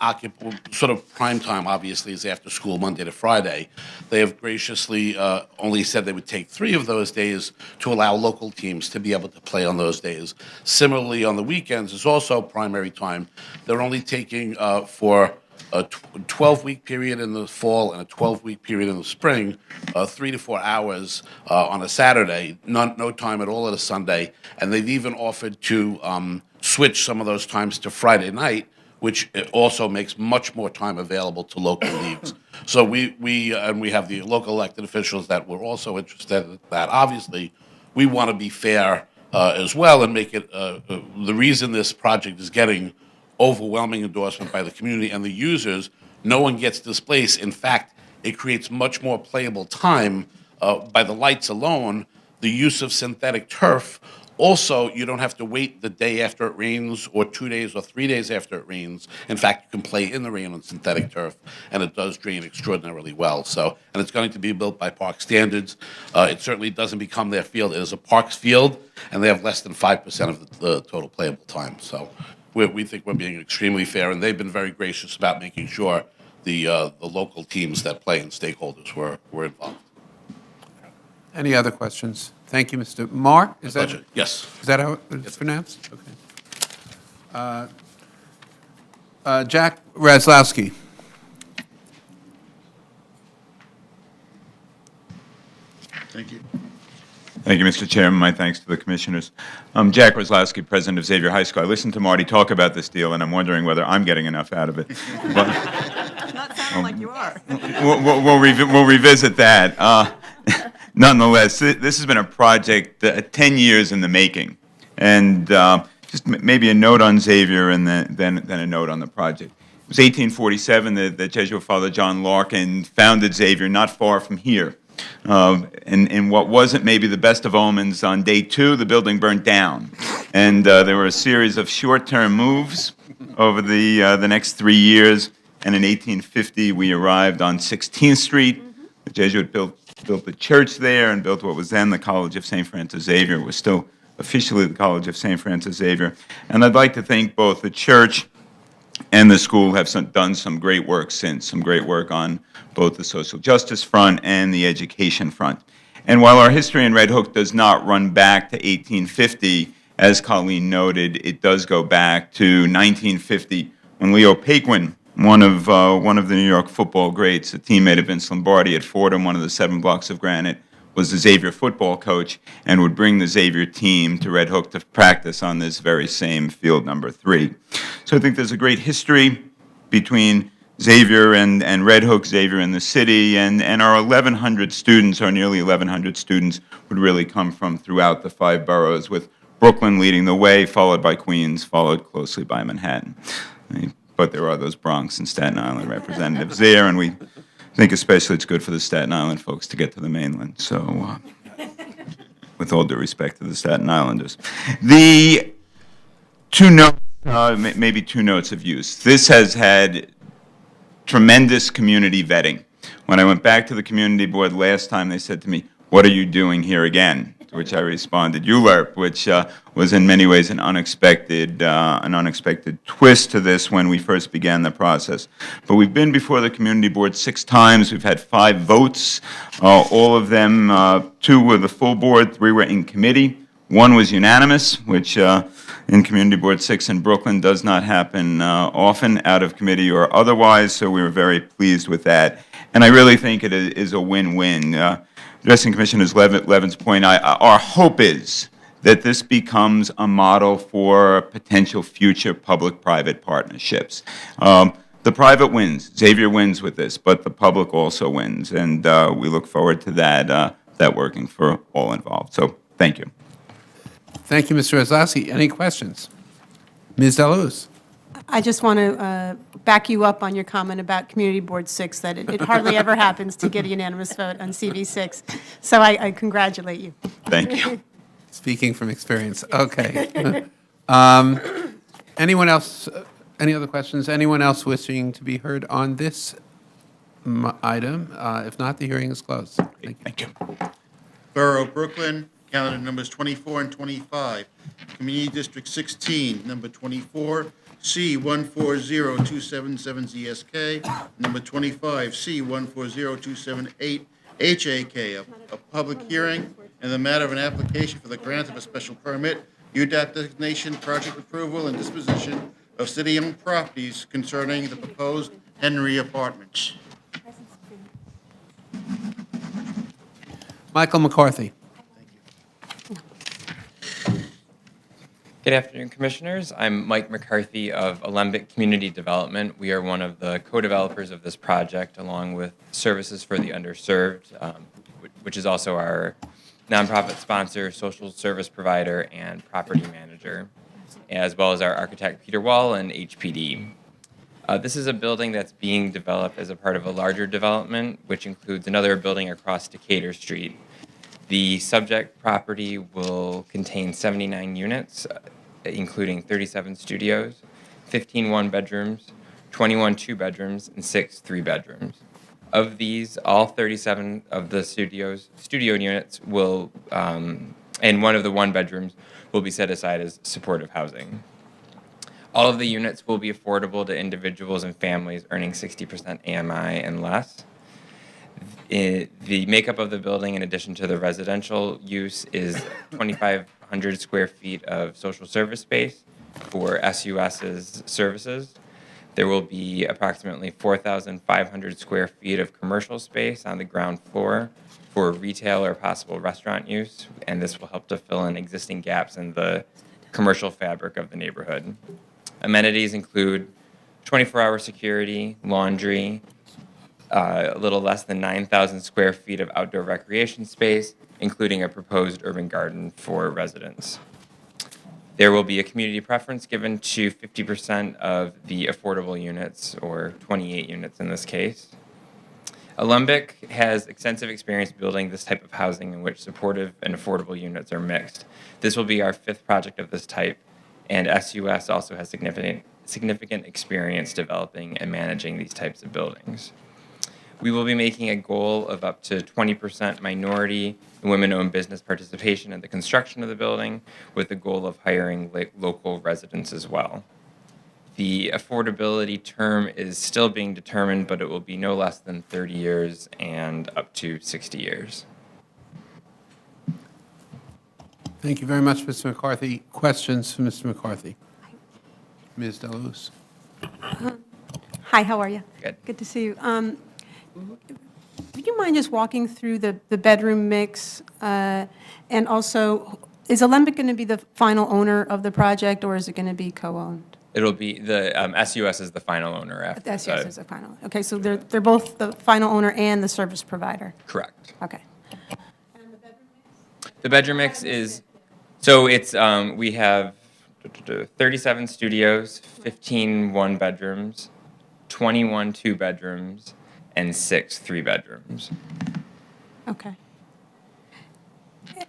sort of prime time, obviously, is after school, Monday to Friday. They have graciously only said they would take 3 of those days to allow local teams to be able to play on those days. Similarly, on the weekends is also primary time. They're only taking for a 12-week period in the fall and a 12-week period in the spring, 3 to 4 hours on a Saturday, no time at all on a Sunday. And they've even offered to switch some of those times to Friday night, which also makes much more time available to local leagues. So we have the local elected officials that were also interested in that. Obviously, we want to be fair as well and make it the reason this project is getting overwhelming endorsement by the community and the users. No one gets displaced. In fact, it creates much more playable time by the lights alone. The use of synthetic turf. Also, you don't have to wait the day after it rains or 2 days or 3 days after it rains. In fact, you can play in the rain on synthetic turf, and it does drain extraordinarily well. So, and it's going to be built by park standards. It certainly doesn't become their field. It is a parks field, and they have less than 5% of the total playable time. So we think we're being extremely fair, and they've been very gracious about making sure the local teams that play and stakeholders were involved. Any other questions? Thank you, Mr. Mark. Is that Pleasure. Yes. Is that how it's pronounced? Okay. Jack Razlowski. Thank you. Thank you, Mr. Chairman. My thanks to the commissioners. I'm Jack Roslowski, president of Xavier High School. I listened to Marty talk about this deal, and I'm wondering whether I'm getting enough out of it. But, Not sounding like you are. we'll revisit that. Nonetheless, this has been a project 10 years in the making. And just maybe a note on Xavier and then a note on the project. It was 1847 that Jesuit Father John Larkin founded Xavier not far from here. In what wasn't maybe the best of omens, on day 2, the building burned down. And there were a series of short-term moves over the next 3 years. And in 1850, we arrived on 16th Street. The Jesuit built the church there and built what was then the College of St. Francis Xavier. It was still officially the College of St. Francis Xavier. And I'd like to thank both the church and the school have done some great work since, some great work on both the social justice front and the education front. And while our history in Red Hook does not run back to 1850, as Colleen noted, it does go back to 1950 when Leo Paquin, one of the New York football greats, a teammate of Vince Lombardi at Fordham, one of the 7 blocks of granite, was the Xavier football coach and would bring the Xavier team to Red Hook to practice on this very same field number 3. So I think there's a great history between Xavier and Red Hook, Xavier and the city, and our 1,100 students, our nearly 1,100 students, would really come from throughout the 5 boroughs, with Brooklyn leading the way, followed by Queens, followed closely by Manhattan. But there are those Bronx and Staten Island representatives there, and we think especially it's good for the Staten Island folks to get to the mainland. So, with all due respect to the Staten Islanders. The 2 notes, maybe 2 notes of use. This has had tremendous community vetting. When I went back to the community board last time, they said to me, "What are you doing here again?" To which I responded, "ULERP," which was in many ways an unexpected twist to this when we first began the process. But we've been before the community board 6 times. We've had 5 votes. All of them, 2 were the full board, 3 were in committee. 1 was unanimous, which in Community Board 6 in Brooklyn does not happen often, out of committee or otherwise, so we were very pleased with that. And I really think it is a win-win. Addressing Commissioner Levin's point, our hope is that this becomes a model for potential future public-private partnerships. The private wins, Xavier wins with this, but the public also wins, and we look forward to that working for all involved. So, thank you. Thank you, Mr. Razlowski. Any questions? Ms. DeLuz. I just want to back you up on your comment about Community Board 6, that it hardly ever happens to get a unanimous vote on CV6. So I congratulate you. Thank you. Speaking from experience. Okay. Anyone else? Any other questions? Anyone else wishing to be heard on this item? If not, the hearing is closed. Thank you. Borough of Brooklyn, calendar numbers 24 and 25. Community District 16, number 24, C140277ZSK, number 25, C140278HAK, a public hearing in the matter of an application for the grant of a special permit, UDOT designation, project approval, and disposition of city-owned properties concerning the proposed Henry Apartments. Michael McCarthy. Good afternoon, Commissioners. I'm Mike McCarthy of Alembic Community Development. We are one of the co-developers of this project, along with Services for the Underserved, which is also our nonprofit sponsor, social service provider, and property manager, as well as our architect, Peter Wall, and HPD. This is a building that's being developed as a part of a larger development, which includes another building across Decatur Street. The subject property will contain 79 units, including 37 studios, 15 one-bedrooms, 21 two-bedrooms, and 6 three-bedrooms. Of these, all 37 of the studio units will, and one of the one-bedrooms will be set aside as supportive housing. All of the units will be affordable to individuals and families earning 60% AMI and less. The makeup of the building, in addition to the residential use, is 2,500 square feet of social service space for SUS's services. There will be approximately 4,500 square feet of commercial space on the ground floor for retail or possible restaurant use, and this will help to fill in existing gaps in the commercial fabric of the neighborhood. Amenities include 24-hour security, laundry, a little less than 9,000 square feet of outdoor recreation space, including a proposed urban garden for residents. There will be a community preference given to 50% of the affordable units, or 28 units in this case. Alembic has extensive experience building this type of housing in which supportive and affordable units are mixed. This will be our 5th project of this type, and SUS also has significant experience developing and managing these types of buildings. We will be making a goal of up to 20% minority and women-owned business participation in the construction of the building, with the goal of hiring local residents as well. The affordability term is still being determined, but it will be no less than 30 years and up to 60 years. Thank you very much, Mr. McCarthy. Questions for Mr. McCarthy? Ms. Deluz. Hi, how are you? Good. Good to see you. Would you mind just walking through the bedroom mix? And also, is Alembic going to be the final owner of the project, or is it going to be co-owned? It'll be the SUS is the final owner after. The SUS is the final. Okay, so they're both the final owner and the service provider. Correct. Okay. The bedroom mix is, so it's, we have 37 studios, 15 one-bedrooms, 21 two-bedrooms, and 6 three-bedrooms. Okay.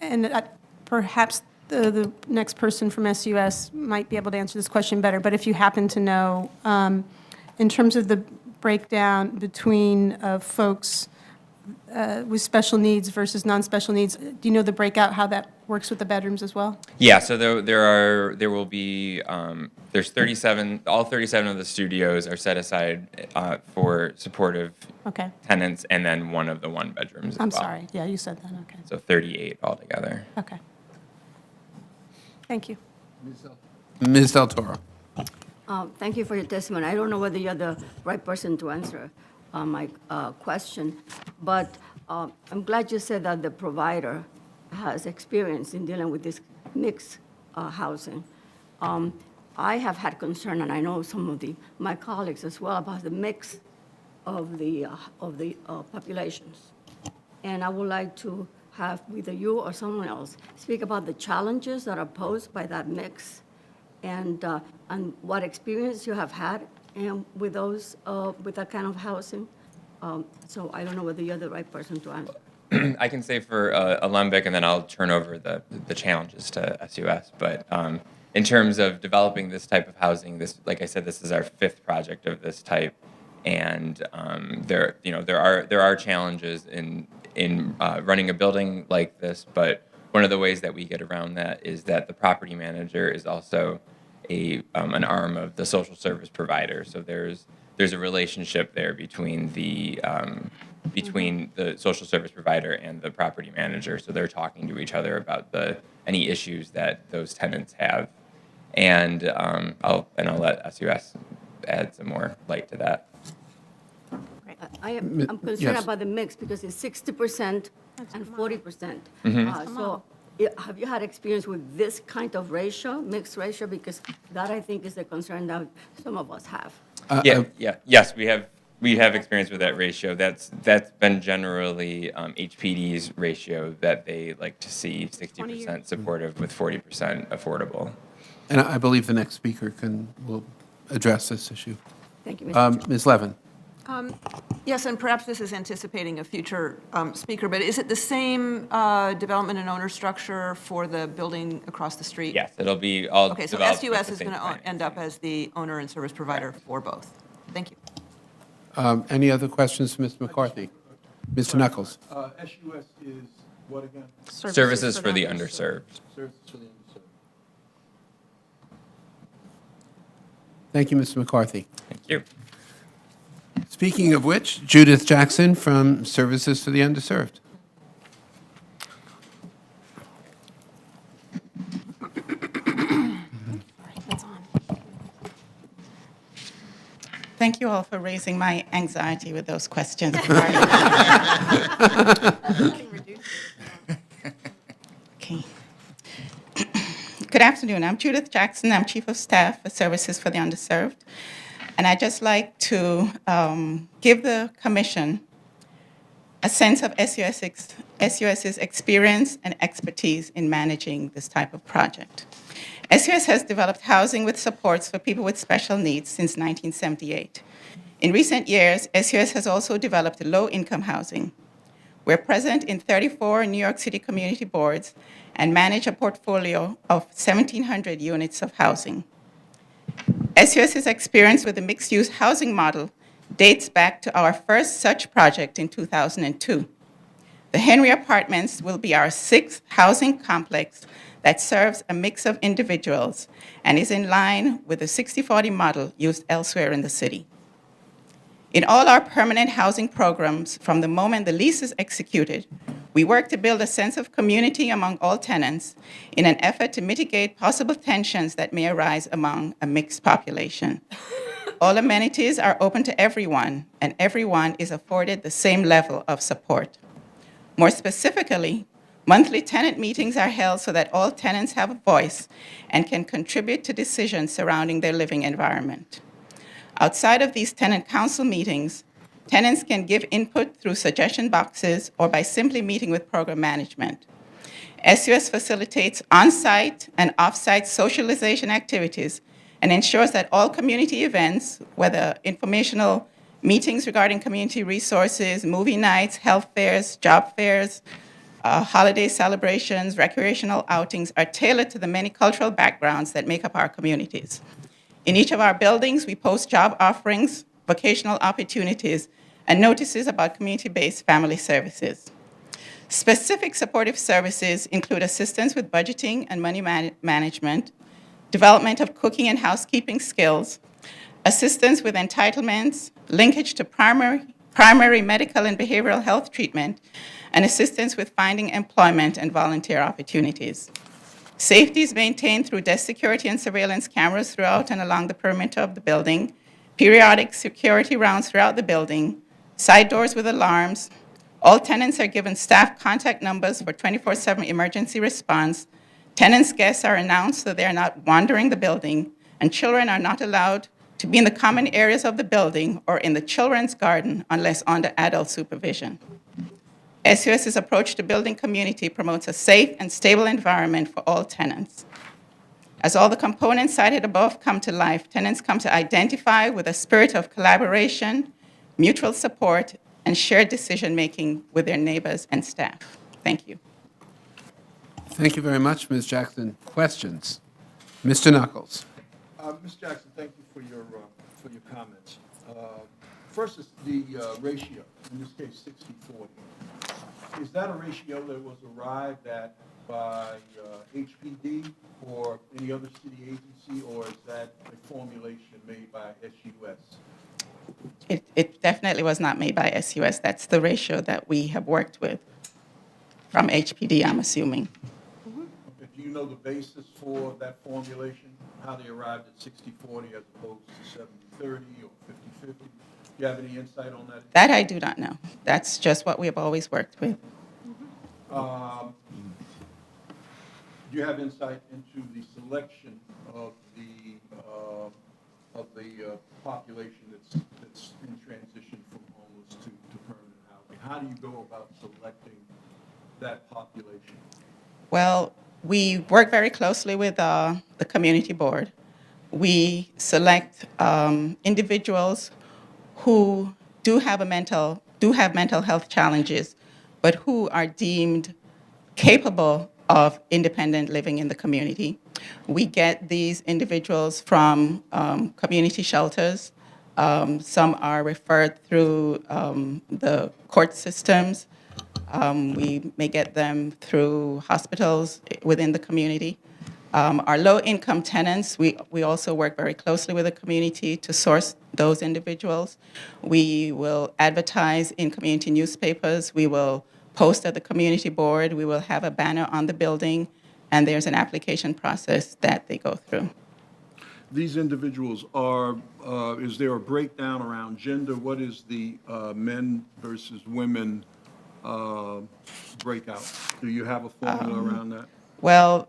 And perhaps the next person from SUS might be able to answer this question better, but if you happen to know, in terms of the breakdown between folks with special needs versus non-special needs, do you know the breakout, how that works with the bedrooms as well? Yeah, so there will be, there's 37, all 37 of the studios are set aside for supportive tenants, and then one of the one-bedrooms as well. I'm sorry, yeah, you said that, okay. So 38 altogether. Okay. Thank you. Ms. Del Toro. Thank you for your testimony. I don't know whether you're the right person to answer my question, but I'm glad you said that the provider has experience in dealing with this mixed housing. I have had concern, and I know some of my colleagues as well, about the mix of the populations. And I would like to have either you or someone else speak about the challenges that are posed by that mix, and what experience you have had with those with that kind of housing. So I don't know whether you're the right person to answer. I can say for Alembic, and then I'll turn over the challenges to SUS. But in terms of developing this type of housing, this, like I said, this is our 5th project of this type, and there are challenges in running a building like this. But one of the ways that we get around that is that the property manager is also an arm of the social service provider. So there's a relationship there between the social service provider and the property manager. So they're talking to each other about any issues that those tenants have, and I'll let SUS add some more light to that. I'm concerned yes. about the mix because it's 60% and 40%. So have you had experience with this kind of ratio, mixed ratio? Because that, I think, is the concern that some of us have. Yes, we have experience with that ratio. That's been generally HPD's ratio that they like to see 60% supportive with 40% affordable. And I believe the next speaker will address this issue. Thank you, Mr. Chair. Ms. Levin. Yes, and perhaps this is anticipating a future speaker, but is it the same development and owner structure for the building across the street? Yes, it'll be all Okay, so developed with SUS the is same going to plan. end up as the owner and service provider for both. Thank you. Any other questions for Mr. McCarthy? Mr. Knuckles. SUS is what again? Services for the underserved. Services for the underserved. Thank you, Mr. McCarthy. Thank you. Speaking of which, Judith Jackson from Services for the Underserved. Thank you all for raising my anxiety with those questions. Okay. Good afternoon. I'm Judith Jackson. I'm Chief of Staff for Services for the Underserved. And I'd just like to give the Commission a sense of SUS's experience and expertise in managing this type of project. SUS has developed housing with supports for people with special needs since 1978. In recent years, SUS has also developed low-income housing. We're present in 34 New York City community boards and manage a portfolio of 1,700 units of housing. SUS's experience with the mixed-use housing model dates back to our first such project in 2002. The Henry Apartments will be our 6th housing complex that serves a mix of individuals and is in line with the 60-40 model used elsewhere in the city. In all our permanent housing programs, from the moment the lease is executed, we work to build a sense of community among all tenants in an effort to mitigate possible tensions that may arise among a mixed population. All amenities are open to everyone, and everyone is afforded the same level of support. More specifically, monthly tenant meetings are held so that all tenants have a voice and can contribute to decisions surrounding their living environment. Outside of these tenant council meetings, tenants can give input through suggestion boxes or by simply meeting with program management. SUS facilitates on-site and off-site socialization activities and ensures that all community events, whether informational meetings regarding community resources, movie nights, health fairs, job fairs, holiday celebrations, recreational outings, are tailored to the many cultural backgrounds that make up our communities. In each of our buildings, we post job offerings, vocational opportunities, and notices about community-based family services. Specific supportive services include assistance with budgeting and money management, development of cooking and housekeeping skills, assistance with entitlements, linkage to primary medical and behavioral health treatment, and assistance with finding employment and volunteer opportunities. Safety is maintained through desk security and surveillance cameras throughout and along the perimeter of the building, periodic security rounds throughout the building, side doors with alarms. All tenants are given staff contact numbers for 24/7 emergency response. Tenants' guests are announced so they are not wandering the building, and children are not allowed to be in the common areas of the building or in the children's garden unless under adult supervision. SUS's approach to building community promotes a safe and stable environment for all tenants. As all the components cited above come to life, tenants come to identify with a spirit of collaboration, mutual support, and shared decision-making with their neighbors and staff. Thank you. Thank you very much, Ms. Jackson. Questions? Mr. Knuckles. Ms. Jackson, thank you for your comments. First is the ratio, in this case 60-40. Is that a ratio that was arrived at by HPD or any other city agency, or is that a formulation made by SUS? It definitely was not made by SUS. That's the ratio that we have worked with from HPD, I'm assuming. Okay. Do you know the basis for that formulation, how they arrived at 60-40 as opposed to 70-30 or 50-50? You have any insight on that? That I do not know. That's just what we have always worked with. Do you have insight into the selection of the population that's in transition from homeless to permanent housing? How do you go about selecting that population? Well, we work very closely with the community board. We select individuals who do have mental health challenges, but who are deemed capable of independent living in the community. We get these individuals from community shelters. Some are referred through the court systems. We may get them through hospitals within the community. Our low-income tenants, we also work very closely with the community to source those individuals. We will advertise in community newspapers. We will post at the community board. We will have a banner on the building, and there's an application process that they go through. These individuals are, is there a breakdown around gender? What is the men versus women breakout? Do you have a formula around that? Well,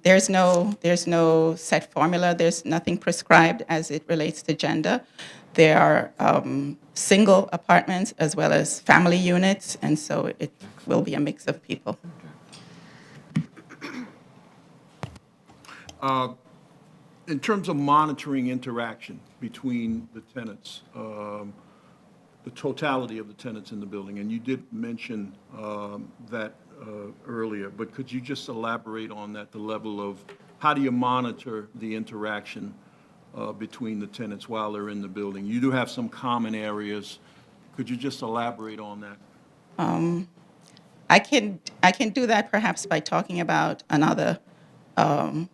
there's no set formula. There's nothing prescribed as it relates to gender. There are single apartments as well as family units, and so it will be a mix of people. In terms of monitoring interaction between the tenants, the totality of the tenants in the building, and you did mention that earlier, but could you just elaborate on that, the level of how do you monitor the interaction between the tenants while they're in the building? You do have some common areas. Could you just elaborate on that? I can do that perhaps by talking about another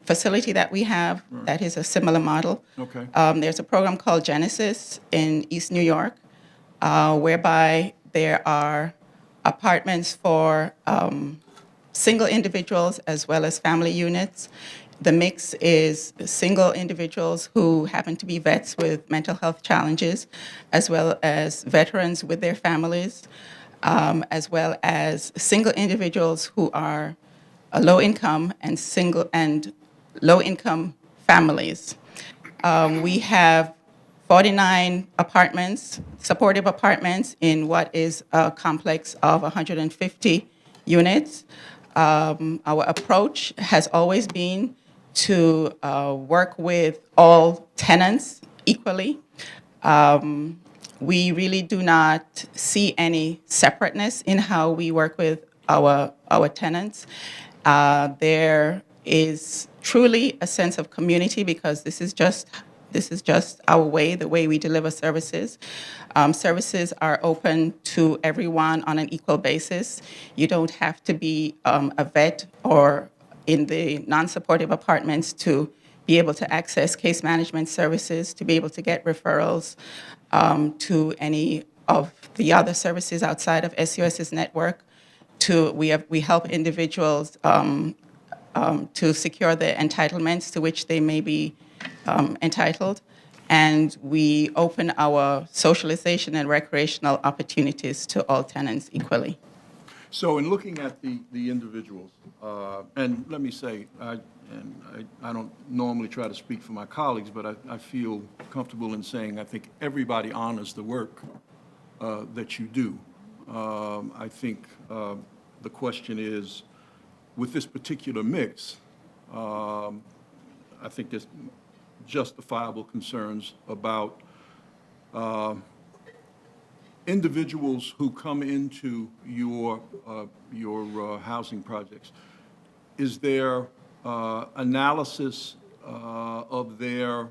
facility that we have that is a similar model. Okay. There's a program called Genesis in East New York, whereby there are apartments for single individuals as well as family units. The mix is single individuals who happen to be vets with mental health challenges, as well as veterans with their families, as well as single individuals who are low income and low income families. We have 49 apartments, supportive apartments, in what is a complex of 150 units. Our approach has always been to work with all tenants equally. We really do not see any separateness in how we work with our tenants. There is truly a sense of community because this is just our way, the way we deliver services. Services are open to everyone on an equal basis. You don't have to be a vet or in the non-supportive apartments to be able to access case management services, to be able to get referrals to any of the other services outside of SUS's network. We help individuals to secure the entitlements to which they may be entitled, and we open our socialization and recreational opportunities to all tenants equally. So in looking at the individuals, and let me say, I don't normally try to speak for my colleagues, but I feel comfortable in saying I think everybody honors the work that you do. I think the question is, with this particular mix, I think there's justifiable concerns about individuals who come into your housing projects. Is there analysis of the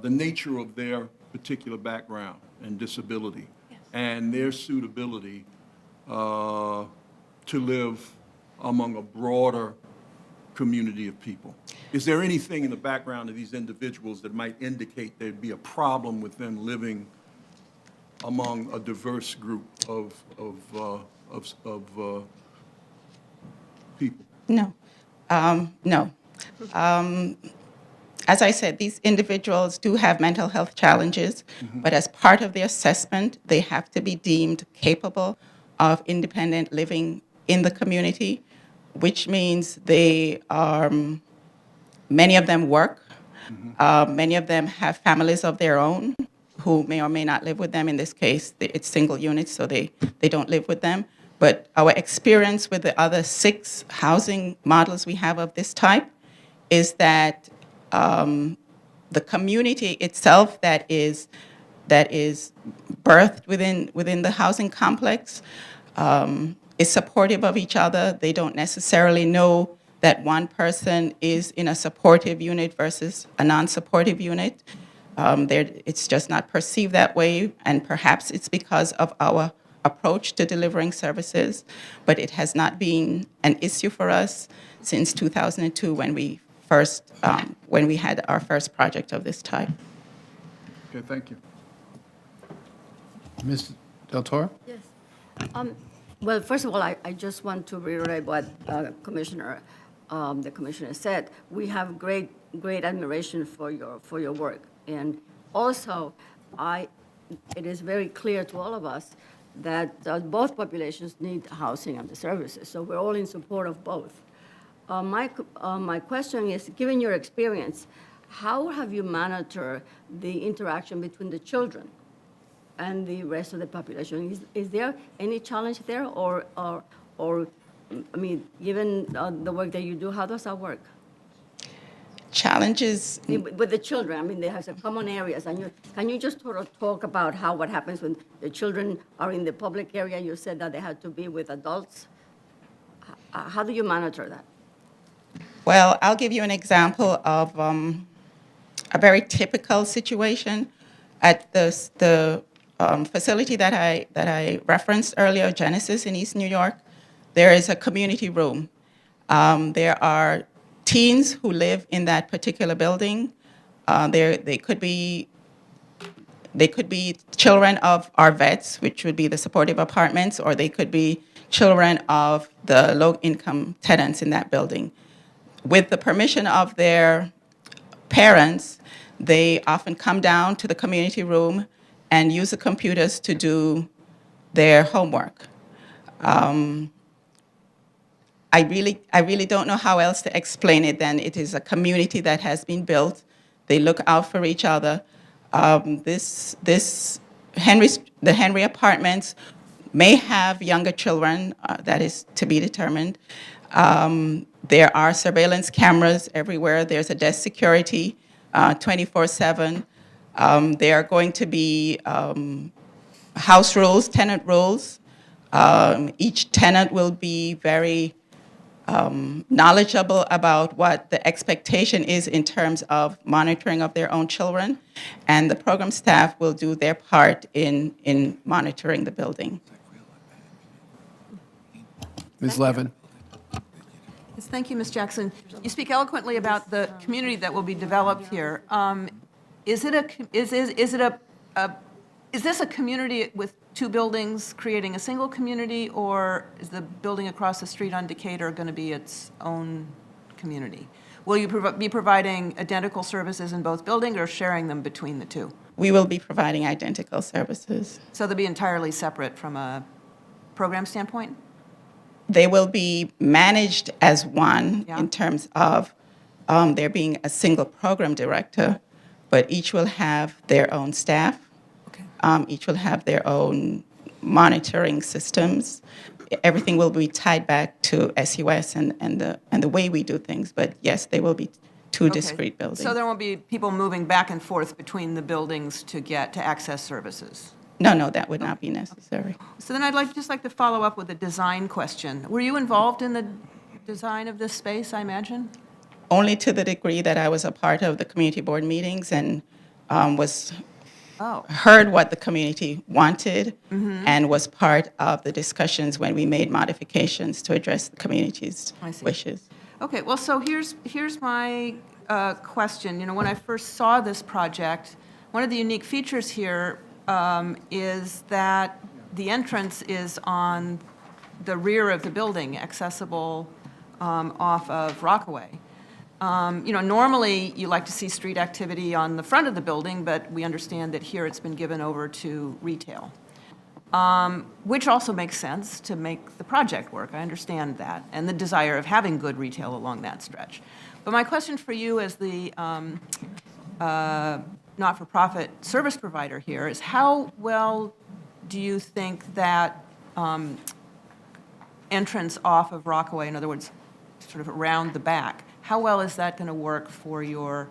nature of their particular background and disability, and their suitability to live among a broader community of people? Is there anything in the background of these individuals that might indicate there'd be a problem with them living among a diverse group of people? No. No. as I said, these individuals do have mental health challenges, but as part of the assessment, they have to be deemed capable of independent living in the community, which means they are, many of them work, many of them have families of their own who may or may not live with them. In this case, it's single units, so they don't live with them. But our experience with the other 6 housing models we have of this type is that the community itself that is birthed within the housing complex is supportive of each other. They don't necessarily know that one person is in a supportive unit versus a non-supportive unit. It's just not perceived that way, and perhaps it's because of our approach to delivering services, but it has not been an issue for us since 2002 when we had our first project of this type. Okay, thank you. Ms. Del Toro? Yes. Well, first of all, I just want to reiterate what the commissioner said. We have great admiration for your work, and also it is very clear to all of us that both populations need housing and the services. So we're all in support of both. My question is, given your experience, how have you monitored the interaction between the children and the rest of the population? Is there any challenge there, or I mean, given the work that you do, how does that work? Challenges With the children, I mean, they have some common areas, and can you just sort of talk about what happens when the children are in the public area? You said that they have to be with adults. How do you monitor that? Well, I'll give you an example of a very typical situation at the facility that I referenced earlier, Genesis in East New York. There is a community room. There are teens who live in that particular building. They could be children of our vets, which would be the supportive apartments, or they could be children of the low-income tenants in that building. With the permission of their parents, they often come down to the community room and use the computers to do their homework. I really don't know how else to explain it than it is a community that has been built. They look out for each other. The Henry apartments may have younger children, that is to be determined. There are surveillance cameras everywhere. There's a desk security 24/7. There are going to be house rules, tenant rules. Each tenant will be very knowledgeable about what the expectation is in terms of monitoring of their own children, and the program staff will do their part in monitoring the building. Ms. Levin? Yes, thank you, Ms. Jackson. You speak eloquently about the community that will be developed here. Is this a community with 2 buildings creating a single community, or is the building across the street on Decatur going to be its own community? Will you be providing identical services in both buildings or sharing them between the 2? We will be providing identical services. So they'll be entirely separate from a program standpoint? They will be managed as one in terms of there being a single program director, but each will have their own staff. Each will have their own monitoring systems. Everything will be tied back to SUS and the way we do things. But yes, they will be 2 discrete buildings. So there won't be people moving back and forth between the buildings to access services? No, that would not be necessary. So then I'd just like to follow up with a design question. Were you involved in the design of this space, I imagine? Only to the degree that I was a part of the community board meetings and heard what the community wanted and was part of the discussions when we made modifications to address the community's wishes. Okay, well, so here's my question. You know, when I first saw this project, one of the unique features here is that the entrance is on the rear of the building, accessible off of Rockaway. Normally, you like to see street activity on the front of the building, but we understand that here it's been given over to retail, which also makes sense to make the project work. I understand that, and the desire of having good retail along that stretch. But my question for you as the not-for-profit service provider here is, how well do you think that entrance off of Rockaway, in other words, sort of around the back, how well is that going to work for your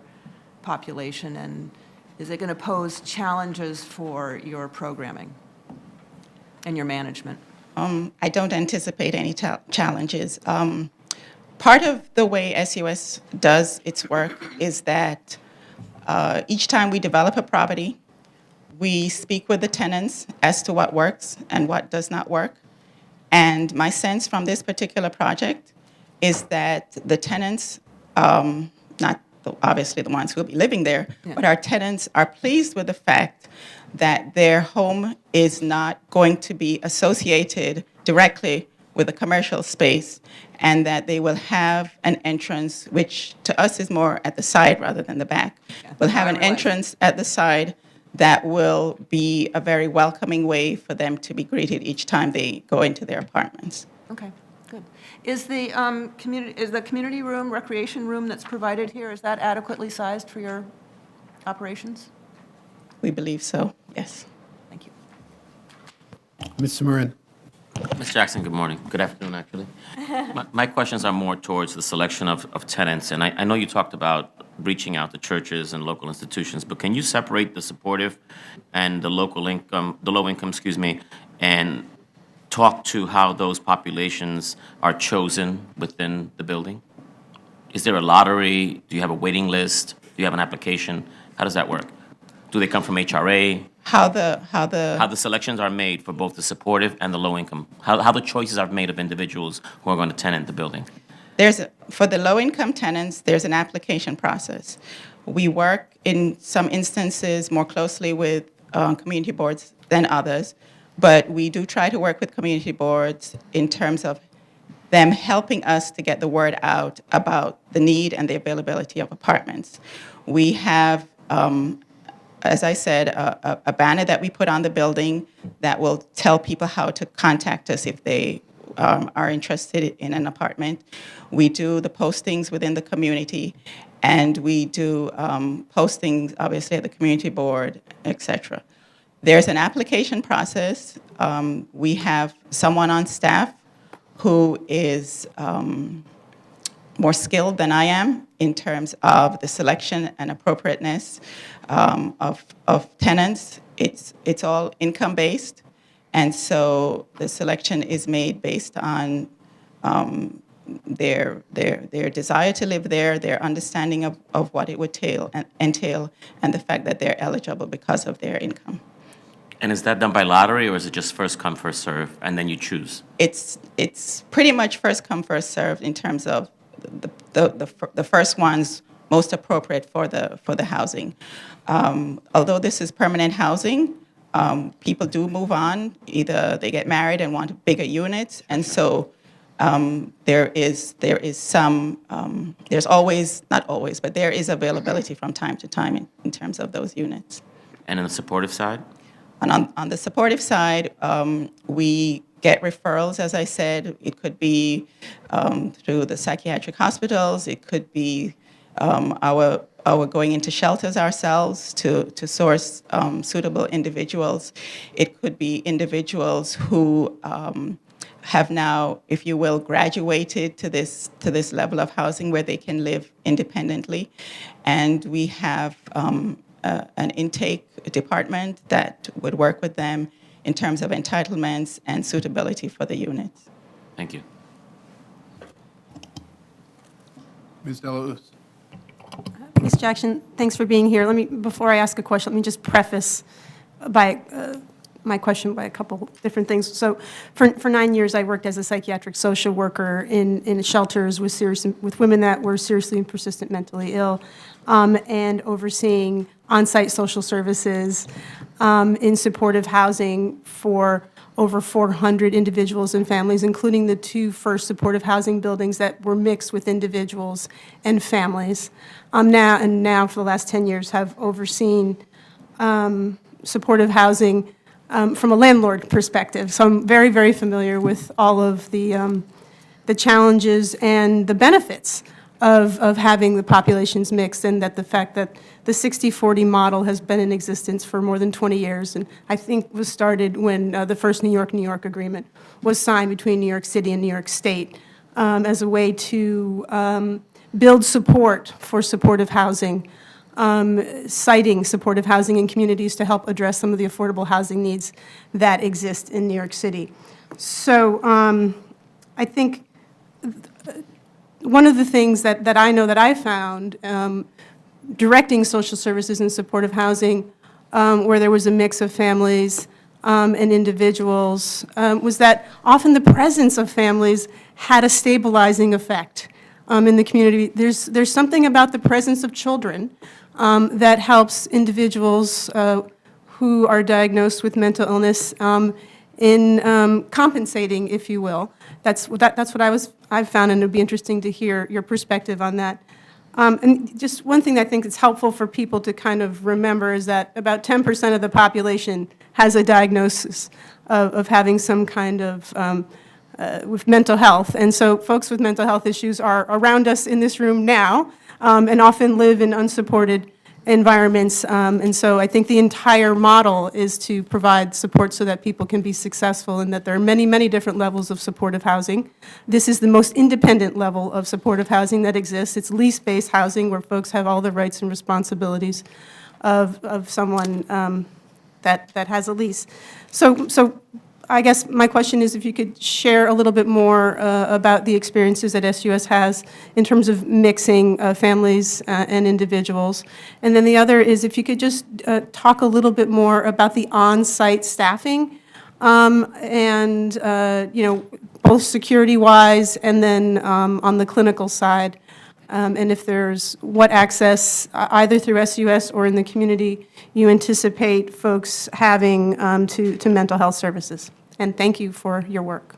population, and is it going to pose challenges for your programming and your management? I don't anticipate any challenges. Part of the way SUS does its work is that each time we develop a property, we speak with the tenants as to what works and what does not work. And my sense from this particular project is that the tenants, not obviously the ones who will be living there, but our tenants are pleased with the fact that their home is not going to be associated directly with a commercial space, and that they will have an entrance, which to us is more at the side rather than the back. We'll have an entrance at the side that will be a very welcoming way for them to be greeted each time they go into their apartments. Okay, good. Is the community room, recreation room that's provided here, is that adequately sized for your operations? We believe so, yes. Thank you. Mr. Marin. Ms. Jackson, good morning. Good afternoon, actually. My questions are more towards the selection of tenants, and I know you talked about reaching out to churches and local institutions, but can you separate the supportive and the low income, and talk to how those populations are chosen within the building? Is there a lottery? Do you have a waiting list? Do you have an application? How does that work? Do they come from HRA? How the selections are made for both the supportive and the low income? How the choices are made of individuals who are going to tenant the building? For the low-income tenants, there's an application process. We work in some instances more closely with community boards than others, but we do try to work with community boards in terms of them helping us to get the word out about the need and the availability of apartments. We have, as I said, a banner that we put on the building that will tell people how to contact us if they are interested in an apartment. We do the postings within the community, and we do postings, obviously, at the community board, etc. There's an application process. We have someone on staff who is more skilled than I am in terms of the selection and appropriateness of tenants. It's all income-based. And so the selection is made based on their desire to live there, their understanding of what it would entail, and the fact that they're eligible because of their income. And is that done by lottery, or is it just first come, first serve, and then you choose? It's pretty much first come, first served in terms of the first ones most appropriate for the housing. Although this is permanent housing, people do move on. Either they get married and want bigger units, and so there is some, there's always, not always, but there is availability from time to time in terms of those units. And on the supportive side? And on the supportive side, we get referrals, as I said. It could be through the psychiatric hospitals. It could be our going into shelters ourselves to source suitable individuals. It could be individuals who have now, if you will, graduated to this level of housing where they can live independently. And we have an intake department that would work with them in terms of entitlements and suitability for the units. Thank you. Ms. Delausse. Ms. Jackson, thanks for being here. Before I ask a question, let me just preface by my question by a couple different things. So for 9 years, I worked as a psychiatric social worker in shelters with women that were seriously and persistent mentally ill, and overseeing on-site social services in supportive housing for over 400 individuals and families, including the 2 first supportive housing buildings that were mixed with individuals and families. Now for the last 10 years have overseen supportive housing from a landlord perspective. So I'm very, very familiar with all of the challenges and the benefits of having the populations mixed, and that the fact that the 60/40 model has been in existence for more than 20 years, and I think was started when the first New York agreement was signed between New York City and New York State as a way to build support for supportive housing, citing supportive housing in communities to help address some of the affordable housing needs that exist in New York City. So I think one of the things that I know that I found directing social services and supportive housing where there was a mix of families and individuals was that often the presence of families had a stabilizing effect in the community. There's something about the presence of children that helps individuals who are diagnosed with mental illness in compensating, if you will. That's what I've found, and it would be interesting to hear your perspective on that. And just one thing that I think is helpful for people to kind of remember is that about 10% of the population has a diagnosis of having some kind of with mental health. And so folks with mental health issues are around us in this room now and often live in unsupported environments. And so I think the entire model is to provide support so that people can be successful, and that there are many, many different levels of supportive housing. This is the most independent level of supportive housing that exists. It's lease-based housing where folks have all the rights and responsibilities of someone that has a lease. So I guess my question is if you could share a little bit more about the experiences that SUS has in terms of mixing families and individuals. And then the other is if you could just talk a little bit more about the on-site staffing and, both security-wise and then on the clinical side. And if there's what access, either through SUS or in the community, you anticipate folks having to mental health services. And thank you for your work.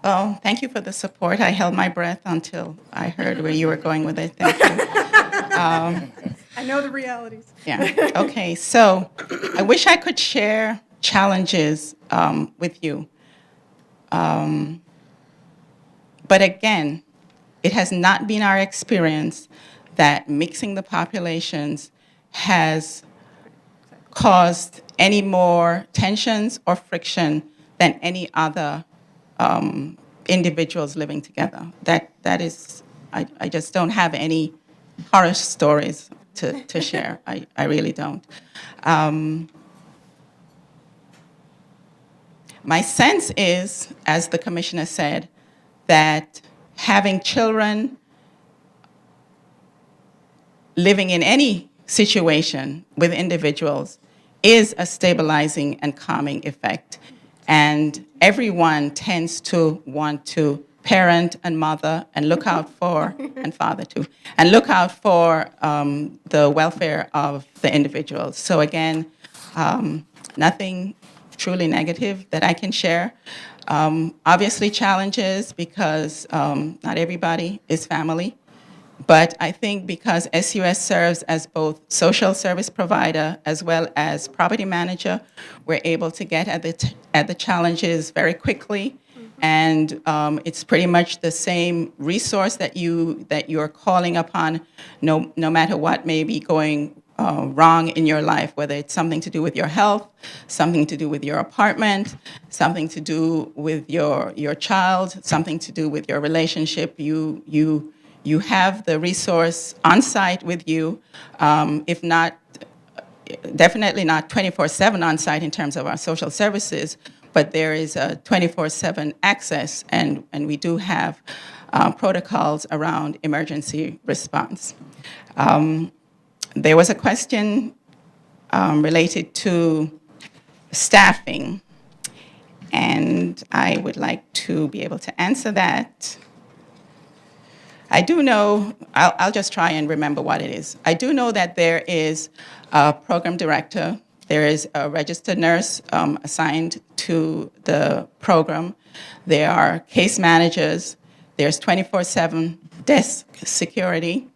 Well, thank you for the support. I held my breath until I heard where you were going with it. Thank you. I know the realities. Yeah. Okay. So I wish I could share challenges with you. But again, it has not been our experience that mixing the populations has caused any more tensions or friction than any other individuals living together. That is, I just don't have any horror stories to share. I really don't. My sense is, as the commissioner said, that having children living in any situation with individuals is a stabilizing and calming effect. And everyone tends to want to parent and mother and look out for, and father too, and look out for the welfare of the individuals. So again, nothing truly negative that I can share. Obviously challenges because not everybody is family. But I think because SUS serves as both social service provider as well as property manager, we're able to get at the challenges very quickly. And it's pretty much the same resource that you're calling upon, no matter what may be going wrong in your life, whether it's something to do with your health, something to do with your apartment, something to do with your child, something to do with your relationship. You have the resource on site with you, if not, definitely not 24/7 on site in terms of our social services, but there is a 24/7 access, and we do have protocols around emergency response. There was a question related to staffing, and I would like to be able to answer that. I do know, I'll just try and remember what it is. I do know that there is a program director There is a registered nurse assigned to the program. There are case managers. There's 24/7 desk security.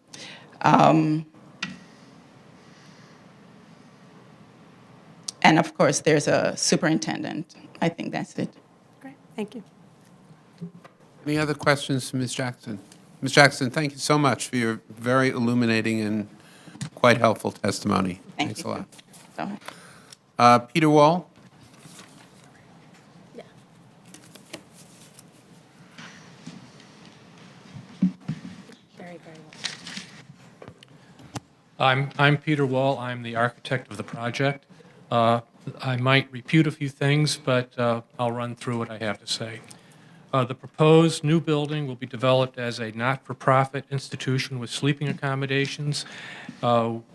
And of course, there's a superintendent. I think that's it. Great, thank you. Any other questions for Ms. Jackson? Ms. Jackson, thank you so much for your very illuminating and quite helpful testimony. Thank Thanks you. a lot. Peter Wall? I'm Peter Wall. I'm the architect of the project. I might repeat a few things, but I'll run through what I have to say. The proposed new building will be developed as a not-for-profit institution with sleeping accommodations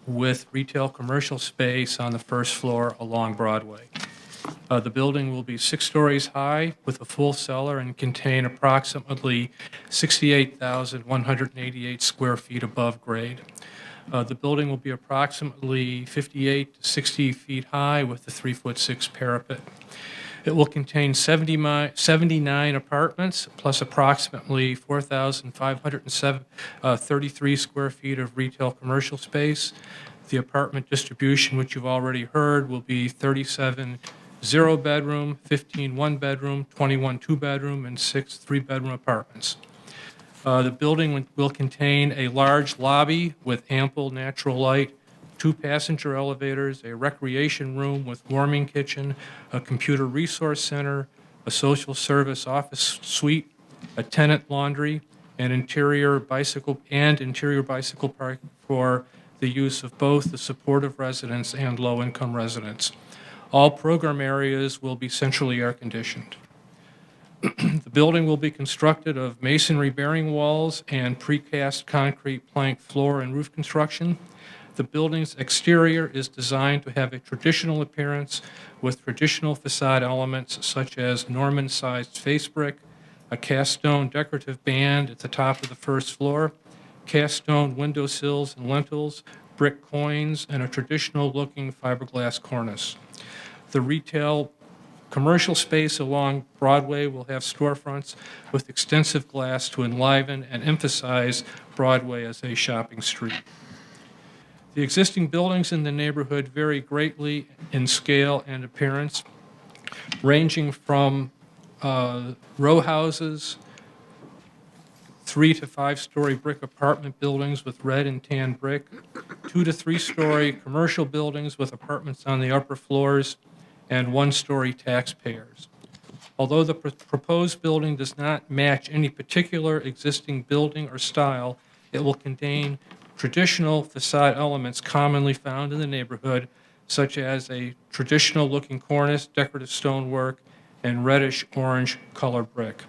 with retail commercial space on the first floor along Broadway. The building will be 6 stories high with a full cellar and contain approximately 68,188 square feet above grade. The building will be approximately 58 to 60 feet high with a 3'6" parapet. It will contain 79 apartments plus approximately 4,533 square feet of retail commercial space. The apartment distribution, which you've already heard, will be 37 0-bedroom, 15 1-bedroom, 21 2-bedroom, and 6 3-bedroom apartments. The building will contain a large lobby with ample natural light, 2 passenger elevators, a recreation room with warming kitchen, a computer resource center, a social service office suite, a tenant laundry, and interior bicycle park for the use of both the supportive residents and low-income residents. All program areas will be centrally air-conditioned. The building will be constructed of masonry bearing walls and precast concrete plank floor and roof construction. The building's exterior is designed to have a traditional appearance with traditional facade elements such as Norman-sized face brick, a cast stone decorative band at the top of the first floor, cast stone windowsills and lintels, brick coins, and a traditional-looking fiberglass cornice. The retail commercial space along Broadway will have storefronts with extensive glass to enliven and emphasize Broadway as a shopping street. The existing buildings in the neighborhood vary greatly in scale and appearance, ranging from row houses, 3 to 5-story brick apartment buildings with red and tan brick, 2 to 3-story commercial buildings with apartments on the upper floors, and 1-story taxpayers. Although the proposed building does not match any particular existing building or style, it will contain traditional facade elements commonly found in the neighborhood, such as a traditional-looking cornice, decorative stonework, and reddish-orange color brick.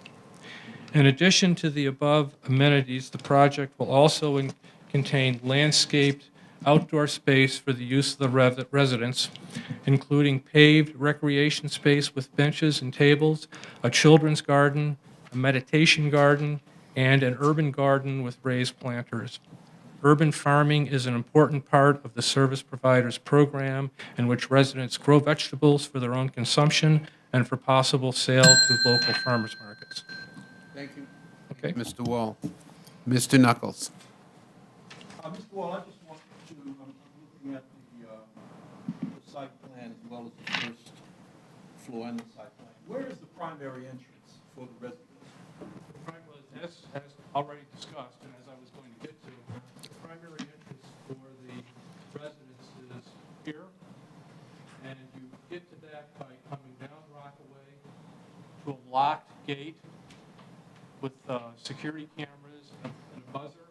In addition to the above amenities, the project will also contain landscaped outdoor space for the use of the residents, including paved recreation space with benches and tables, a children's garden, a meditation garden, and an urban garden with raised planters. Urban farming is an important part of the service provider's program in which residents grow vegetables for their own consumption and for possible sale to local farmers markets. Thank you. Okay, Mr. Wall. Mr. Knuckles. Mr. Wall, I just want to, I'm looking at the site plan as well as the first floor and the site plan. Where is the primary entrance for the residents? The primary, as already discussed, and as I was going to get to, the primary entrance for the residents is here, and you get to that by coming down Rockaway to a locked gate with security cameras and a buzzer,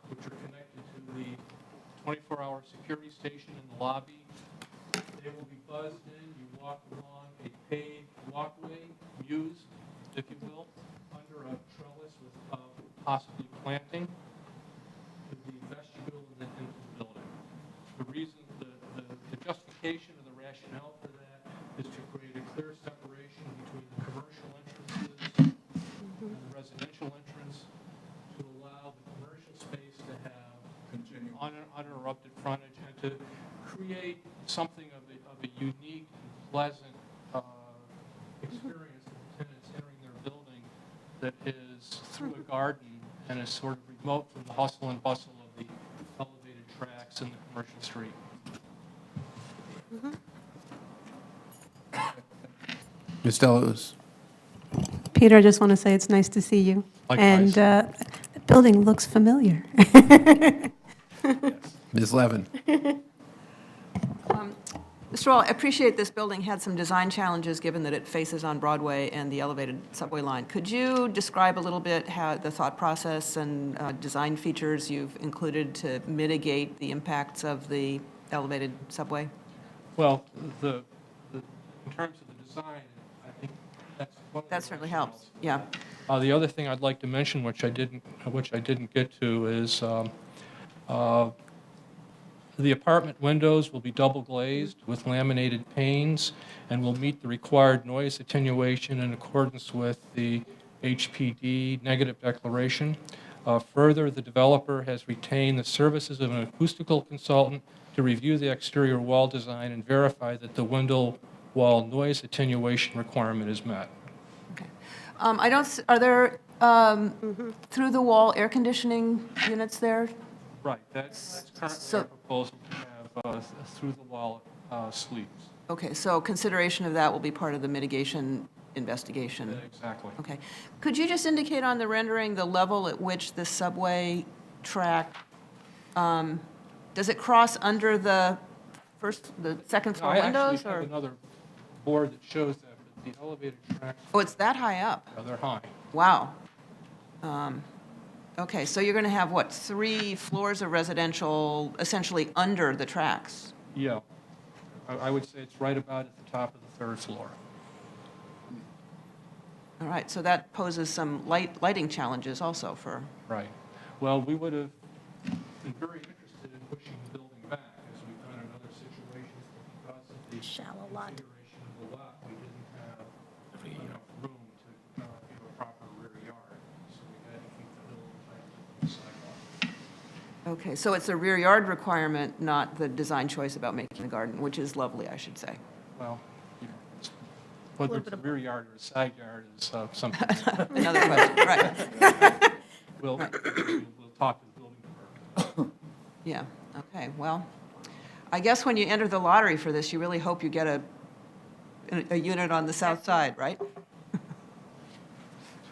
which are connected to the 24-hour security station in the lobby. They will be buzzed in. You walk along a paved walkway, used, if you will, under a trellis with possibly planting to the vestibule and then into the building. The reason, the justification or the rationale for that is to create a clear separation between the commercial entrances and the residential entrance to allow the commercial space to have uninterrupted frontage and to create something of a pleasant experience for tenants entering their building that is through a garden and is sort of remote from the hustle and bustle of the elevated tracks and the commercial street. Ms. Deleuze. Peter, I just want to say it's nice to see you. Likewise. And the building looks familiar. Ms. Levin. Mr. Wall, I appreciate this building had some design challenges given that it faces on Broadway and the elevated subway line. Could you describe a little bit how the thought process and design features you've included to mitigate the impacts of the elevated subway? Well, in terms of the design, I think that's one of That certainly helps, yeah. The other thing I'd like to mention, which I didn't get to, is the apartment windows will be double glazed with laminated panes and will meet the required noise attenuation in accordance with the HPD negative declaration. Further, the developer has retained the services of an acoustical consultant to review the exterior wall design and verify that the window wall noise attenuation requirement is met. Are there through-the-wall air conditioning units there? Right, that's currently our proposal to have through-the-wall sleeves. Okay, so consideration of that will be part of the mitigation investigation? Exactly. Okay. Could you just indicate on the rendering the level at which the subway track, does it cross under the second floor windows? I actually have another board that shows that, but the elevated tracks. Oh, it's that high up? Yeah, they're high. Wow. Okay, so you're going to have, what, 3 floors of residential essentially under the tracks? Yeah. I would say it's right about at the top of the 3rd floor. All right, so that poses some lighting challenges also for... Right. Well, we would have been very interested in pushing the building back, as we've done in other situations, but because of the shallow lot configuration of the lot, we didn't have enough room to give a proper rear yard, so we had to keep the building tight to the sidewalk. Okay, so it's a rear yard requirement, not the design choice about making the garden, which is lovely, I should say. Well, whether it's a rear yard or a side yard is something. Another question, right. We'll talk to the building department. Yeah, okay, well, I guess when you enter the lottery for this, you really hope you get a unit on the south side, right?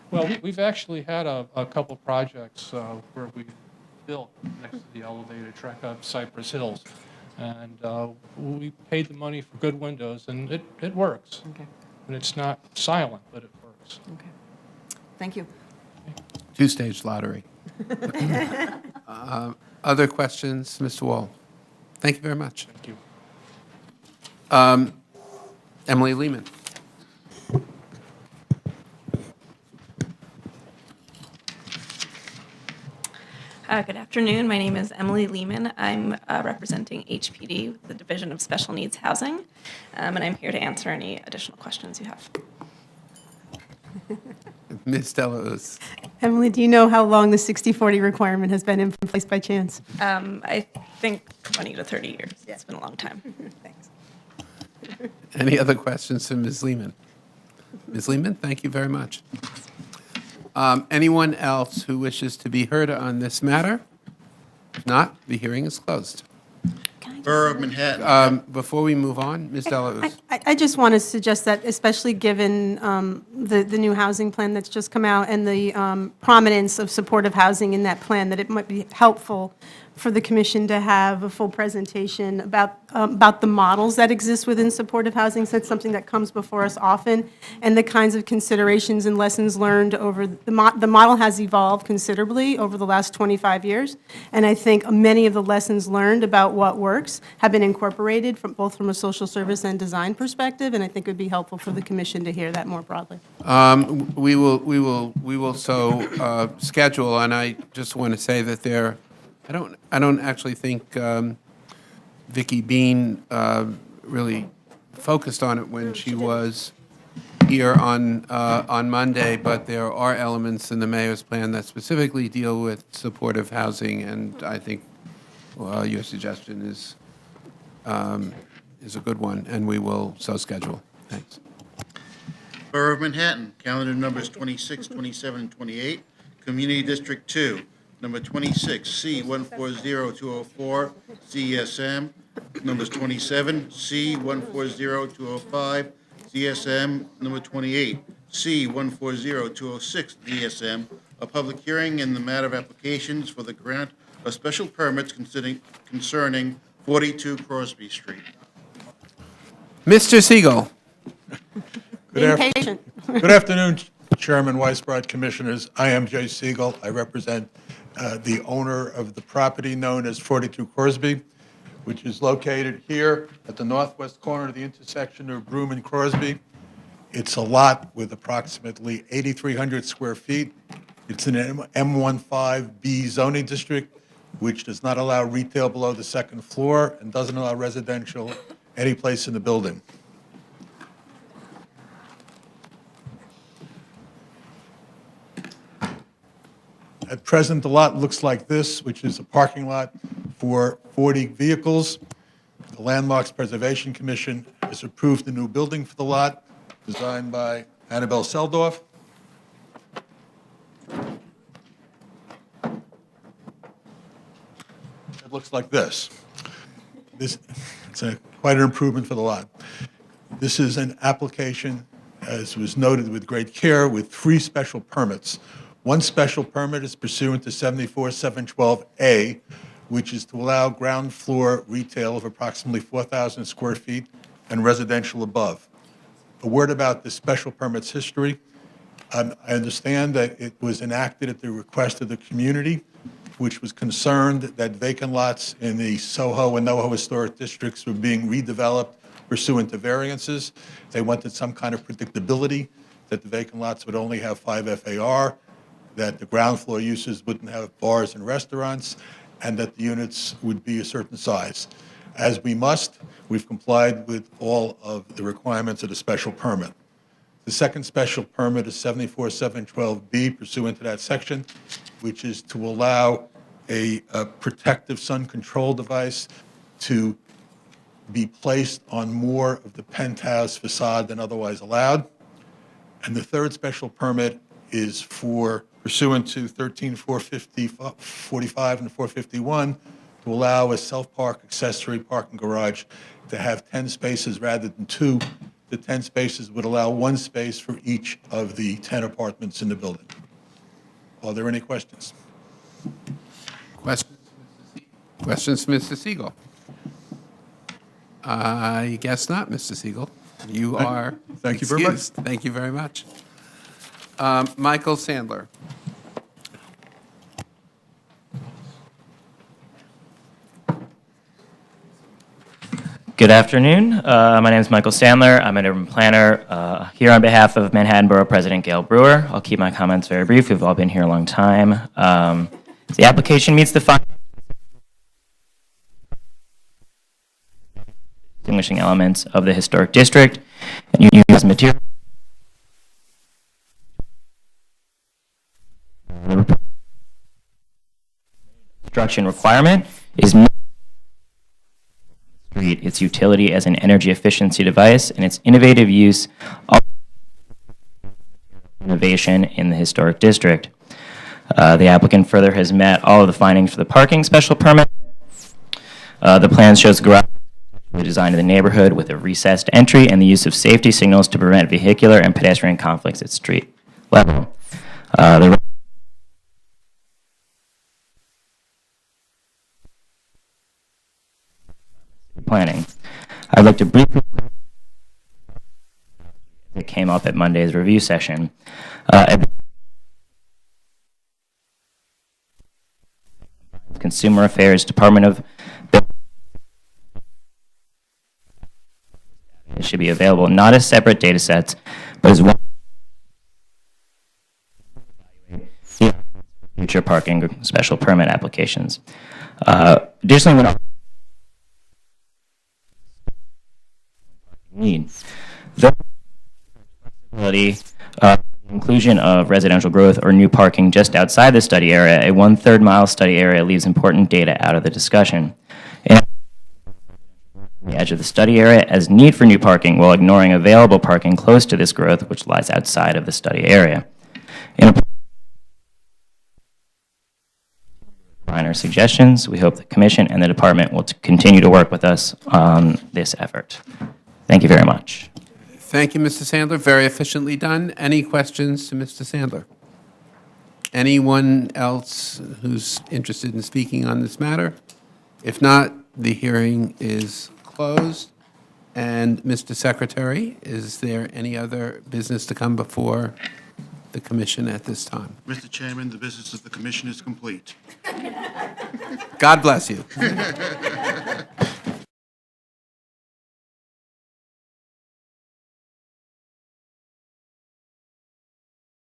Well, we've actually had a couple projects where we've built next to the elevated track up Cypress Hills. And we paid the money for good windows, and it works. Okay. And it's not silent, but it works. Okay. Thank you. 2-stage lottery. Other questions, Mr. Wall? Thank you very much. Thank you. Emily Lehman. Good afternoon. My name is Emily Lehman. I'm representing HPD, the Division of Special Needs Housing, and I'm here to answer any additional questions you have. Ms. Deleuze. Emily, do you know how long the 60/40 requirement has been in place by chance? I think 20 to 30 years. It's been a long time. Thanks. Any other questions for Ms. Lehman? Ms. Lehman, thank you very much. Anyone else who wishes to be heard on this matter? If not, the hearing is closed. Borough of Manhattan. Before we move on, Ms. Deleuze. I just want to suggest that, especially given the new housing plan that's just come out and the prominence of supportive housing in that plan, that it might be helpful for the commission to have a full presentation about the models that exist within supportive housing, since it's something that comes before us often, and the kinds of considerations and lessons learned over the model has evolved considerably over the last 25 years, and I think many of the lessons learned about what works have been incorporated both from a social service and design perspective, and I think it would be helpful for the commission to hear that more broadly. We will so schedule, and I just want to say that I don't actually think Vicki Bean really focused on it when she was here on Monday, but there are elements in the mayor's plan that specifically deal with supportive housing, and I think your suggestion is a good one, and we will so schedule. Thanks. Borough of Manhattan, calendar numbers 26, 27, and 28. Community District 2, number 26, C140204, CSM. Numbers 27, C140205, CSM. Number 28, C140206, DSM. A public hearing in the matter of applications for the grant of special permits concerning 42 Crosby Street. Mr. Siegel. Good afternoon, Chairman Weisbrod, Commissioners. I am Jay Siegel. I represent the owner of the property known as 42 Crosby, which is located here at the northwest corner of the intersection of Broome and Crosby. It's a lot with approximately 8,300 square feet. It's an M15B zoning district, which does not allow retail below the second floor and doesn't allow residential any place in the building. At present, the lot looks like this, which is a parking lot for 40 vehicles. The Landmarks Preservation Commission has approved a new building for the lot, designed by Annabelle Seldorf. It looks like this. It's quite an improvement for the lot. This is an application, as was noted with great care, with 3 special permits. One special permit is pursuant to 74-712A, which is to allow ground floor retail of approximately 4,000 square feet and residential above. A word about this special permit's history. I understand that it was enacted at the request of the community, which was concerned that vacant lots in the Soho and NoHo historic districts were being redeveloped pursuant to variances. They wanted some kind of predictability, that the vacant lots would only have 5 FAR, that the ground floor uses wouldn't have bars and restaurants, and that the units would be a certain size. As we must, we've complied with all of the requirements of the special permit. The second special permit is 74-712B pursuant to that section, which is to allow a protective sun control device to be placed on more of the penthouse facade than otherwise allowed. And the third special permit is for pursuant to 13-450-45 and 451 to allow a self-park accessory parking garage to have 10 spaces rather than 2. The 10 spaces would allow 1 space for each of the 10 apartments in the building. Are there any questions? Questions, Mr. Siegel? I guess not, Mr. Siegel. You are Thank you very much. excused. Thank you very much. Michael Sandler. Good afternoon. My name is Michael Sandler. I'm an urban planner here on behalf of Manhattan Borough President Gail Brewer. I'll keep my comments very brief. We've all been here a long time. The application meets the distinguishing elements of the historic district and uses material. The construction requirement is its utility as an energy efficiency device and its innovative use of innovation in the historic district. The applicant further has met all of the findings for the parking special permit. The plan shows garage design of the neighborhood with a recessed entry and the use of safety signals to prevent vehicular and pedestrian conflicts at street level. The planning. I'd like to briefly it came up at Monday's review session. Consumer Affairs Department of it should be available not as separate data sets, but as one future parking special permit applications. Additionally, when need. The inclusion of residential growth or new parking just outside the study area, a 1/3 mile study area leaves important data out of the discussion. And the edge of the study area as need for new parking while ignoring available parking close to this growth, which lies outside of the study area. In our suggestions, we hope the Commission and the Department will continue to work with us on this effort. Thank you very much. Thank you, Mr. Sandler. Very efficiently done. Any questions to Mr. Sandler? Anyone else who's interested in speaking on this matter? If not, the hearing is closed. And Mr. Secretary, is there any other business to come before the Commission at this time? Mr. Chairman, the business of the commission is complete. God bless you.